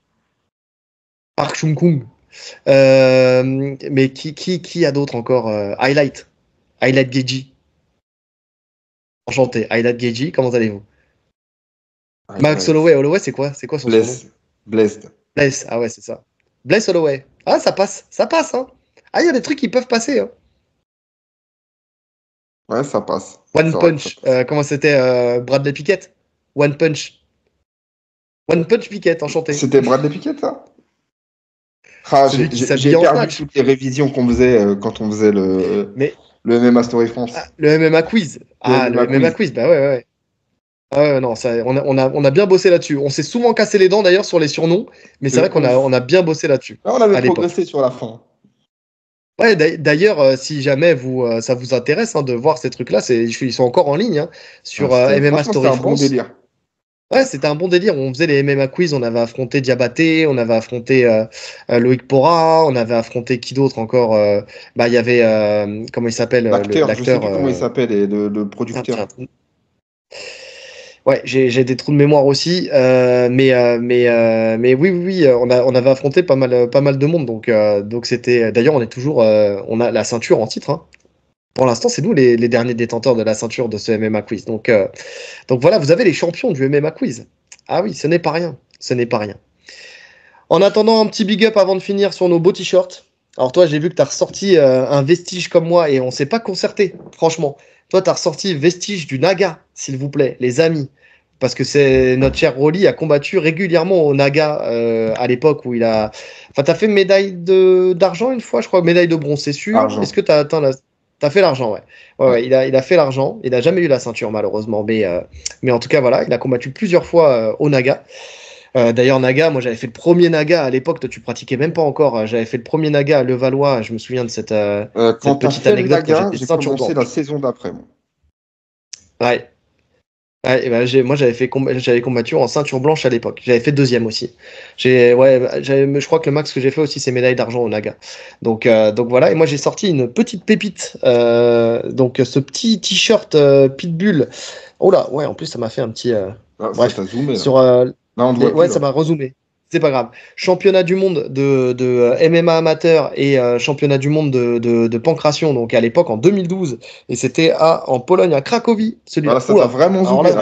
Park Chung Kung. Mais qui a d'autres encore? Highlight Geji. Enchanté. Highlight Geji, comment allez-vous? Max Holloway. Holloway, c'est quoi son surnom? Blessed. Bless, ah ouais, c'est ça. Bless Holloway. Ah, ça passe, hein. Ah, il y a des trucs qui peuvent passer, hein. Ouais, ça passe. One Punch, comment c'était Bradley Pickett? One Punch. One Punch Pickett, enchanté. C'était Bradley Pickett, ça? Ah, j'ai perdu toutes les révisions qu'on faisait quand on faisait le MMA Story France. Ah, le MMA Quiz. Le MMA Quiz, bah ouais. Non, on a bien bossé là-dessus. On s'est souvent cassé les dents d'ailleurs sur les surnoms, mais c'est vrai qu'on a bien bossé là-dessus. On avait progressé sur la fin. Ouais, d'ailleurs, si jamais ça vous intéresse de voir ces trucs-là, ils sont encore en ligne hein, sur MMA Story France. Bon délire. Ouais, c'était un bon délire. On faisait les MMA quiz, on avait affronté Diabaté, on avait affronté Loïc Pora, on avait affronté qui d'autre encore bah, il y avait, comment il s'appelle, L'acteur, je sais l'acteur. plus comment il s'appelle, et le producteur. Ouais, j'ai des trous de mémoire aussi, mais oui, oui, oui, on avait affronté pas mal de monde, donc c'était. D'ailleurs, on est toujours, on a la ceinture en titre, hein. Pour l'instant, c'est nous les derniers détenteurs de la ceinture de ce MMA quiz. Donc voilà, vous avez les champions du MMA quiz. Ah oui, ce n'est pas rien, ce n'est pas rien. En attendant, un petit big up avant de finir sur nos beaux t-shirts. Alors toi, j'ai vu que tu as ressorti un vestige comme moi et on s'est pas concerté, franchement. Toi, tu as ressorti vestige du Naga, s'il vous plaît, les amis. Parce que c'est notre cher Rolly a combattu régulièrement au Naga à l'époque où il a... Enfin, tu as fait médaille d'argent une fois, je crois, médaille de bronze, c'est sûr. Argent. Est-ce que tu as atteint la... T'as fait l'argent, ouais. Ouais, il a fait l'argent. Il n'a jamais eu la ceinture, malheureusement. Mais en tout cas, voilà, il a combattu plusieurs fois au Naga. D'ailleurs, Naga, moi j'avais fait le premier Naga à l'époque, toi tu pratiquais même pas encore. J'avais fait le premier Naga à Levallois, je me souviens de cette petite anecdote. Naga, j'ai commencé la saison d'après. Moi. Ouais. Ouais, et ben moi j'avais combattu en ceinture blanche à l'époque. J'avais fait deuxième aussi. Je crois que le max que j'ai fait aussi c'est médaille d'argent au Naga. Donc voilà. Et moi j'ai sorti une petite pépite. Donc ce petit t-shirt Pitbull. Oh là, ouais. En plus ça m'a fait un petit. Bref. Zoomé, sur là, on ouais, ça m'a rezoomé. C'est pas grave. Championnat du monde de MMA amateur et championnat du monde de pancration, donc à l'époque en 2012. Et c'était en Pologne, à Cracovie, celui-là. Voilà, ça t'a vraiment zoomé. Là,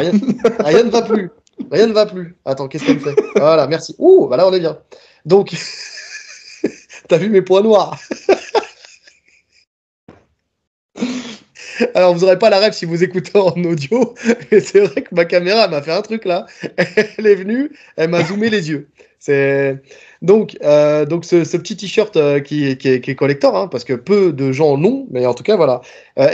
rien ne va plus. Rien ne va plus. Attends, qu'est-ce qu'elle fait? Voilà, merci. Bah là, on est bien. Donc, t'as vu mes points noirs? Alors, vous n'aurez pas la rêve si vous écoutez en audio. Et c'est vrai que ma caméra m'a fait un truc là. Elle est venue, elle m'a zoomé les yeux. Donc ce petit t-shirt qui est collector, hein, parce que peu de gens l'ont, mais en tout cas, voilà.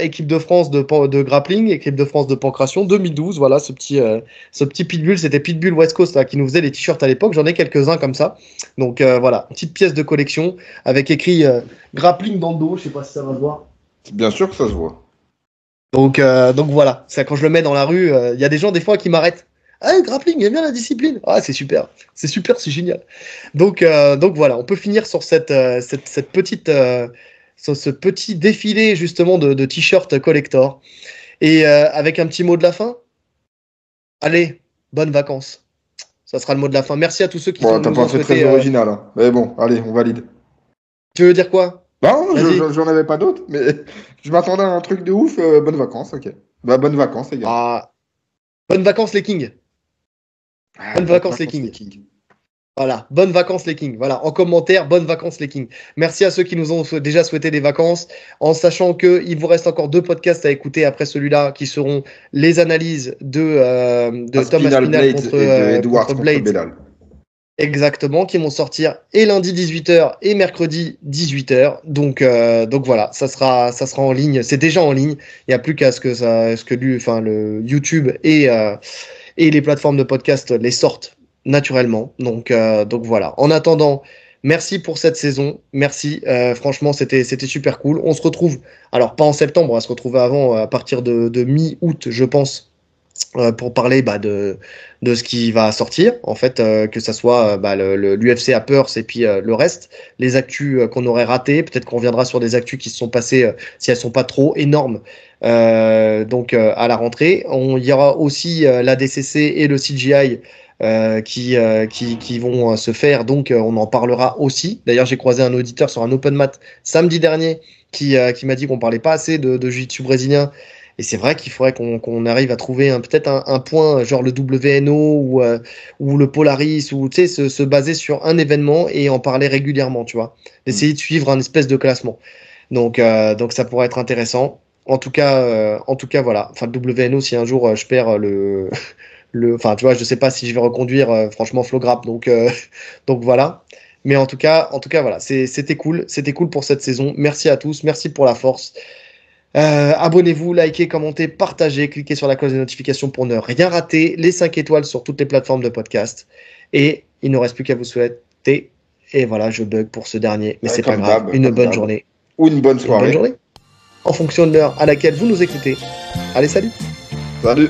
Équipe de France de grappling, équipe de France de pancration, 2012, voilà, ce petit Pitbull, c'était Pitbull West Coast là, qui nous faisait les t-shirts à l'époque. J'en ai quelques-uns comme ça. Donc voilà, une petite pièce de collection avec écrit grappling dans le dos. Je sais pas si ça va se voir. Bien sûr que ça se voit. Donc voilà, ça, quand je le mets dans la rue, y a des gens des fois qui m'arrêtent. Ah, grappling, j'aime bien la discipline. Ah, c'est super, c'est génial. Donc voilà, on peut finir sur cette petite, sur ce petit défilé justement de t-shirts collector. Et avec un petit mot de la fin. Allez, bonnes vacances. Ça sera le mot de la fin. Merci à tous ceux qui t'as pas fait très original, hein. Mais bon, allez, on valide. Tu veux dire quoi? Non, j'en avais pas d'autres, mais je m'attendais à un truc de ouf. Bonnes vacances, ok. Bah, bonnes vacances, les gars. Ah, bonnes vacances, les Kings. Bonnes vacances, les Kings. Voilà, bonnes vacances, les Kings. Voilà, en commentaire, bonnes vacances, les Kings. Merci à ceux qui nous ont déjà souhaité des vacances, en sachant qu'il vous reste encore 2 podcasts à écouter après celui-là, qui seront les analyses de Thomas Spinal contre Blade. Exactement, qui vont sortir et lundi 18h et mercredi 18h. Donc voilà, ça sera en ligne. C'est déjà en ligne. Il n'y a plus qu'à le YouTube et les plateformes de podcast les sortent naturellement. Donc voilà. En attendant, merci pour cette saison. Merci. Franchement, c'était super cool. On se retrouve, alors pas en septembre, on va se retrouver avant, à partir de mi-août, je pense. Pour parler de ce qui va sortir, en fait, que ça soit l'UFC Uppers et puis le reste, les actus qu'on aurait ratés, peut-être qu'on reviendra sur des actus qui se sont passées si elles sont pas trop énormes, à la rentrée. Il y aura aussi la DCC et le CGI qui vont se faire, donc on en parlera aussi. D'ailleurs, j'ai croisé un auditeur sur un open mat samedi dernier qui m'a dit qu'on parlait pas assez de jiu-jitsu brésilien. Et c'est vrai qu'il faudrait qu'on arrive à trouver peut-être un point, genre le WNO ou le Polaris, ou tu sais, se baser sur un événement et en parler régulièrement, tu vois. D'essayer de suivre un espèce de classement. Donc ça pourrait être intéressant. En tout cas, voilà. Enfin, le WNO, si un jour je perds enfin, tu vois, je sais pas si je vais reconduire, franchement, FlowGrap. Donc voilà. Mais en tout cas, voilà. C'était cool pour cette saison. Merci à tous. Merci pour la force. Abonnez-vous, likez, commentez, partagez, cliquez sur la cloche de notification pour ne rien rater, les 5 étoiles sur toutes les plateformes de podcast. Et il ne reste plus qu'à vous souhaiter, et voilà, je bug pour ce dernier, mais c'est pas grave, une bonne journée. Ou une bonne soirée. En fonction de l'heure à laquelle vous nous écoutez. Allez, salut. Salut.